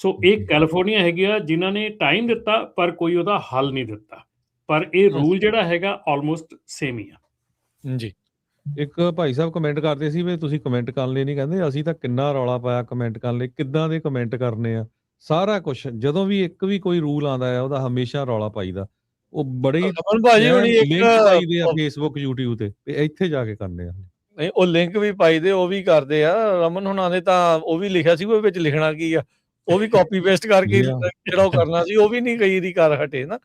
ਸੋ ਇਹ ਕੈਲੀਫੋਰਨੀਆ ਹੈਗੀ ਆ ਜਿਨ੍ਹਾਂ ਨੇ ਟਾਈਮ ਦਿੱਤਾ ਪਰ ਕੋਈ ਉਹਦਾ ਹੱਲ ਨਹੀਂ ਦਿੱਤਾ, ਪਰ ਇਹ ਰੂਲ ਜਿਹੜਾ ਹੈਗਾ ਆਲਮੋਸਟ ਸੇਮ ਹੀ ਆ। ਜੀ ਇੱਕ ਭਾਈ ਸਾਹਿਬ ਕਮੈਂਟ ਕਰਦੇ ਸੀ ਵੀ ਤੁਸੀਂ ਕਮੈਂਟ ਕਰਨ ਲਈ ਨਹੀਂ ਕਹਿੰਦੇ, ਅਸੀਂ ਤਾਂ ਕਿੰਨਾ ਰੌਲਾ ਪਾਇਆ ਕਮੈਂਟ ਕਰਨ ਲਈ, ਕਿੱਦਾਂ ਦੇ ਕਮੈਂਟ ਕਰਨੇ ਆ, ਸਾਰਾ ਕੁਝ ਜਦੋਂ ਵੀ ਇੱਕ ਵੀ ਕੋਈ ਰੂਲ ਆਉਂਦਾ ਹੈ ਉਹਦਾ ਹਮੇਸ਼ਾ ਰੌਲਾ ਪਾਈਦਾ। ਉਹ ਬੜੇ ਰਮਨ ਭਾਜੀ ਹੁਣੀ ਲਿੰਕ ਪਾਈਦੇ ਆ ਫੇਸਬੁੱਕ YouTube ਤੇ ਇੱਥੇ ਜਾ ਕੇ ਕਰਨੇ ਆ। ਨਹੀਂ ਉਹ ਲਿੰਕ ਵੀ ਪਾਈਦੇ, ਉਹ ਵੀ ਕਰਦੇ ਆ। ਰਮਨ ਹੁਣਾਂ ਨੇ ਤਾਂ ਉਹ ਵੀ ਲਿਖਿਆ ਸੀ, ਉਹ ਵਿੱਚ ਲਿਖਣਾ ਕੀ ਆ, ਉਹ ਵੀ ਕਾਪੀ ਪੇਸਟ ਕਰਕੇ ਜਿਹੜਾ ਉਹ ਕਰਨਾ ਸੀ ਉਹ ਵੀ ਨਹੀਂ ਕਈ ਦੀ ਕਰ ਹਟੇ ਨਾ,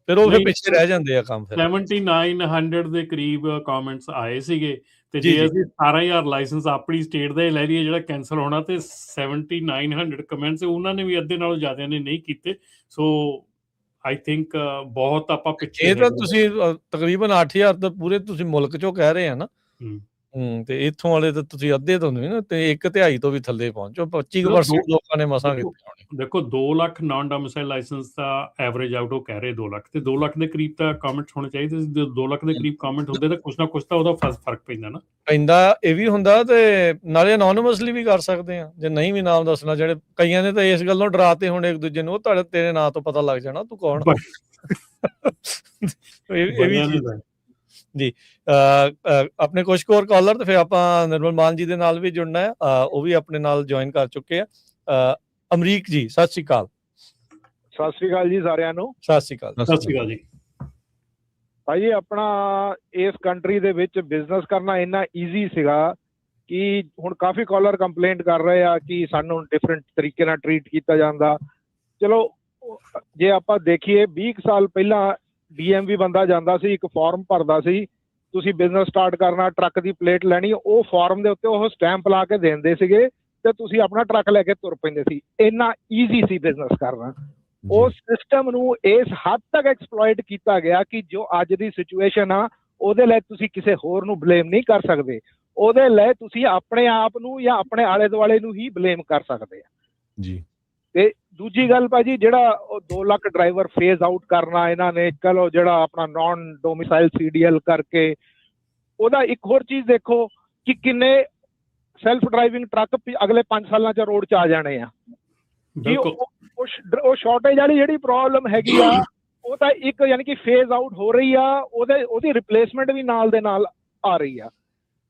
ਫਿਰ ਉਹ ਫਿਰ ਪਿੱਛੇ ਰਹਿ ਜਾਂਦੇ ਆ ਕੰਮ। ਫਿਰ 7900 ਦੇ ਕਰੀਬ ਕਮੈਂਟਸ ਆਏ ਸੀਗੇ, ਤੇ ਜੇ ਅਸੀਂ 18000 ਲਾਇਸੈਂਸ ਆਪਣੀ ਸਟੇਟ ਦਾ ਲੈ ਲਈਏ ਜਿਹੜਾ ਕੈਂਸਲ ਹੋਣਾ, ਤੇ 7900 ਕਮੈਂਟਸ ਉਹਨਾਂ ਨੇ ਵੀ ਅੱਧੇ ਨਾਲੋਂ ਜ਼ਿਆਦਾ ਨੇ ਨਹੀਂ ਕੀਤੇ। ਸੋ ਆਈ ਥਿੰਕ ਬਹੁਤ ਆਪਾਂ ਪਿੱਛੇ। ਇਹ ਤਾਂ ਤੁਸੀਂ ਤਕਰੀਬਨ 8000 ਤਾਂ ਪੂਰੇ ਤੁਸੀਂ ਮੁਲਕ ਚੋਂ ਕਹਿ ਰਹੇ ਆ ਨਾ, ਤੇ ਇੱਥੋਂ ਵਾਲੇ ਤਾਂ ਤੁਸੀਂ ਅੱਧੇ ਤੋਂ ਨਹੀਂ ਨਾ, ਤੇ 1/3 ਤੋਂ ਵੀ ਥੱਲੇ ਪਹੁੰਚੋ। 25% ਲੋਕਾਂ ਨੇ ਮਸਾਂ ਕੀਤੇ ਹੋਣੇ। ਦੇਖੋ 2 ਲੱਖ ਨਾਨ ਡੋਮਿਸਾਈਲ ਲਾਇਸੈਂਸ ਦਾ ਐਵਰੇਜ ਆਊਟ ਉਹ ਕਹਿ ਰਹੇ 2 ਲੱਖ, ਤੇ 2 ਲੱਖ ਦੇ ਕਰੀਬ ਤਾਂ ਕਮੈਂਟਸ ਹੋਣੇ ਚਾਹੀਦੇ। 2 ਲੱਖ ਦੇ ਕਰੀਬ ਕਮੈਂਟ ਹੁੰਦੇ ਤਾਂ ਕੁਛ ਨਾ ਕੁਛ ਤਾਂ ਉਹਦਾ ਫਰਕ ਪੈਂਦਾ ਨਾ। ਪੈਂਦਾ ਇਹ ਵੀ ਹੁੰਦਾ, ਤੇ ਨਾਲੇ ਅਨੋਨਿਮਸਲੀ ਵੀ ਕਰ ਸਕਦੇ ਆ ਜੇ ਨਹੀਂ ਵੀ ਨਾਮ ਦੱਸਣਾ। ਜਿਹੜੇ ਕਈਆਂ ਨੇ ਤਾਂ ਇਸ ਗੱਲੋਂ ਡਰਾਤੇ ਹੁਣ ਇੱਕ ਦੂਜੇ ਨੂੰ, ਉਹ ਤੁਹਾਡੇ ਤੇਰੇ ਨਾਂ ਤੋਂ ਪਤਾ ਲੱਗ ਜਾਣਾ ਤੂੰ ਕੌਣ। ਇਹ ਵੀ ਜੀ ਆਪਣੇ ਕੁਝ ਹੋਰ ਕਾਲਰ, ਤੇ ਫਿਰ ਆਪਾਂ ਨਿਰਮਲ ਮਾਨ ਜੀ ਦੇ ਨਾਲ ਵੀ ਜੁੜਨਾ ਹੈ, ਉਹ ਵੀ ਆਪਣੇ ਨਾਲ ਜੁਆਇਨ ਕਰ ਚੁੱਕੇ ਆ। ਅਮਰੀਕ ਜੀ ਸਤਿ ਸ਼੍ਰੀ ਅਕਾਲ। ਸਤਿ ਸ਼੍ਰੀ ਅਕਾਲ ਜੀ ਸਾਰਿਆਂ ਨੂੰ। ਸਤਿ ਸ਼੍ਰੀ ਅਕਾਲ। ਸਤਿ ਸ਼੍ਰੀ ਅਕਾਲ ਜੀ। ਭਾਈ ਆਪਣਾ ਇਸ ਕੰਟਰੀ ਦੇ ਵਿੱਚ ਬਿਜ਼ਨਸ ਕਰਨਾ ਇੰਨਾ ਈਜ਼ੀ ਸੀਗਾ ਕਿ ਹੁਣ ਕਾਫੀ ਕਾਲਰ ਕੰਪਲੇਂਟ ਕਰ ਰਹੇ ਆ ਕਿ ਸਾਨੂੰ ਡਿਫਰੈਂਟ ਤਰੀਕੇ ਨਾਲ ਟਰੀਟ ਕੀਤਾ ਜਾਂਦਾ। ਚਲੋ ਜੇ ਆਪਾਂ ਦੇਖੀਏ 20 ਸਾਲ ਪਹਿਲਾਂ DMV ਬੰਦਾ ਜਾਂਦਾ ਸੀ, ਇੱਕ ਫਾਰਮ ਭਰਦਾ ਸੀ, ਤੁਸੀਂ ਬਿਜ਼ਨਸ ਸਟਾਰਟ ਕਰਨਾ, ਟਰੱਕ ਦੀ ਪਲੇਟ ਲੈਣੀ, ਉਹ ਫਾਰਮ ਦੇ ਉੱਤੇ ਉਹ ਸਟੈਂਪ ਲਾ ਕੇ ਦਿੰਦੇ ਸੀਗੇ ਤੇ ਤੁਸੀਂ ਆਪਣਾ ਟਰੱਕ ਲੈ ਕੇ ਤੁਰ ਪੈਂਦੇ ਸੀ। ਇੰਨਾ ਈਜ਼ੀ ਸੀ ਬਿਜ਼ਨਸ ਕਰਨਾ। ਉਸ ਸਿਸਟਮ ਨੂੰ ਇਸ ਹੱਦ ਤੱਕ ਐਕਸਪਲੋਇਟ ਕੀਤਾ ਗਿਆ ਕਿ ਜੋ ਅੱਜ ਦੀ ਸਿਚੁਏਸ਼ਨ ਆ ਉਹਦੇ ਲਈ ਤੁਸੀਂ ਕਿਸੇ ਹੋਰ ਨੂੰ ਬਲੇਮ ਨਹੀਂ ਕਰ ਸਕਦੇ, ਉਹਦੇ ਲਈ ਤੁਸੀਂ ਆਪਣੇ ਆਪ ਨੂੰ ਜਾਂ ਆਪਣੇ ਆਲੇ ਦੁਆਲੇ ਨੂੰ ਹੀ ਬਲੇਮ ਕਰ ਸਕਦੇ ਆ ਜੀ। ਤੇ ਦੂਜੀ ਗੱਲ ਭਾਜੀ, ਜਿਹੜਾ ਉਹ 2 ਲੱਖ ਡਰਾਈਵਰ ਫੇਜ਼ ਆਊਟ ਕਰਨਾ ਇਹਨਾਂ ਨੇ, ਚਲੋ ਜਿਹੜਾ ਆਪਣਾ ਨਾਨ ਡੋਮਿਸਾਈਲ CDL ਕਰਕੇ, ਉਹਦਾ ਇੱਕ ਹੋਰ ਚੀਜ਼ ਦੇਖੋ ਕਿ ਕਿੰਨੇ ਸੈਲਫ ਡਰਾਈਵਿੰਗ ਟਰੱਕ ਅਗਲੇ 5 ਸਾਲਾਂ 'ਚ ਰੋਡ 'ਚ ਆ ਜਾਣੇ ਆ। ਉਹ ਸ਼ਾਰਟੇਜ ਵਾਲੀ ਜਿਹੜੀ ਪ੍ਰੋਬਲਮ ਹੈਗੀ ਆ ਉਹ ਤਾਂ ਇੱਕ ਯਾਨੀ ਕਿ ਫੇਜ਼ ਆਊਟ ਹੋ ਰਹੀ ਆ, ਉਹਦੀ ਰਿਪਲੇਸਮੈਂਟ ਵੀ ਨਾਲ ਦੇ ਨਾਲ ਆ ਰਹੀ ਆ।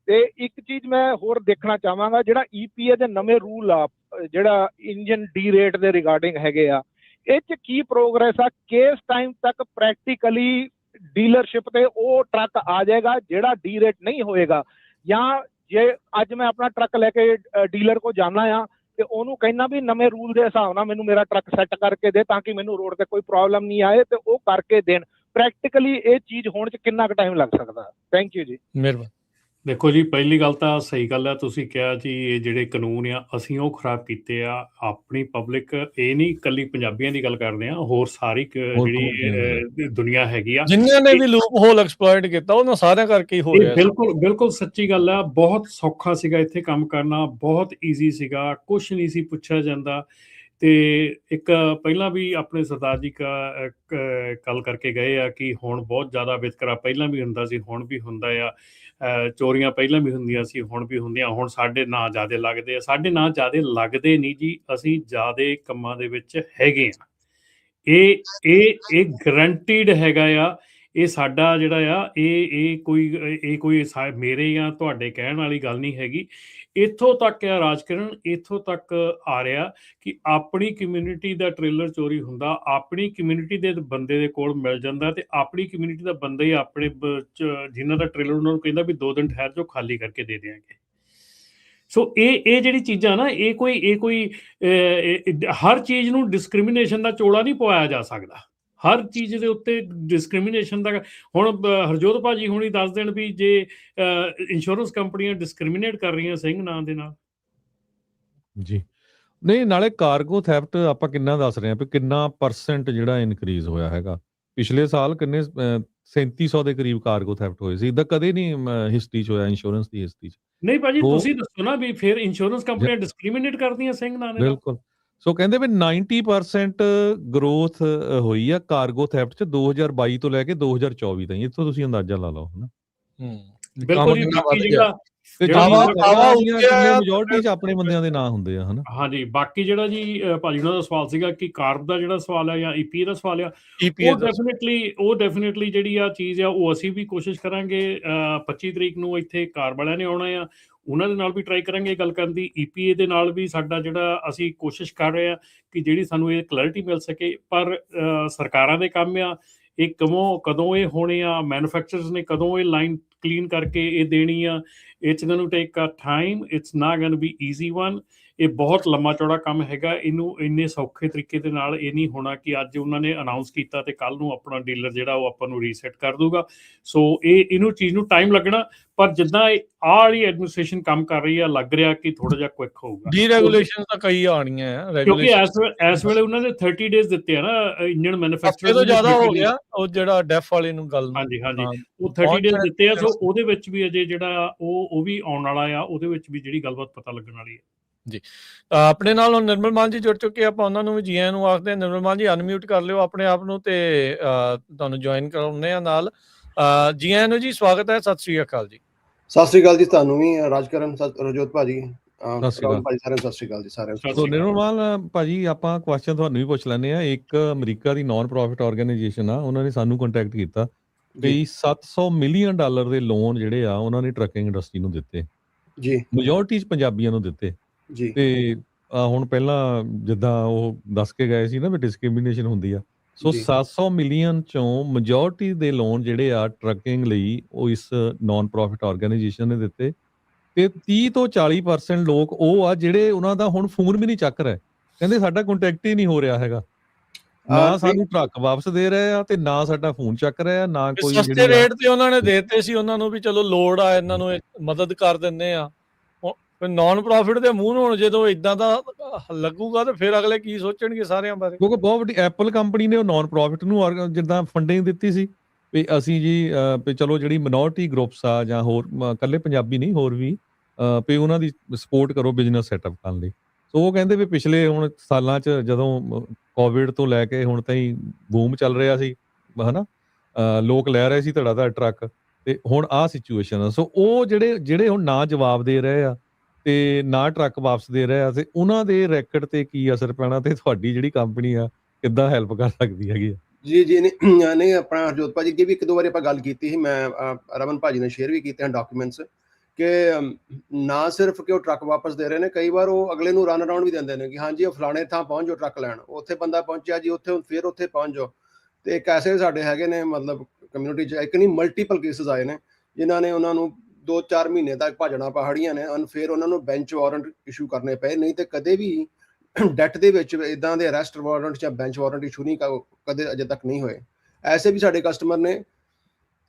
ਤੇ ਇੱਕ ਚੀਜ਼ ਮੈਂ ਹੋਰ ਦੇਖਣਾ ਚਾਹਾਂਗਾ, ਜਿਹੜਾ EPA ਦੇ ਨਵੇਂ ਰੂਲ ਆ ਜਿਹੜਾ ਇੰਜਨ ਡੀ ਰੇਟ ਦੇ ਰਿਗਾਰਡਿੰਗ ਹੈਗੇ ਆ, ਇਹ 'ਚ ਕੀ ਪ੍ਰੋਗਰੈਸ ਆ? ਕਿਸ ਟਾਈਮ ਤੱਕ ਪ੍ਰੈਕਟੀਕਲੀ ਡੀਲਰਸ਼ਿਪ ਤੇ ਉਹ ਟਰੱਕ ਆ ਜਾਏਗਾ ਜਿਹੜਾ ਡੀ ਰੇਟ ਨਹੀਂ ਹੋਏਗਾ? ਜਾਂ ਜੇ ਅੱਜ ਮੈਂ ਆਪਣਾ ਟਰੱਕ ਲੈ ਕੇ ਡੀਲਰ ਕੋਲ ਜਾਣਾ ਆ ਤੇ ਉਹਨੂੰ ਕਹਿਣਾ ਵੀ ਨਵੇਂ ਰੂਲ ਦੇ ਹਿਸਾਬ ਨਾਲ ਮੈਨੂੰ ਮੇਰਾ ਟਰੱਕ ਸੈੱਟ ਕਰਕੇ ਦੇ ਤਾਂ ਕਿ ਮੈਨੂੰ ਰੋਡ ਤੇ ਕੋਈ ਪ੍ਰੋਬਲਮ ਨਹੀਂ ਆਏ, ਤੇ ਉਹ ਕਰਕੇ ਦੇਣ, ਪ੍ਰੈਕਟੀਕਲੀ ਇਹ ਚੀਜ਼ ਹੋਣ 'ਚ ਕਿੰਨਾ ਕੁ ਟਾਈਮ ਲੱਗ ਸਕਦਾ? ਥੈਂਕ ਯੂ ਜੀ। ਮਿਹਰਬਾਨੀ। ਦੇਖੋ ਜੀ, ਪਹਿਲੀ ਗੱਲ ਤਾਂ ਸਹੀ ਗੱਲ ਹੈ, ਤੁਸੀਂ ਕਿਹਾ ਜੀ ਇਹ ਜਿਹੜੇ ਕਾਨੂੰਨ ਆ ਅਸੀਂ ਉਹ ਖਰਾਬ ਕੀਤੇ ਆ। ਆਪਣੀ ਪਬਲਿਕ, ਇਹ ਨਹੀਂ ਇਕੱਲੀ ਪੰਜਾਬੀਆਂ ਦੀ ਗੱਲ ਕਰਦੇ ਆ, ਹੋਰ ਸਾਰੀ ਜਿਹੜੀ ਦੁਨੀਆ ਹੈਗੀ ਆ, ਜਿਨ੍ਹਾਂ ਨੇ ਵੀ ਲੂਪ ਹੋਲ ਐਕਸਪਲੋਇਟ ਕੀਤਾ ਉਹਨਾਂ ਸਾਰਿਆਂ ਕਰਕੇ ਹੀ ਹੋ ਰਿਹਾ। ਬਿਲਕੁਲ ਬਿਲਕੁਲ ਸੱਚੀ ਗੱਲ ਆ। ਬਹੁਤ ਸੌਖਾ ਸੀਗਾ ਇੱਥੇ ਕੰਮ ਕਰਨਾ, ਬਹੁਤ ਈਜ਼ੀ ਸੀਗਾ, ਕੁਛ ਨਹੀਂ ਸੀ ਪੁੱਛਿਆ ਜਾਂਦਾ। ਤੇ ਇੱਕ ਪਹਿਲਾਂ ਵੀ ਆਪਣੇ ਸਰਦਾਰ ਜੀ ਗੱਲ ਕਰਕੇ ਗਏ ਆ ਕਿ ਹੁਣ ਬਹੁਤ ਜ਼ਿਆਦਾ ਵਿਤਕਰਾ ਪਹਿਲਾਂ ਵੀ ਹੁੰਦਾ ਸੀ, ਹੁਣ ਵੀ ਹੁੰਦਾ ਆ। ਚੋਰੀਆਂ ਪਹਿਲਾਂ ਵੀ ਹੁੰਦੀਆਂ ਸੀ, ਹੁਣ ਵੀ ਹੁੰਦੀਆਂ। ਹੁਣ ਸਾਡੇ ਨਾਂ ਜ਼ਿਆਦਾ ਲੱਗਦੇ ਆ। ਸਾਡੇ ਨਾਂ ਜ਼ਿਆਦਾ ਲੱਗਦੇ ਨਹੀਂ ਜੀ, ਅਸੀਂ ਜ਼ਿਆਦਾ ਕੰਮਾਂ ਦੇ ਵਿੱਚ ਹੈਗੇ ਆ। ਇਹ ਗਰੰਟੀਡ ਹੈਗਾ ਆ। ਇਹ ਸਾਡਾ ਜਿਹੜਾ ਆ ਇਹ ਕੋਈ ਮੇਰੇ ਜਾਂ ਤੁਹਾਡੇ ਕਹਿਣ ਵਾਲੀ ਗੱਲ ਨਹੀਂ ਹੈਗੀ। ਇੱਥੋਂ ਤੱਕ ਆ ਰਾਜਕਰਨ, ਇੱਥੋਂ ਤੱਕ ਆ ਰਿਹਾ ਕਿ ਆਪਣੀ ਕਮਿਊਨਿਟੀ ਦਾ ਟ੍ਰੇਲਰ ਚੋਰੀ ਹੁੰਦਾ, ਆਪਣੀ ਕਮਿਊਨਿਟੀ ਦੇ ਬੰਦੇ ਦੇ ਕੋਲ ਮਿਲ ਜਾਂਦਾ, ਤੇ ਆਪਣੀ ਕਮਿਊਨਿਟੀ ਦਾ ਬੰਦਾ ਹੀ ਆਪਣੇ ਜਿਨ੍ਹਾਂ ਦਾ ਟ੍ਰੇਲਰ ਉਹਨਾਂ ਨੂੰ ਕਹਿੰਦਾ ਵੀ 2 ਦਿਨ ਠਹਿਰ ਜਾਓ, ਖਾਲੀ ਕਰਕੇ ਦੇ ਦਿਆਂਗੇ। ਸੋ ਇਹ ਜਿਹੜੀ ਚੀਜ਼ਾਂ ਨਾ, ਇਹ ਕੋਈ ਹਰ ਚੀਜ਼ ਨੂੰ ਡਿਸਕ੍ਰਿਮੀਨੇਸ਼ਨ ਦਾ ਚੋਲਾ ਨਹੀਂ ਪਵਾਇਆ ਜਾ ਸਕਦਾ। ਹਰ ਚੀਜ਼ ਦੇ ਉੱਤੇ ਡਿਸਕ੍ਰਿਮੀਨੇਸ਼ਨ ਦਾ, ਹੁਣ ਹਰਜੋਤ ਭਾਜੀ ਹੁਣੀ ਦੱਸ ਦੇਣ ਵੀ ਜੇ ਇੰਸ਼ੋਰੈਂਸ ਕੰਪਨੀਆਂ ਡਿਸਕ੍ਰਿਮੀਨੇਟ ਕਰ ਰਹੀਆਂ ਸਿੰਘ ਨਾਂ ਦੇ ਨਾਲ ਜੀ। ਨਹੀਂ, ਨਾਲੇ ਕਾਰਗੋ ਥੈਫਟ ਆਪਾਂ ਕਿੰਨਾ ਦੱਸ ਰਹੇ ਹਾਂ ਵੀ ਕਿੰਨਾ % ਜਿਹੜਾ ਇਨਕਰੀਜ਼ ਹੋਇਆ ਹੈਗਾ ਪਿਛਲੇ ਸਾਲ ਕਿੰਨੇ 3700 ਦੇ ਕਰੀਬ ਕਾਰਗੋ ਥੈਫਟ ਹੋਏ ਸੀ। ਇੱਦਾਂ ਕਦੇ ਨਹੀਂ ਹਿਸਟਰੀ 'ਚ ਹੋਇਆ, ਇੰਸ਼ੋਰੈਂਸ ਦੀ ਹਿਸਟਰੀ 'ਚ। ਨਹੀਂ ਭਾਜੀ, ਉਹ ਤੁਸੀਂ ਦੱਸੋ ਨਾ ਵੀ ਫਿਰ ਇੰਸ਼ੋਰੈਂਸ ਕੰਪਨੀਆਂ ਡਿਸਕ੍ਰਿਮੀਨੇਟ ਕਰਦੀਆਂ ਸਿੰਘ ਨਾਂ ਦੇ ਨਾਲ? ਬਿਲਕੁਲ। ਸੋ ਕਹਿੰਦੇ ਵੀ 90% ਗਰੋਥ ਹੋਈ ਆ ਕਾਰਗੋ ਥੈਫਟ 'ਚ 2022 ਤੋਂ ਲੈ ਕੇ 2024 ਤਾਈਂ। ਇੱਥੋਂ ਤੁਸੀਂ ਅੰਦਾਜ਼ਾ ਲਾ ਲਓ, ਹਨਾ। ਬਿਲਕੁਲ ਜੀ। ਬਾਕੀ ਜਿਹੜਾ ਤੇ ਮੈਜੋਰਟੀ 'ਚ ਆਪਣੇ ਬੰਦਿਆਂ ਦੇ ਨਾਂ ਹੁੰਦੇ ਆ, ਹਨਾ। ਹਾਂਜੀ, ਬਾਕੀ ਜਿਹੜਾ ਜੀ ਭਾਜੀ ਉਹਨਾਂ ਦਾ ਸਵਾਲ ਸੀਗਾ ਕਿ ਕਾਰਬ ਦਾ ਜਿਹੜਾ ਸਵਾਲ ਹੈ ਜਾਂ EPA ਦਾ ਸਵਾਲ ਆ, ਉਹ ਡੈਫੀਨੇਟਲੀ ਜਿਹੜੀ ਆ ਚੀਜ਼ ਆ ਉਹ ਅਸੀਂ ਵੀ ਕੋਸ਼ਿਸ਼ ਕਰਾਂਗੇ। 25 ਤਰੀਕ ਨੂੰ ਇੱਥੇ ਕਾਰਬ ਵਾਲਿਆਂ ਨੇ ਆਉਣਾ ਆ, ਉਹਨਾਂ ਦੇ ਨਾਲ ਵੀ ਟਰਾਈ ਕਰਾਂਗੇ ਗੱਲ ਕਰਨ ਦੀ। EPA ਦੇ ਨਾਲ ਵੀ ਸਾਡਾ ਜਿਹੜਾ ਅਸੀਂ ਕੋਸ਼ਿਸ਼ ਕਰ ਰਹੇ ਆ ਕਿ ਜਿਹੜੀ ਸਾਨੂੰ ਇਹ ਕਲੈਰਿਟੀ ਮਿਲ ਸਕੇ। ਪਰ ਸਰਕਾਰਾਂ ਦੇ ਕੰਮ ਆ, ਇਹ ਕਦੋਂ ਇਹ ਹੋਣੇ ਆ, ਮੈਨੂਫੈਕਚਰਰਸ ਨੇ ਕਦੋਂ ਇਹ ਲਾਈਨ ਕਲੀਨ ਕਰਕੇ ਇਹ ਦੇਣੀ ਆ। It's going to take a time, it's not going to be easy one. ਇਹ ਬਹੁਤ ਲੰਮਾ ਚੌੜਾ ਕੰਮ ਹੈਗਾ। ਇਹਨੂੰ ਇੰਨੇ ਸੌਖੇ ਤਰੀਕੇ ਦੇ ਨਾਲ ਇਹ ਨਹੀਂ ਹੋਣਾ ਕਿ ਅੱਜ ਉਹਨਾਂ ਨੇ ਅਨਾਊਂਸ ਕੀਤਾ ਤੇ ਕੱਲ ਨੂੰ ਆਪਣਾ ਡੀਲਰ ਜਿਹੜਾ ਉਹ ਆਪਾਂ ਨੂੰ ਰੀਸੈਟ ਕਰ ਦੂਗਾ। ਸੋ ਇਹਨੂੰ ਚੀਜ਼ ਨੂੰ ਟਾਈਮ ਲੱਗਣਾ, ਪਰ ਜਿੱਦਾਂ ਆਹ ਵਾਲੀ ਐਡਮਿਨਿਸਟ੍ਰੇਸ਼ਨ ਕੰਮ ਕਰ ਰਹੀ ਆ, ਲੱਗ ਰਿਹਾ ਕਿ ਥੋੜਾ ਜਿਹਾ ਕੁਇਕ ਹੋਊਗਾ। ਡੀਰੈਗੂਲੇਸ਼ਨ ਤਾਂ ਕਈ ਆਣੀਆਂ ਆ, ਕਿਉਂਕਿ ਇਸ ਵੇਲੇ ਉਹਨਾਂ ਨੇ 30 ਡੇਜ਼ ਦਿੱਤੇ ਆ ਨਾ ਇੰਜਨ ਮੈਨੂਫੈਕਚਰਰ ਤੋਂ ਜ਼ਿਆਦਾ ਹੋ ਗਿਆ। ਉਹ ਜਿਹੜਾ ਡੈਫ ਵਾਲੇ ਨੂੰ ਗੱਲ, ਹਾਂਜੀ, ਉਹ 30 ਡੇਜ਼ ਦਿੱਤੇ ਆ। ਸੋ ਉਹਦੇ ਵਿੱਚ ਵੀ ਅਜੇ ਜਿਹੜਾ ਉਹ ਵੀ ਆਉਣ ਵਾਲਾ ਆ, ਉਹਦੇ ਵਿੱਚ ਵੀ ਜਿਹੜੀ ਗੱਲਬਾਤ ਪਤਾ ਲੱਗਣ ਵਾਲੀ ਹੈ ਜੀ। ਆਪਣੇ ਨਾਲ ਹੁਣ ਨਿਰਮਲ ਮਾਨ ਜੀ ਜੁੜ ਚੁੱਕੇ, ਆਪਾਂ ਉਹਨਾਂ ਨੂੰ ਵੀ ਜੀ ਆਇਆਂ ਨੂੰ ਆਖਦੇ ਹਾਂ। ਨਿਰਮਲ ਮਾਨ ਜੀ, ਅਨਮਿਊਟ ਕਰ ਲਿਓ ਆਪਣੇ ਆਪ ਨੂੰ ਤੇ ਤੁਹਾਨੂੰ ਜੁਆਇਨ ਕਰਾਉਂਦੇ ਆ ਨਾਲ। ਜੀ ਆਇਆਂ ਨੂੰ ਜੀ, ਸਵਾਗਤ ਹੈ। ਸਤਿ ਸ੍ਰੀ ਅਕਾਲ ਜੀ। ਸਤਿ ਸ੍ਰੀ ਅਕਾਲ ਜੀ, ਤੁਹਾਨੂੰ ਵੀ ਰਾਜਕਰਨ, ਰਜੋਤ ਭਾਜੀ, ਸਤਿ ਸ੍ਰੀ ਅਕਾਲ ਭਾਜੀ, ਸਾਰਿਆਂ ਨੂੰ ਸਤਿ ਸ੍ਰੀ ਅਕਾਲ ਜੀ। ਸਾਰਿਆਂ ਨੂੰ ਨਿਰਮਲ ਮਾਨ ਭਾਜੀ, ਆਪਾਂ ਕੁਐਸਚਨ ਤੁਹਾਨੂੰ ਵੀ ਪੁੱਛ ਲੈਂਦੇ ਆ। ਇੱਕ ਅਮਰੀਕਾ ਦੀ ਨਾਨ ਪ੍ਰੋਫਿਟ ਆਰਗੇਨਾਈਜੇਸ਼ਨ ਆ, ਉਹਨਾਂ ਨੇ ਸਾਨੂੰ ਕੰਟੈਕਟ ਕੀਤਾ ਵੀ $700 ਮਿਲੀਅਨ ਦੇ ਲੋਨ ਜਿਹੜੇ ਆ ਉਹਨਾਂ ਨੇ ਟਰੱਕਿੰਗ ਇੰਡਸਟਰੀ ਨੂੰ ਦਿੱਤੇ ਜੀ, ਮੈਜੋਰਟੀ 'ਚ ਪੰਜਾਬੀਆਂ ਨੂੰ ਦਿੱਤੇ ਜੀ। ਤੇ ਹੁਣ ਪਹਿਲਾਂ ਜਿੱਦਾਂ ਉਹ ਦੱਸ ਕੇ ਗਏ ਸੀ ਨਾ ਵੀ ਡਿਸਕ੍ਰਿਮੀਨੇਸ਼ਨ ਹੁੰਦੀ ਆ। ਸੋ 700 ਮਿਲੀਅਨ ਚੋਂ ਮੈਜੋਰਟੀ ਦੇ ਲੋਨ ਜਿਹੜੇ ਆ ਟਰੱਕਿੰਗ ਲਈ ਉਹ ਇਸ ਨਾਨ ਪ੍ਰੋਫਿਟ ਆਰਗੇਨਾਈਜੇਸ਼ਨ ਨੇ ਦਿੱਤੇ। ਤੇ 30 ਤੋਂ 40% ਲੋਕ ਉਹ ਆ ਜਿਹੜੇ ਉਹਨਾਂ ਦਾ ਹੁਣ ਫੋਨ ਵੀ ਨਹੀਂ ਚੱਕ ਰਹੇ, ਕਹਿੰਦੇ ਸਾਡਾ ਕੰਟੈਕਟ ਹੀ ਨਹੀਂ ਹੋ ਰਿਹਾ ਹੈਗਾ, ਨਾ ਸਾਨੂੰ ਟਰੱਕ ਵਾਪਸ ਦੇ ਰਹੇ ਆ ਤੇ ਨਾ ਸਾਡਾ ਫੋਨ ਚੱਕ ਰਿਹਾ, ਨਾ ਕੋਈ ਸਸਤੇ ਰੇਟ ਤੇ ਉਹਨਾਂ ਨੇ ਦੇਤੇ ਸੀ ਉਹਨਾਂ ਨੂੰ ਵੀ ਚਲੋ ਲੋੜ ਆ ਇਹਨਾਂ ਨੂੰ, ਮਦਦ ਕਰ ਦਿੰਦੇ ਆ। ਨਾਨ ਪ੍ਰੋਫਿਟ ਦੇ ਮੂੰਹ ਨੂੰ ਜਦੋਂ ਇਦਾਂ ਦਾ ਲੱਗੂਗਾ ਤੇ ਫਿਰ ਅਗਲੇ ਕੀ ਸੋਚਣਗੇ ਸਾਰਿਆਂ ਬਾਰੇ। ਕਿਉਂਕਿ ਬਹੁਤ ਵੱਡੀ ਐਪਲ ਕੰਪਨੀ ਨੇ ਉਹ ਨਾਨ ਪ੍ਰੋਫਿਟ ਨੂੰ ਜਿੱਦਾਂ ਫੰਡਿੰਗ ਦਿੱਤੀ ਸੀ ਵੀ ਅਸੀਂ ਜੀ ਵੀ ਚਲੋ ਜਿਹੜੀ ਮਿਨੋਰਟੀ ਗਰੁੱਪਸ ਆ ਜਾਂ ਹੋਰ ਇਕੱਲੇ ਪੰਜਾਬੀ ਨਹੀਂ ਹੋਰ ਵੀ ਵੀ ਉਹਨਾਂ ਦੀ ਸਪੋਰਟ ਕਰੋ ਬਿਜ਼ਨਸ ਸੈਟਅਪ ਕਰਨ ਲਈ। ਸੋ ਉਹ ਕਹਿੰਦੇ ਵੀ ਪਿਛਲੇ ਹੁਣ ਸਾਲਾਂ 'ਚ ਜਦੋਂ ਕੋਵਿਡ ਤੋਂ ਲੈ ਕੇ ਹੁਣ ਤਾਈਂ ਬੂਮ ਚੱਲ ਰਿਹਾ ਸੀ, ਹਨਾ, ਲੋਕ ਲੈ ਰਹੇ ਸੀ ਧੜਾ ਟਰੱਕ, ਤੇ ਹੁਣ ਆਹ ਸਿਚੁਏਸ਼ਨ ਆ। ਸੋ ਉਹ ਜਿਹੜੇ ਹੁਣ ਨਾ ਜਵਾਬ ਦੇ ਰਹੇ ਆ ਤੇ ਨਾ ਟਰੱਕ ਵਾਪਸ ਦੇ ਰਹੇ ਆ, ਤੇ ਉਹਨਾਂ ਦੇ ਰੈਕਟ ਤੇ ਕੀ ਅਸਰ ਪੈਣਾ ਤੇ ਤੁਹਾਡੀ ਜਿਹੜੀ ਕੰਪਨੀ ਆ ਕਿੱਦਾਂ ਹੈਲਪ ਕਰ ਸਕਦੀ ਹੈਗੀ ਆ? ਜੀ ਨਹੀਂ ਆਪਣਾ ਹਰਜੋਤ ਭਾਜੀ ਅੱਗੇ ਵੀ ਇੱਕ ਦੋ ਵਾਰੀ ਆਪਾਂ ਗੱਲ ਕੀਤੀ ਸੀ, ਮੈਂ ਰਮਨ ਭਾਜੀ ਨੇ ਸ਼ੇਅਰ ਵੀ ਕੀਤੇ ਹਨ ਡਾਕੂਮੈਂਟਸ, ਕਿ ਨਾ ਸਿਰਫ ਕਿ ਉਹ ਟਰੱਕ ਵਾਪਸ ਦੇ ਰਹੇ ਨੇ, ਕਈ ਵਾਰ ਉਹ ਅਗਲੇ ਨੂੰ ਰਨ ਅਰਾਊਂਡ ਵੀ ਦਿੰਦੇ ਨੇ ਕਿ ਹਾਂਜੀ ਉਹ ਫਲਾਣੇ ਥਾਂ ਪਹੁੰਚ ਜਾਓ ਟਰੱਕ ਲੈਣ, ਉੱਥੇ ਬੰਦਾ ਪਹੁੰਚਿਆ ਜੀ, ਉੱਥੇ ਫਿਰ ਉੱਥੇ ਪਹੁੰਚ ਜਾਓ। ਤੇ ਇੱਕ ਐਸੇ ਸਾਡੇ ਹੈਗੇ ਨੇ ਮਤਲਬ ਕਮਿਊਨਿਟੀ 'ਚ ਇੱਕ ਨਹੀਂ ਮਲਟੀਪਲ ਕੇਸਿਸ ਆਏ ਨੇ ਜਿਨ੍ਹਾਂ ਨੇ ਉਹਨਾਂ ਨੂੰ 2-4 ਮਹੀਨੇ ਤੱਕ ਭੱਜਣਾ ਪਹਾੜੀਆਂ ਨੇ, ਫਿਰ ਉਹਨਾਂ ਨੂੰ ਬੈਂਚ ਵਾਰੰਟ ਇਸ਼ੂ ਕਰਨੇ ਪਏ। ਨਹੀਂ ਤੇ ਕਦੇ ਵੀ ਡੈਟ ਦੇ ਵਿੱਚ ਇਦਾਂ ਦੇ ਅਰੈਸਟ ਵਾਰੰਟ ਜਾਂ ਬੈਂਚ ਵਾਰੰਟ ਇਸ਼ੂ ਨਹੀਂ ਕਦੇ ਅਜੇ ਤੱਕ ਨਹੀਂ ਹੋਏ। ਐਸੇ ਵੀ ਸਾਡੇ ਕਸਟਮਰ ਨੇ,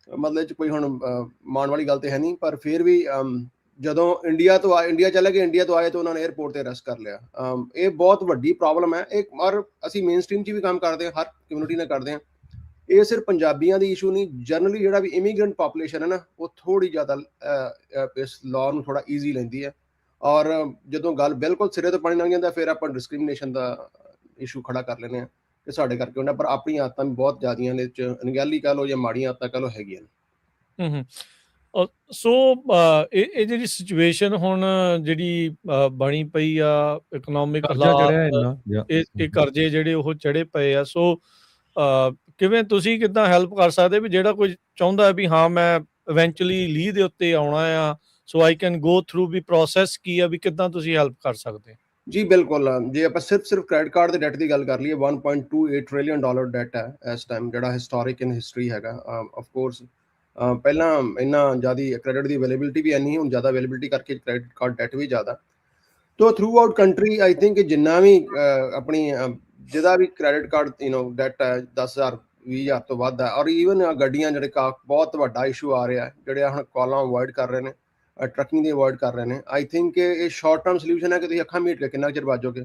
ਮਤਲਬ ਚ ਕੋਈ ਹੁਣ ਮਾਣ ਵਾਲੀ ਗੱਲ ਤੇ ਹੈ ਨਹੀਂ, ਪਰ ਫਿਰ ਵੀ ਜਦੋਂ ਇੰਡੀਆ ਚਲੇ ਗਏ, ਇੰਡੀਆ ਤੋਂ ਆਏ ਤਾਂ ਉਹਨਾਂ ਨੇ 에ਅਰਪੋਰਟ ਤੇ ਅਰੈਸਟ ਕਰ ਲਿਆ। ਇਹ ਬਹੁਤ ਵੱਡੀ ਪ੍ਰੋਬਲਮ ਹੈ। ਔਰ ਅਸੀਂ ਮੇਨ ਸਟ੍ਰੀਮ 'ਚ ਵੀ ਕੰਮ ਕਰਦੇ ਹਾਂ, ਹਰ ਕਮਿਊਨਿਟੀ ਨਾਲ ਕਰਦੇ ਹਾਂ। ਇਹ ਸਿਰਫ ਪੰਜਾਬੀਆਂ ਦੀ ਇਸ਼ੂ ਨਹੀਂ, ਜਨਰਲੀ ਜਿਹੜਾ ਵੀ ਇਮੀਗ੍ਰੈਂਟ ਪਾਪੂਲੇਸ਼ਨ ਹੈ ਨਾ, ਉਹ ਥੋੜੀ ਜ਼ਿਆਦਾ ਇਸ ਲਾਅ ਨੂੰ ਥੋੜਾ ਈਜ਼ੀ ਲੈਂਦੀ ਹੈ। ਔਰ ਜਦੋਂ ਗੱਲ ਬਿਲਕੁਲ ਸਿਰੇ ਤੋਂ ਪਾਣੀ ਲੰਘ ਜਾਂਦਾ ਫਿਰ ਆਪਾਂ ਡਿਸਕ੍ਰਿਮੀਨੇਸ਼ਨ ਦਾ ਇਸ਼ੂ ਖੜਾ ਕਰ ਲੈਂਦੇ ਹਾਂ ਕਿ ਸਾਡੇ ਕਰਕੇ ਹੁੰਦਾ, ਪਰ ਆਪਣੀਆਂ ਆਦਤਾਂ ਵੀ ਬਹੁਤ ਜ਼ਿਆਦੀਆਂ ਨੇ, ਚ ਅਣਗਹਿਲੀ ਕਹਿ ਲਓ ਜਾਂ ਮਾੜੀਆਂ ਆਦਤਾਂ ਕਹਿ ਲਓ ਹੈਗੀਆਂ ਨੇ। ਸੋ ਇਹ ਜਿਹੜੀ ਸਿਚੁਏਸ਼ਨ ਹੁਣ ਜਿਹੜੀ ਬਣੀ ਪਈ ਆ, ਇਕਨੋਮਿਕ ਹਾਲਾਤ, ਇਹ ਕਰਜ਼ੇ ਜਿਹੜੇ ਉਹ ਚੜੇ ਪਏ ਆ। ਸੋ ਕਿਵੇਂ ਤੁਸੀਂ ਕਿੱਦਾਂ ਹੈਲਪ ਕਰ ਸਕਦੇ ਵੀ ਜਿਹੜਾ ਕੋਈ ਚਾਹੁੰਦਾ ਵੀ ਹਾਂ ਮੈਂ ਇਵੈਂਚੁਅਲੀ ਲੀਹ ਦੇ ਉੱਤੇ ਆਉਣਾ ਆ, so I can go through ਵੀ ਪ੍ਰੋਸੈਸ ਕੀ ਆ, ਵੀ ਕਿੱਦਾਂ ਤੁਸੀਂ ਹੈਲਪ ਕਰ ਸਕਦੇ? ਜੀ ਬਿਲਕੁਲ, ਜੇ ਆਪਾਂ ਸਿਰਫ ਕ੍ਰੈਡਿਟ ਕਾਰਡ ਦੇ ਡੈਟ ਦੀ ਗੱਲ ਕਰ ਲਈਏ, $1.28 ਟ੍ਰਿਲੀਅਨ ਡੈਟ ਹੈ ਇਸ ਟਾਈਮ, ਜਿਹੜਾ ਹਿਸਟੋਰਿਕ ਇਨ ਹਿਸਟਰੀ ਹੈਗਾ। ਆਫ ਕੋਰਸ ਪਹਿਲਾਂ ਇੰਨਾ ਜ਼ਿਆਦਾ ਕ੍ਰੈਡਿਟ ਦੀ ਅਵੇਲੇਬਿਲਿਟੀ ਵੀ ਇੰਨੀ, ਹੁਣ ਜ਼ਿਆਦਾ ਅਵੇਲੇਬਿਲਿਟੀ ਕਰਕੇ ਕ੍ਰੈਡਿਟ ਕਾਰਡ ਡੈਟ ਵੀ ਜ਼ਿਆਦਾ। ਤੋ through out country I think ਜਿੰਨਾ ਵੀ ਆਪਣੀ ਜਿਹਦਾ ਵੀ ਕ੍ਰੈਡਿਟ ਕਾਰਡ ਡੈਟ ਹੈ 10,000 20,000 ਤੋਂ ਵੱਧ ਹੈ। ਔਰ ਈਵਨ ਗੱਡੀਆਂ ਜਿਹੜੇ ਬਹੁਤ ਵੱਡਾ ਇਸ਼ੂ ਆ ਰਿਹਾ, ਜਿਹੜੇ ਹੁਣ ਕਾਲਾਂ ਅਵੋਇਡ ਕਰ ਰਹੇ ਨੇ, ਟਰੱਕਿੰਗ ਦੀ ਅਵੋਇਡ ਕਰ ਰਹੇ ਨੇ। ਆਈ ਥਿੰਕ ਇਹ ਸ਼ਾਰਟ ਟਰਮ ਸੋਲਿਊਸ਼ਨ ਹੈ ਕਿ ਤੁਸੀਂ ਅੱਖਾਂ ਮੀਟ ਕੇ ਕਿੰਨਾ ਚਿਰ ਬਾਜੋਗੇ,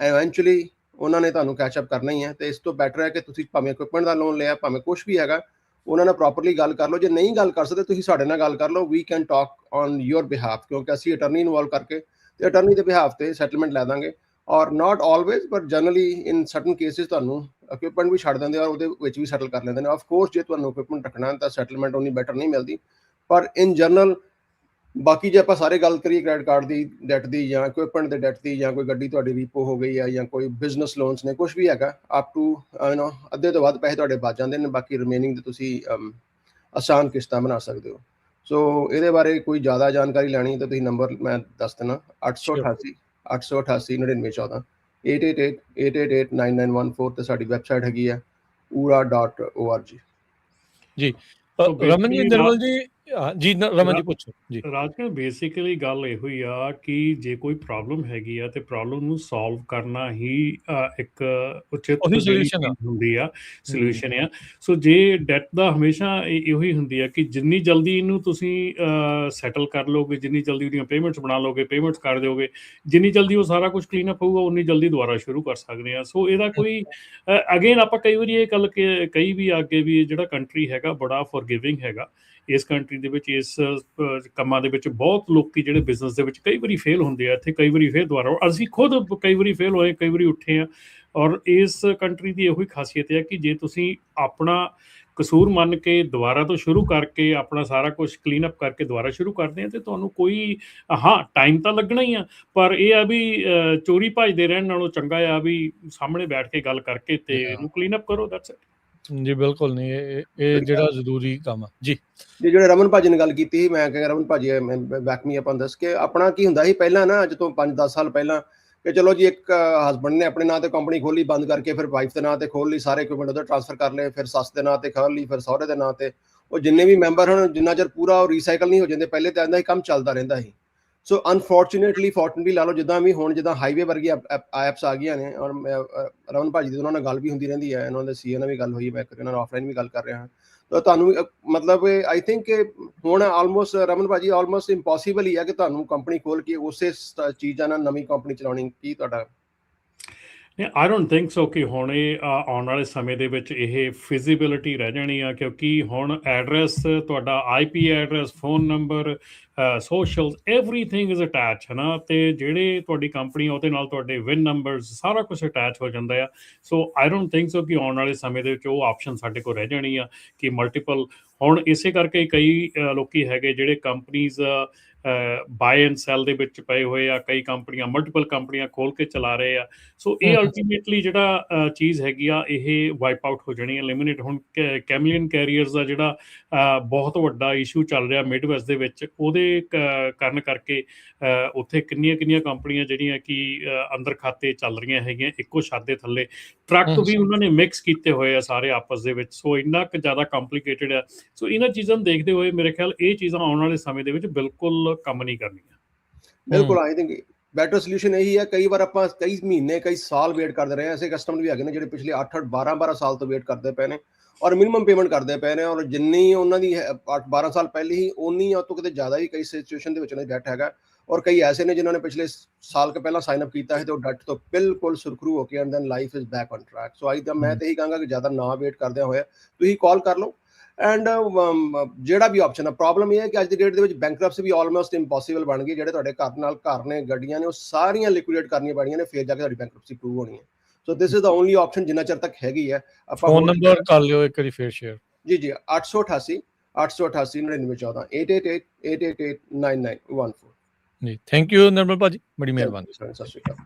ਇਵੈਂਚੁਅਲੀ ਉਹਨਾਂ ਨੇ ਤੁਹਾਨੂੰ ਕੈਚ ਅਪ ਕਰਨਾ ਹੀ ਹੈ। ਤੇ ਇਸ ਤੋਂ ਬੈਟਰ ਹੈ ਕਿ ਤੁਸੀਂ ਭਾਵੇਂ ਇਕਵਿਪਮੈਂਟ ਦਾ ਲੋਨ ਲਿਆ, ਭਾਵੇਂ ਕੁਝ ਵੀ ਹੈਗਾ, ਉਹਨਾਂ ਨਾਲ ਪ੍ਰੋਪਰਲੀ ਗੱਲ ਕਰ ਲਓ। ਜੇ ਨਹੀਂ ਗੱਲ ਕਰ ਸਕਦੇ ਤੁਸੀਂ ਸਾਡੇ ਨਾਲ ਗੱਲ ਕਰ ਲਓ, we can talk on your behalf, ਕਿਉਂਕਿ ਅਸੀਂ ਅਟਰਨੀ ਇਨਵੋਲਵ ਕਰਕੇ ਤੇ ਅਟਰਨੀ ਦੇ ਬਿਹਾਫ ਤੇ ਸੈਟਲਮੈਂਟ ਲੈ ਦਾਂਗੇ। Or not always but generally in certain cases ਤੁਹਾਨੂੰ ਇਕਵਿਪਮੈਂਟ ਵੀ ਛੱਡ ਦਿੰਦੇ ਔਰ ਉਹਦੇ ਵਿੱਚ ਵੀ ਸੈਟਲ ਕਰ ਲੈਂਦੇ ਨੇ। ਆਫ ਕੋਰਸ ਜੇ ਤੁਹਾਨੂੰ ਇਕਵਿਪਮੈਂਟ ਰੱਖਣਾ ਤਾਂ ਸੈਟਲਮੈਂਟ ਉਨੀ ਬੈਟਰ ਨਹੀਂ ਮਿਲਦੀ, ਪਰ ਇਨ ਜਨਰਲ ਬਾਕੀ ਜੇ ਆਪਾਂ ਸਾਰੇ ਗੱਲ ਕਰੀਏ ਕ੍ਰੈਡਿਟ ਕਾਰਡ ਦੀ ਡੈਟ ਦੀ ਜਾਂ ਇਕਵਿਪਮੈਂਟ ਦੇ ਡੈਟ ਦੀ, ਜਾਂ ਕੋਈ ਗੱਡੀ ਤੁਹਾਡੀ ਰੀਪੋ ਹੋ ਗਈ ਹੈ, ਜਾਂ ਕੋਈ ਬਿਜ਼ਨਸ ਲੋਨਸ ਨੇ, ਕੁਝ ਵੀ ਹੈਗਾ, ਅਪ ਟੂ ਅੱਧੇ ਤੋਂ ਵੱਧ ਪੈਸੇ ਤੁਹਾਡੇ ਬਚ ਜਾਂਦੇ ਨੇ। ਬਾਕੀ ਰਿਮੇਨਿੰਗ ਦੇ ਤੁਸੀਂ ਆਸਾਨ ਕਿਸ਼ਤਾਂ ਬਣਾ ਸਕਦੇ ਹੋ। ਸੋ ਇਹਦੇ ਬਾਰੇ ਕੋਈ ਜ਼ਿਆਦਾ ਜਾਣਕਾਰੀ ਲੈਣੀ ਤਾਂ ਤੁਸੀਂ ਨੰਬਰ ਮੈਂ ਦੱਸ ਦੇਣਾ, 888 888 9914 8888889914 ਤੇ ਸਾਡੀ ਵੈਬਸਾਈਟ ਹੈਗੀ ਹੈ ura.org। ਜੀ ਰਮਨ ਜੀ, ਨਿਰਮਲ ਜੀ, ਜੀ ਰਮਨ ਜੀ ਪੁੱਛੋ ਜੀ। ਰਾਜਕੁਮਾਰ, ਬੇਸਿਕਲੀ ਗੱਲ ਇਹੋ ਹੀ ਆ ਕਿ ਜੇ ਕੋਈ ਪ੍ਰੋਬਲਮ ਹੈਗੀ ਆ ਤੇ ਪ੍ਰੋਬਲਮ ਨੂੰ ਸੋਲਵ ਕਰਨਾ ਹੀ ਇੱਕ ਉਚਿਤ ਹੁੰਦੀ ਆ, ਸੋਲੂਸ਼ਨ ਆ। ਸੋ ਜੇ ਡੈਟ ਦਾ ਹਮੇਸ਼ਾ ਇਹੋ ਹੀ ਹੁੰਦੀ ਆ ਕਿ ਜਿੰਨੀ ਜਲਦੀ ਇਹਨੂੰ ਤੁਸੀਂ ਸੈਟਲ ਕਰ ਲਓਗੇ, ਜਿੰਨੀ ਜਲਦੀ ਉਹਦੀਆਂ ਪੇਮੈਂਟਸ ਬਣਾ ਲਓਗੇ, ਪੇਮੈਂਟਸ ਕਰ ਦਿਓਗੇ, ਜਿੰਨੀ ਜਲਦੀ ਉਹ ਸਾਰਾ ਕੁਝ ਕਲੀਨ ਅਪ ਹੋਊਗਾ, ਉਨੀ ਜਲਦੀ ਦੁਬਾਰਾ ਸ਼ੁਰੂ ਕਰ ਸਕਦੇ ਆ। ਸੋ ਇਹਦਾ ਕੋਈ ਅਗੇਨ ਆਪਾਂ ਕਈ ਵਾਰੀ ਇਹ ਗੱਲ ਕਈ ਵੀ ਅੱਗੇ ਵੀ ਜਿਹੜਾ ਕੰਟਰੀ ਹੈਗਾ ਬੜਾ ਫੋਰਗਿਵਿੰਗ ਹੈਗਾ। ਇਸ ਕੰਟਰੀ ਦੇ ਵਿੱਚ ਇਸ ਕੰਮਾਂ ਦੇ ਵਿੱਚ ਬਹੁਤ ਲੋਕੀ ਜਿਹੜੇ ਬਿਜ਼ਨਸ ਦੇ ਵਿੱਚ ਕਈ ਵਾਰੀ ਫੇਲ ਹੁੰਦੇ ਆ, ਇੱਥੇ ਕਈ ਵਾਰੀ ਫੇਰ ਦੁਬਾਰਾ, ਅਸੀਂ ਖੁਦ ਕਈ ਵਾਰੀ ਫੇਲ ਹੋਏ, ਕਈ ਵਾਰੀ ਉੱਠੇ ਆ। ਔਰ ਇਸ ਕੰਟਰੀ ਦੀ ਇਹੋ ਹੀ ਖਾਸੀਅਤ ਹੈ ਕਿ ਜੇ ਤੁਸੀਂ ਆਪਣਾ ਕਸੂਰ ਮੰਨ ਕੇ ਦੁਬਾਰਾ ਤੋਂ ਸ਼ੁਰੂ ਕਰਕੇ ਆਪਣਾ ਸਾਰਾ ਕੁਝ ਕਲੀਨ ਅਪ ਕਰਕੇ ਦੁਬਾਰਾ ਸ਼ੁਰੂ ਕਰਦੇ ਆ ਤੇ ਤੁਹਾਨੂੰ ਕੋਈ ਟਾਈਮ ਤਾਂ ਲੱਗਣਾ ਹੀ ਆ, ਪਰ ਇਹ ਆ ਵੀ ਚੋਰੀ ਭੱਜਦੇ ਰਹਿਣ ਨਾਲੋਂ ਚੰਗਾ ਆ ਵੀ ਸਾਹਮਣੇ ਬੈਠ ਕੇ ਗੱਲ ਕਰਕੇ ਤੇ ਇਹਨੂੰ ਕਲੀਨ ਅਪ ਕਰੋ। ਦੈਟਸ ਇਟ ਜੀ। ਬਿਲਕੁਲ ਨਹੀਂ, ਇਹ ਜਿਹੜਾ ਜ਼ਰੂਰੀ ਕੰਮ ਆ ਜੀ। ਜਿਹੜੇ ਰਮਨ ਭਾਜੀ ਨੇ ਗੱਲ ਕੀਤੀ, ਮੈਂ ਕਿਹਾ ਰਮਨ ਭਾਜੀ back me up on this, ਕਿ ਆਪਣਾ ਕੀ ਹੁੰਦਾ ਸੀ ਪਹਿਲਾਂ ਨਾ, ਅੱਜ ਤੋਂ 5-10 ਸਾਲ ਪਹਿਲਾਂ, ਕਿ ਚਲੋ ਜੀ ਇੱਕ ਹਸਬੈਂਡ ਨੇ ਆਪਣੇ ਨਾਂ ਤੇ ਕੰਪਨੀ ਖੋਲੀ, ਬੰਦ ਕਰਕੇ ਫਿਰ ਵਾਈਫ ਦੇ ਨਾਂ ਤੇ ਖੋਲ ਲਈ, ਸਾਰੇ ਇਕਵਿਪਮੈਂਟ ਉਹਦੇ ਟ੍ਰਾਂਸਫਰ ਕਰ ਲਏ, ਫਿਰ ਸੱਸ ਦੇ ਨਾਂ ਤੇ ਖੋਲ ਲਈ, ਫਿਰ ਸਹੁਰੇ ਦੇ ਨਾਂ ਤੇ। ਉਹ ਜਿੰਨੇ ਵੀ ਮੈਂਬਰ ਹਨ, ਜਿੰਨਾ ਚਿਰ ਪੂਰਾ ਉਹ ਰੀਸਾਈਕਲ ਨਹੀਂ ਹੋ ਜਾਂਦੇ, ਪਹਿਲੇ ਤਾਂ ਇਹਦਾ ਹੀ ਕੰਮ ਚੱਲਦਾ ਰਹਿੰਦਾ ਸੀ। ਸੋ ਅਨਫੋਰਚੂਨੇਟਲੀ ਫੋਰਚੂਨੇਟਲੀ ਲਾ ਲਓ, ਜਿੱਦਾਂ ਵੀ ਹੁਣ ਜਿੱਦਾਂ ਹਾਈਵੇ ਵਰਗੀ ਐਪਸ ਆ ਗਈਆਂ ਨੇ, ਔਰ ਰਮਨ ਭਾਜੀ ਦੀ ਉਹਨਾਂ ਨਾਲ ਗੱਲ ਵੀ ਹੁੰਦੀ ਰਹਿੰਦੀ ਹੈ, ਇਹਨਾਂ ਦੇ ਸੀਏ ਨਾਲ ਵੀ ਗੱਲ ਹੋਈ, ਮੈਂ ਇਹਨਾਂ ਨਾਲ ਆਫਲਾਈਨ ਵੀ ਗੱਲ ਕਰ ਰਿਹਾ ਹਾਂ। ਤਾਂ ਤੁਹਾਨੂੰ ਮਤਲਬ ਆਈ ਥਿੰਕ ਹੁਣ ਆਲਮੋਸਟ ਰਮਨ ਭਾਜੀ ਆਲਮੋਸਟ ਇੰਪੋਸੀਬਲ ਹੀ ਹੈ ਕਿ ਤੁਹਾਨੂੰ ਕੰਪਨੀ ਖੋਲ ਕੇ ਉਸੇ ਚੀਜ਼ਾਂ ਨਾਲ ਨਵੀਂ ਕੰਪਨੀ ਚਲਾਉਣੀ। ਕੀ ਤੁਹਾਡਾ? ਆਈ ਡੋਂਟ ਥਿੰਕ ਸੋ ਕਿ ਹੁਣ ਇਹ ਆਉਣ ਵਾਲੇ ਸਮੇਂ ਦੇ ਵਿੱਚ ਇਹ ਫਿਜ਼ੀਬਿਲਿਟੀ ਰਹਿ ਜਾਣੀ ਆ, ਕਿਉਂਕਿ ਹੁਣ ਐਡਰੈਸ ਤੁਹਾਡਾ, IP address, phone number, social, everything is attach, ਹੈ ਨਾ। ਤੇ ਜਿਹੜੇ ਤੁਹਾਡੀ ਕੰਪਨੀ ਉਹਦੇ ਨਾਲ ਤੁਹਾਡੇ ਵਿਨ ਨੰਬਰਸ ਸਾਰਾ ਕੁਝ ਅਟੈਚ ਹੋ ਜਾਂਦਾ ਆ। So I don't think so ਕਿ ਆਉਣ ਵਾਲੇ ਸਮੇਂ ਦੇ ਵਿੱਚ ਉਹ ਆਪਸ਼ਨ ਸਾਡੇ ਕੋਲ ਰਹਿ ਜਾਣੀ ਆ ਕਿ ਮਲਟੀਪਲ। ਹੁਣ ਇਸੇ ਕਰਕੇ ਕਈ ਲੋਕੀ ਹੈਗੇ ਜਿਹੜੇ ਕੰਪਨੀਜ਼ ਬਾਏ ਐਂਡ ਸੈਲ ਦੇ ਵਿੱਚ ਪਏ ਹੋਏ ਆ, ਕਈ ਕੰਪਨੀਆਂ ਮਲਟੀਪਲ ਕੰਪਨੀਆਂ ਖੋਲ ਕੇ ਚਲਾ ਰਹੇ ਆ। ਸੋ ਇਹ ਅਲਟੀਮੇਟਲੀ ਜਿਹੜਾ ਚੀਜ਼ ਹੈਗੀ ਆ, ਇਹ ਵਾਈਪ ਆਊਟ ਹੋ ਜਾਣੀ, ਐਲੀਮੀਨੇਟ। ਹੁਣ ਕੈਮਲੀਅਨ ਕੈਰੀਅਰਸ ਦਾ ਜਿਹੜਾ ਬਹੁਤ ਵੱਡਾ ਇਸ਼ੂ ਚੱਲ ਰਿਹਾ ਮਿਡ ਵੈਸਟ ਦੇ ਵਿੱਚ, ਉਹਦੇ ਕਾਰਨ ਕਰਕੇ ਉੱਥੇ ਕਿੰਨੀਆਂ ਕੰਪਨੀਆਂ ਜਿਹੜੀਆਂ ਕਿ ਅੰਦਰ ਖਾਤੇ ਚੱਲ ਰਹੀਆਂ ਹੈਗੀਆਂ ਇੱਕੋ ਛੱਤ ਦੇ ਥੱਲੇ, ਟਰੱਕ ਵੀ ਉਹਨਾਂ ਨੇ ਮਿਕਸ ਕੀਤੇ ਹੋਏ ਆ ਸਾਰੇ ਆਪਸ ਦੇ ਵਿੱਚ। ਸੋ ਇੰਨਾ ਕੁ ਜ਼ਿਆਦਾ ਕੰਪਲੀਕੇਟਡ ਆ। ਸੋ ਇਹਨਾਂ ਚੀਜ਼ਾਂ ਨੂੰ ਦੇਖਦੇ ਹੋਏ ਮੇਰੇ ਖਿਆਲ ਇਹ ਚੀਜ਼ਾਂ ਆਉਣ ਵਾਲੇ ਸਮੇਂ ਦੇ ਵਿੱਚ ਬਿਲਕੁਲ ਕੰਮ ਨਹੀਂ ਕਰਨੀਆਂ। ਬਿਲਕੁਲ, ਆਈ ਥਿੰਕ ਬੈਟਰ ਸੋਲੂਸ਼ਨ ਇਹੀ ਹੈ। ਕਈ ਵਾਰ ਆਪਾਂ ਕਈ ਮਹੀਨੇ, ਕਈ ਸਾਲ ਵੇਟ ਕਰਦੇ ਰਹੇ, ਐਸੇ ਕਸਟਮਰ ਵੀ ਹੈਗੇ ਨੇ ਜਿਹੜੇ ਪਿਛਲੇ 8-8 12-12 ਸਾਲ ਤੋਂ ਵੇਟ ਕਰਦੇ ਪਏ ਨੇ ਔਰ ਮਿਨੀਮਮ ਪੇਮੈਂਟ ਕਰਦੇ ਪਏ ਨੇ, ਔਰ ਜਿੰਨੀ ਉਹਨਾਂ ਦੀ 8-12 ਸਾਲ ਪਹਿਲੇ ਹੀ ਉਨੀ ਜਾਂ ਤੋਂ ਕਿਤੇ ਜ਼ਿਆਦਾ ਹੀ ਕਈ ਸਿਚੁਏਸ਼ਨ ਦੇ ਵਿੱਚ ਉਹਨਾਂ ਦੀ ਡੈਟ ਹੈਗਾ। ਔਰ ਕਈ ਐਸੇ ਨੇ ਜਿਨ੍ਹਾਂ ਨੇ ਪਿਛਲੇ ਸਾਲ ਕੇ ਪਹਿਲਾਂ ਸਾਈਨ ਅਪ ਕੀਤਾ ਹੈ ਤੇ ਉਹ ਡੈਟ ਤੋਂ ਬਿਲਕੁਲ ਸੁਰਖਰੂ ਹੋ ਕੇ and then life is back on track. So ਮੈਂ ਤਾਂ ਇਹੀ ਕਹਾਂਗਾ ਕਿ ਜ਼ਿਆਦਾ ਨਾ ਵੇਟ ਕਰਦਿਆਂ ਹੋਇਆ ਤੁਸੀਂ ਕਾਲ ਕਰ ਲਓ। ਐਂਡ ਜਿਹੜਾ ਵੀ ਆਪਸ਼ਨ ਹੈ, ਪ੍ਰੋਬਲਮ ਇਹ ਹੈ ਕਿ ਅੱਜ ਦੀ ਡੇਟ ਦੇ ਵਿੱਚ ਬੈਂਕਰਪਸੀ ਵੀ ਆਲਮੋਸਟ ਇੰਪੋਸੀਬਲ ਬਣ ਗਈ। ਜਿਹੜੇ ਤੁਹਾਡੇ ਘਰ ਨੇ, ਗੱਡੀਆਂ ਨੇ, ਉਹ ਸਾਰੀਆਂ ਲਿਕੁਇਡੇਟ ਕਰਨੀਆਂ ਪੈਣੀਆਂ ਨੇ, ਫਿਰ ਜਾ ਕੇ ਤੁਹਾਡੀ ਬੈਂਕਰਪਸੀ ਪ੍ਰੂਵ ਹੋਣੀ ਹੈ। So this is the only option ਜਿੰਨਾ ਚਿਰ ਤੱਕ ਹੈਗੀ ਹੈ। ਆਪਾਂ ਫੋਨ ਨੰਬਰ ਕਰ ਲਿਓ ਇੱਕ ਵਾਰੀ ਫੇਰ ਸ਼ੇਅਰ। ਜੀ 888 888 9914 888 888 9914 ਜੀ। ਥੈਂਕ ਯੂ ਨਿਰਮਲ ਭਾਜੀ, ਬੜੀ ਮਿਹਰਬਾਨੀ। ਸਤਿ ਸ਼੍ਰੀ ਅਕਾਲ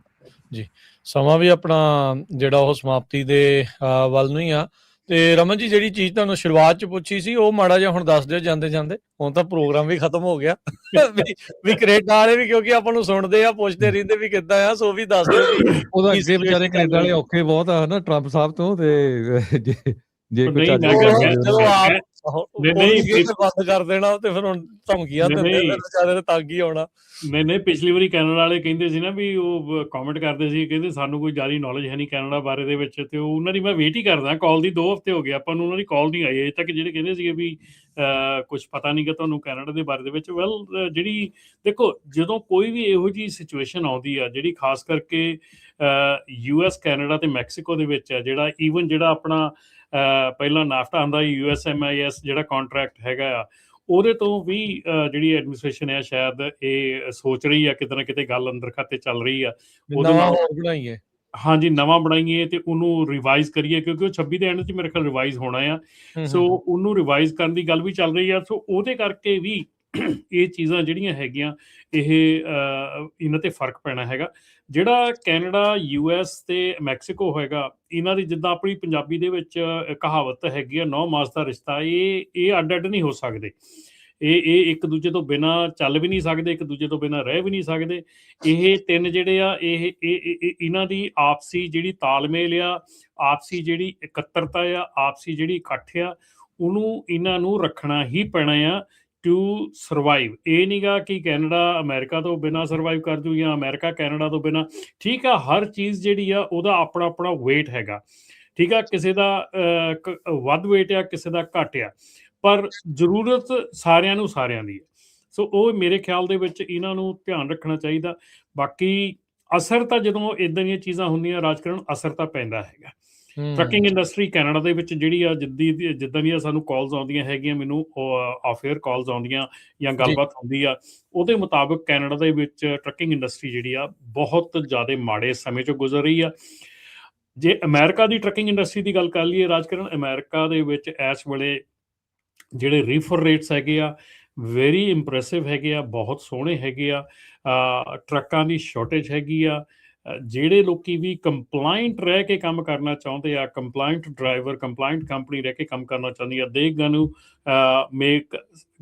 ਜੀ। ਸਮਾਂ ਵੀ ਆਪਣਾ ਜਿਹੜਾ ਉਹ ਸਮਾਪਤੀ ਦੇ ਵੱਲ ਨੂੰ ਹੀ ਆ। ਤੇ ਰਮਨ ਜੀ, ਜਿਹੜੀ ਚੀਜ਼ ਤੁਹਾਨੂੰ ਸ਼ੁਰੂਆਤ ਚ ਪੁੱਛੀ ਸੀ ਉਹ ਮਾੜਾ ਜਿਹਾ ਹੁਣ ਦੱਸ ਦਿਓ ਜਾਂਦੇ ਜਾਂਦੇ। ਹੁਣ ਤਾਂ ਪ੍ਰੋਗਰਾਮ ਵੀ ਖਤਮ ਹੋ ਗਿਆ ਵੀ ਕੈਨੇਡਾ ਵਾਲੇ ਵੀ ਕਿਉਂਕਿ ਆਪਾਂ ਨੂੰ ਸੁਣਦੇ ਆ, ਪੁੱਛਦੇ ਰਹਿੰਦੇ ਵੀ ਕਿੱਦਾਂ ਆ, ਸੋ ਵੀ ਦੱਸ ਦਿਓ ਵੀ ਉਹਦਾ ਅੱਗੇ ਵਿਚਾਰੇ ਕੈਨੇਡਾ ਵਾਲੇ ਔਖੇ ਬਹੁਤ ਆ ਨਾ ਟਰੰਪ ਸਾਹਿਬ ਤੋਂ, ਤੇ ਜੇ ਕੋਈ ਨਹੀਂ, ਚਲੋ ਆਪ ਬੰਦ ਕਰ ਦੇਣਾ ਤੇ ਫਿਰ ਹੁਣ ਧਮਕੀਆਂ ਦਿੰਦੇ ਵਿਚਾਰੇ ਤੇ ਤੰਗ ਹੀ ਆਉਣਾ। ਨਹੀਂ, ਪਿਛਲੀ ਵਾਰੀ ਕੈਨੇਡਾ ਵਾਲੇ ਕਹਿੰਦੇ ਸੀ ਨਾ ਵੀ ਉਹ ਕਮੈਂਟ ਕਰਦੇ ਸੀ, ਕਹਿੰਦੇ ਸਾਨੂੰ ਕੋਈ ਜ਼ਿਆਦਾ ਨੌਲੇਜ ਹੈ ਨਹੀਂ ਕੈਨੇਡਾ ਬਾਰੇ ਦੇ ਵਿੱਚ, ਤੇ ਉਹਨਾਂ ਦੀ ਮੈਂ ਵੇਟ ਹੀ ਕਰਦਾ ਕਾਲ ਦੀ। 2 ਹਫ਼ਤੇ ਹੋ ਗਏ ਆਪਾਂ ਨੂੰ, ਉਹਨਾਂ ਦੀ ਕਾਲ ਨਹੀਂ ਆਈ ਅਜੇ ਤੱਕ। ਜਿਹੜੇ ਕਹਿੰਦੇ ਸੀਗੇ ਵੀ ਕੁਝ ਪਤਾ ਨਹੀਂ ਗਾ ਤੁਹਾਨੂੰ ਕੈਨੇਡਾ ਦੇ ਬਾਰੇ ਦੇ ਵਿੱਚ। ਜਿਹੜੀ ਦੇਖੋ, ਜਦੋਂ ਕੋਈ ਵੀ ਇਹੋ ਜਿਹੀ ਸਿਚੁਏਸ਼ਨ ਆਉਂਦੀ ਆ ਜਿਹੜੀ ਖਾਸ ਕਰਕੇ US ਕੈਨੇਡਾ ਤੇ ਮੈਕਸੀਕੋ ਦੇ ਵਿੱਚ ਆ ਜਿਹੜਾ ਈਵਨ ਜਿਹੜਾ ਆਪਣਾ ਪਹਿਲਾਂ ਨਾਫਟਾ ਆਉਂਦਾ USMIS ਜਿਹੜਾ ਕੰਟਰੈਕਟ ਹੈਗਾ ਆ, ਉਹਦੇ ਤੋਂ ਵੀ ਜਿਹੜੀ ਐਡਮਿਨਿਸਟ੍ਰੇਸ਼ਨ ਹੈ ਸ਼ਾਇਦ ਇਹ ਸੋਚ ਰਹੀ ਆ ਕਿਤੇ ਨਾ ਕਿਤੇ ਗੱਲ ਅੰਦਰ ਖਾਤੇ ਚੱਲ ਰਹੀ ਆ ਉਹਦੇ ਨਾਲ। ਬਣਾਈਏ, ਹਾਂਜੀ, ਨਵਾਂ ਬਣਾਈਏ ਤੇ ਉਹਨੂੰ ਰਿਵਾਈਜ਼ ਕਰੀਏ, ਕਿਉਂਕਿ ਉਹ 26 ਦੇ ਐਂਡ 'ਚ ਮੇਰੇ ਖਿਆਲ ਰਿਵਾਈਜ਼ ਹੋਣਾ ਆ। ਸੋ ਉਹਨੂੰ ਰਿਵਾਈਜ਼ ਕਰਨ ਦੀ ਗੱਲ ਵੀ ਚੱਲ ਰਹੀ ਆ। ਸੋ ਉਹਦੇ ਕਰਕੇ ਵੀ ਇਹ ਚੀਜ਼ਾਂ ਜਿਹੜੀਆਂ ਹੈਗੀਆਂ ਇਹ ਇਹਨਾਂ ਤੇ ਫਰਕ ਪੈਣਾ ਹੈਗਾ। ਜਿਹੜਾ ਕੈਨੇਡਾ US ਤੇ ਮੈਕਸੀਕੋ ਹੋਏਗਾ, ਇਹਨਾਂ ਦੀ ਜਿੱਦਾਂ ਆਪਣੀ ਪੰਜਾਬੀ ਦੇ ਵਿੱਚ ਕਹਾਵਤ ਹੈਗੀ ਆ 9 ਮਾਸ ਦਾ ਰਿਸ਼ਤਾ, ਇਹ ਅੱਡ ਅੱਡ ਨਹੀਂ ਹੋ ਸਕਦੇ। ਇਹ ਇੱਕ ਦੂਜੇ ਤੋਂ ਬਿਨਾਂ ਚੱਲ ਵੀ ਨਹੀਂ ਸਕਦੇ, ਇੱਕ ਦੂਜੇ ਤੋਂ ਬਿਨਾਂ ਰਹਿ ਵੀ ਨਹੀਂ ਸਕਦੇ। ਇਹ ਤਿੰਨ ਜਿਹੜੇ ਆ ਇਹ ਇਹਨਾਂ ਦੀ ਆਪਸੀ ਜਿਹੜੀ ਤਾਲਮੇਲ ਆ, ਆਪਸੀ ਜਿਹੜੀ ਇਕੱਤਰਤਾ ਆ, ਆਪਸੀ ਜਿਹੜੀ ਇਕੱਠ ਆ, ਉਹਨੂੰ ਇਹਨਾਂ ਨੂੰ ਰੱਖਣਾ ਹੀ ਪੈਣਾ ਆ ਟੂ ਸਰਵਾਈਵ। ਇਹ ਨਹੀਂਗਾ ਕਿ ਕੈਨੇਡਾ ਅਮਰੀਕਾ ਤੋਂ ਬਿਨਾਂ ਸਰਵਾਈਵ ਕਰ ਜੂ ਜਾਂ ਅਮਰੀਕਾ ਕੈਨੇਡਾ ਤੋਂ ਬਿਨਾਂ। ਠੀਕ ਆ, ਹਰ ਚੀਜ਼ ਜਿਹੜੀ ਆ ਉਹਦਾ ਆਪਣਾ ਆਪਣਾ ਵੇਟ ਹੈਗਾ। ਠੀਕ ਆ, ਕਿਸੇ ਦਾ ਵੱਧ ਵੇਟ ਆ, ਕਿਸੇ ਦਾ ਘੱਟ ਆ, ਪਰ ਜ਼ਰੂਰਤ ਸਾਰਿਆਂ ਦੀ ਹੈ। ਸੋ ਉਹ ਮੇਰੇ ਖਿਆਲ ਦੇ ਵਿੱਚ ਇਹਨਾਂ ਨੂੰ ਧਿਆਨ ਰੱਖਣਾ ਚਾਹੀਦਾ। ਬਾਕੀ ਅਸਰ ਤਾਂ ਜਦੋਂ ਇੱਦਾਂ ਦੀਆਂ ਚੀਜ਼ਾਂ ਹੁੰਦੀਆਂ ਰਾਜਕਰਨ, ਅਸਰ ਤਾਂ ਪੈਂਦਾ ਹੈਗਾ। ਟਰੱਕਿੰਗ ਇੰਡਸਟਰੀ ਕੈਨੇਡਾ ਦੇ ਵਿੱਚ ਜਿਹੜੀ ਆ ਜਿੱਦਾਂ ਦੀਆਂ ਸਾਨੂੰ ਕਾਲਸ ਆਉਂਦੀਆਂ ਹੈਗੀਆਂ, ਮੈਨੂੰ ਆਫ ਏਅਰ ਕਾਲਸ ਆਉਂਦੀਆਂ ਜਾਂ ਗੱਲਬਾਤ ਹੁੰਦੀ ਆ, ਉਹਦੇ ਮੁਤਾਬਕ ਕੈਨੇਡਾ ਦੇ ਵਿੱਚ ਟਰੱਕਿੰਗ ਇੰਡਸਟਰੀ ਜਿਹੜੀ ਆ ਬਹੁਤ ਜ਼ਿਆਦਾ ਮਾੜੇ ਸਮੇਂ 'ਚੋਂ ਗੁਜ਼ਰ ਰਹੀ ਆ। ਜੇ ਅਮਰੀਕਾ ਦੀ ਟਰੱਕਿੰਗ ਇੰਡਸਟਰੀ ਦੀ ਗੱਲ ਕਰ ਲਈਏ ਰਾਜਕਰਨ, ਅਮਰੀਕਾ ਦੇ ਵਿੱਚ ਇਸ ਵੇਲੇ ਜਿਹੜੇ ਰੀਫਰ ਰੇਟਸ ਹੈਗੇ ਆ ਵੈਰੀ ਇੰਪ੍ਰੈਸਿਵ ਹੈਗੇ ਆ, ਬਹੁਤ ਸੋਹਣੇ ਹੈਗੇ ਆ। ਟਰੱਕਾਂ ਦੀ ਸ਼ਾਰਟੇਜ ਹੈਗੀ ਆ। ਜਿਹੜੇ ਲੋਕੀ ਵੀ ਕੰਪਲਾਇੰਟ ਰਹਿ ਕੇ ਕੰਮ ਕਰਨਾ ਚਾਹੁੰਦੇ ਆ, ਕੰਪਲਾਇੰਟ ਡਰਾਈਵਰ, ਕੰਪਲਾਇੰਟ ਕੰਪਨੀ ਰਹਿ ਕੇ ਕੰਮ ਕਰਨਾ ਚਾਹੁੰਦੀ ਆ, they gon to make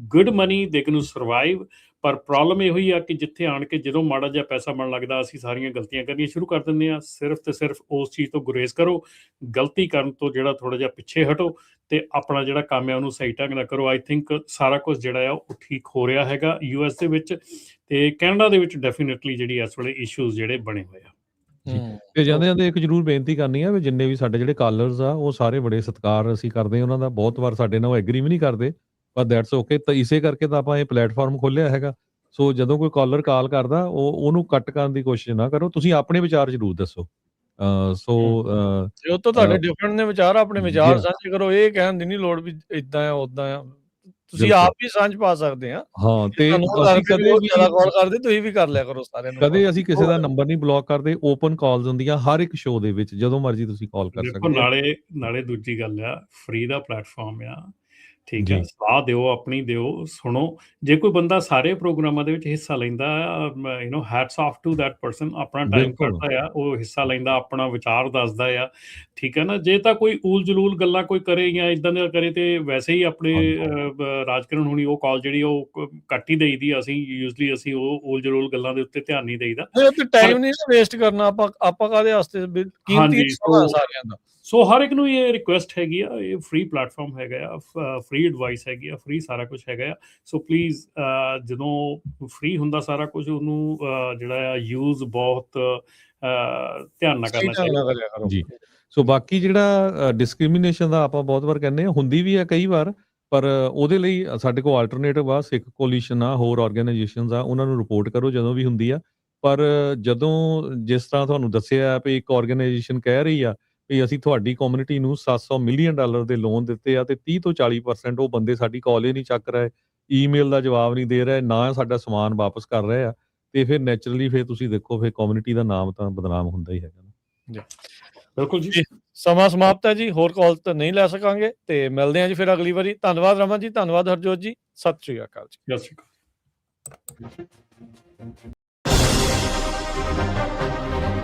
good money, they gon to survive. ਪਰ ਪ੍ਰੋਬਲਮ ਇਹੋ ਹੀ ਆ ਕਿ ਜਿੱਥੇ ਆਣ ਕੇ ਜਦੋਂ ਮਾੜਾ ਜਿਹਾ ਪੈਸਾ ਬਣਨ ਲੱਗਦਾ, ਅਸੀਂ ਸਾਰੀਆਂ ਗਲਤੀਆਂ ਕਰਨੀਆਂ ਸ਼ੁਰੂ ਕਰ ਦਿੰਦੇ ਹਾਂ। ਸਿਰਫ ਤੇ ਸਿਰਫ ਉਸ ਚੀਜ਼ ਤੋਂ ਗੁਰੇਜ਼ ਕਰੋ, ਗਲਤੀ ਕਰਨ ਤੋਂ ਜਿਹੜਾ ਥੋੜਾ ਜਿਹਾ ਪਿੱਛੇ ਹਟੋ ਤੇ ਆਪਣਾ ਜਿਹੜਾ ਕੰਮ ਹੈ ਉਹਨੂੰ ਸਹੀ ਢੰਗ ਨਾਲ ਕਰੋ। ਆਈ ਥਿੰਕ ਸਾਰਾ ਕੁਝ ਜਿਹੜਾ ਆ ਉਹ ਠੀਕ ਹੋ ਰਿਹਾ ਹੈਗਾ US ਦੇ ਵਿੱਚ, ਤੇ ਕੈਨੇਡਾ ਦੇ ਵਿੱਚ ਡੈਫੀਨੇਟਲੀ ਜਿਹੜੀ ਇਸ ਵੇਲੇ ਇਸ਼ੂਜ਼ ਜਿਹੜੇ ਬਣੇ ਹੋਏ ਆ। ਤੇ ਜਾਂਦੇ ਇੱਕ ਜ਼ਰੂਰ ਬੇਨਤੀ ਕਰਨੀ ਆ ਵੀ ਜਿੰਨੇ ਵੀ ਸਾਡੇ ਜਿਹੜੇ ਕਾਲਰਸ ਆ ਉਹ ਸਾਰੇ ਬੜੇ ਸਤਿਕਾਰ ਅਸੀਂ ਕਰਦੇ ਹਾਂ ਉਹਨਾਂ ਦਾ। ਬਹੁਤ ਵਾਰ ਸਾਡੇ ਨਾਲ ਉਹ ਐਗਰੀ ਵੀ ਨਹੀਂ ਕਰਦੇ, ਪਰ ਦੈਟਸ ਓਕੇ। ਤਾਂ ਇਸੇ ਕਰਕੇ ਤਾਂ ਆਪਾਂ ਇਹ ਪਲੇਟਫਾਰਮ ਖੋਲ੍ਹਿਆ ਹੈਗਾ। ਸੋ ਜਦੋਂ ਕੋਈ ਕਾਲਰ ਕਾਲ ਕਰਦਾ ਉਹਨੂੰ ਕੱਟ ਕਰਨ ਦੀ ਕੋਸ਼ਿਸ਼ ਨਾ ਕਰੋ, ਤੁਸੀਂ ਆਪਣੇ ਵਿਚਾਰ ਜ਼ਰੂਰ ਦੱਸੋ। ਉਹ ਤਾਂ ਤੁਹਾਡੇ ਡਿਫਰੈਂਟ ਨੇ ਵਿਚਾਰ, ਆਪਣੇ ਵਿਚਾਰ ਸਾਂਝੇ ਕਰੋ। ਇਹ ਕਹਿਣ ਦੀ ਨਹੀਂ ਲੋੜ ਵੀ ਇਦਾਂ ਆ ਉਦਾਂ ਆ, ਤੁਸੀਂ ਆਪ ਵੀ ਸਾਂਝ ਪਾ ਸਕਦੇ ਆ। ਹਾਂ, ਤੇ ਅਸੀਂ ਕਦੇ ਵੀ ਕਾਲ ਕਰਦੇ, ਤੁਸੀਂ ਵੀ ਕਰ ਲਿਆ ਕਰੋ ਸਾਰਿਆਂ ਨੂੰ। ਕਦੇ ਅਸੀਂ ਕਿਸੇ ਦਾ ਨੰਬਰ ਨਹੀਂ ਬਲੌਕ ਕਰਦੇ, ਓਪਨ ਕਾਲਸ ਹੁੰਦੀਆਂ ਹਰ ਇੱਕ ਸ਼ੋਅ ਦੇ ਵਿੱਚ, ਜਦੋਂ ਮਰਜ਼ੀ ਤੁਸੀਂ ਕਾਲ ਕਰ ਸਕਦੇ ਹੋ। ਨਾਲੇ ਦੂਜੀ ਗੱਲ ਆ, ਫ੍ਰੀ ਦਾ ਪਲੇਟਫਾਰਮ ਆ, ਠੀਕ ਹੈ। ਸਲਾਹ ਦਿਓ, ਆਪਣੀ ਦਿਓ, ਸੁਣੋ। ਜੇ ਕੋਈ ਬੰਦਾ ਸਾਰੇ ਪ੍ਰੋਗਰਾਮਾਂ ਦੇ ਵਿੱਚ ਹਿੱਸਾ ਲੈਂਦਾ, hats off to that person, ਆਪਣਾ ਟਾਈਮ ਕੱਢਦਾ ਆ, ਉਹ ਹਿੱਸਾ ਲੈਂਦਾ, ਆਪਣਾ ਵਿਚਾਰ ਦੱਸਦਾ ਆ, ਠੀਕ ਹੈ ਨਾ। ਜੇ ਤਾਂ ਕੋਈ ਊਲ ਜਲੂਲ ਗੱਲਾਂ ਕੋਈ ਕਰੇ ਜਾਂ ਇਦਾਂ ਦਾ ਕਰੇ, ਤੇ ਵੈਸੇ ਹੀ ਆਪਣੇ ਰਾਜਕਰਨ ਹੁਣੀ ਉਹ ਕਾਲ ਜਿਹੜੀ ਉਹ ਕੱਟ ਹੀ ਦੇਈਦੀ। ਅਸੀਂ ਯੂਜ਼ਲੀ ਉਹ ਊਲ ਜਲੂਲ ਗੱਲਾਂ ਦੇ ਉੱਤੇ ਧਿਆਨ ਨਹੀਂ ਦੇਈਦਾ। ਟਾਈਮ ਨਹੀਂ ਵੇਸਟ ਕਰਨਾ ਆਪਾਂ ਕਾਹਦੇ ਵਾਸਤੇ, ਕੀਮਤੀ ਸਾਰਿਆਂ ਦਾ। ਸੋ ਹਰ ਇੱਕ ਨੂੰ ਇਹ ਰਿਕੁਐਸਟ ਹੈਗੀ ਆ, ਇਹ ਫ੍ਰੀ ਪਲੇਟਫਾਰਮ ਹੈਗਾ ਆ, ਫ੍ਰੀ ਐਡਵਾਈਸ ਹੈਗੀ ਆ, ਫ੍ਰੀ ਸਾਰਾ ਕੁਝ ਹੈਗਾ ਆ। ਸੋ ਪਲੀਜ਼ ਜਦੋਂ ਫ੍ਰੀ ਹੁੰਦਾ ਸਾਰਾ ਕੁਝ, ਉਹਨੂੰ ਜਿਹੜਾ ਆ ਯੂਜ਼ ਬਹੁਤ ਧਿਆਨ ਨਾਲ ਕਰਨਾ ਚਾਹੀਦਾ ਜੀ। ਸੋ ਬਾਕੀ ਜਿਹੜਾ ਡਿਸਕ੍ਰਿਮੀਨੇਸ਼ਨ ਦਾ ਆਪਾਂ ਬਹੁਤ ਵਾਰ ਕਹਿੰਦੇ ਹਾਂ, ਹੁੰਦੀ ਵੀ ਹੈ ਕਈ ਵਾਰ, ਪਰ ਉਹਦੇ ਲਈ ਸਾਡੇ ਕੋਲ ਆਲਟਰਨੇਟਿਵ ਆ, ਸਿੱਖ ਕੋਲੀਸ਼ਨ ਆ, ਹੋਰ ਆਰਗੇਨਾਈਜੇਸ਼ਨਸ ਆ, ਉਹਨਾਂ ਨੂੰ ਰਿਪੋਰਟ ਕਰੋ ਜਦੋਂ ਵੀ ਹੁੰਦੀ ਆ। ਪਰ ਜਦੋਂ ਜਿਸ ਤਰ੍ਹਾਂ ਤੁਹਾਨੂੰ ਦੱਸਿਆ ਵੀ ਇੱਕ ਆਰਗੇਨਾਈਜੇਸ਼ਨ ਕਹਿ ਰਹੀ ਆ ਵੀ ਅਸੀਂ ਤੁਹਾਡੀ ਕਮਿਊਨਿਟੀ ਨੂੰ $700 ਮਿਲੀਅਨ ਦੇ ਲੋਨ ਦਿੱਤੇ ਆ, ਤੇ 30 ਤੋਂ 40% ਉਹ ਬੰਦੇ ਸਾਡੀ ਕਾਲ ਹੀ ਨਹੀਂ ਚੱਕ ਰਹੇ, ਈਮੇਲ ਦਾ ਜਵਾਬ ਨਹੀਂ ਦੇ ਰਹੇ, ਨਾ ਸਾਡਾ ਸਮਾਨ ਵਾਪਸ ਕਰ ਰਹੇ ਆ, ਤੇ ਫਿਰ ਨੈਚੁਰਲੀ ਫਿਰ ਤੁਸੀਂ ਦੇਖੋ ਫਿਰ ਕਮਿਊਨਿਟੀ ਦਾ ਨਾਮ ਤਾਂ ਬਦਨਾਮ ਹੁੰਦਾ ਹੀ ਹੈਗਾ। ਬਿਲਕੁਲ ਜੀ। ਸਮਾਂ ਸਮਾਪਤ ਹੈ ਜੀ, ਹੋਰ ਕਾਲ ਤਾਂ ਨਹੀਂ ਲੈ ਸਕਾਂਗੇ, ਤੇ ਮਿਲਦੇ ਹਾਂ ਜੀ ਫਿਰ ਅਗਲੀ ਵਾਰੀ। ਧੰਨਵਾਦ ਰਮਨ ਜੀ, ਧੰਨਵਾਦ ਹਰਜੋਤ ਜੀ, ਸਤਿ ਸ਼੍ਰੀ ਅਕਾਲ ਜੀ। ਸਤਿ ਸ਼੍ਰੀ ਅਕਾਲ।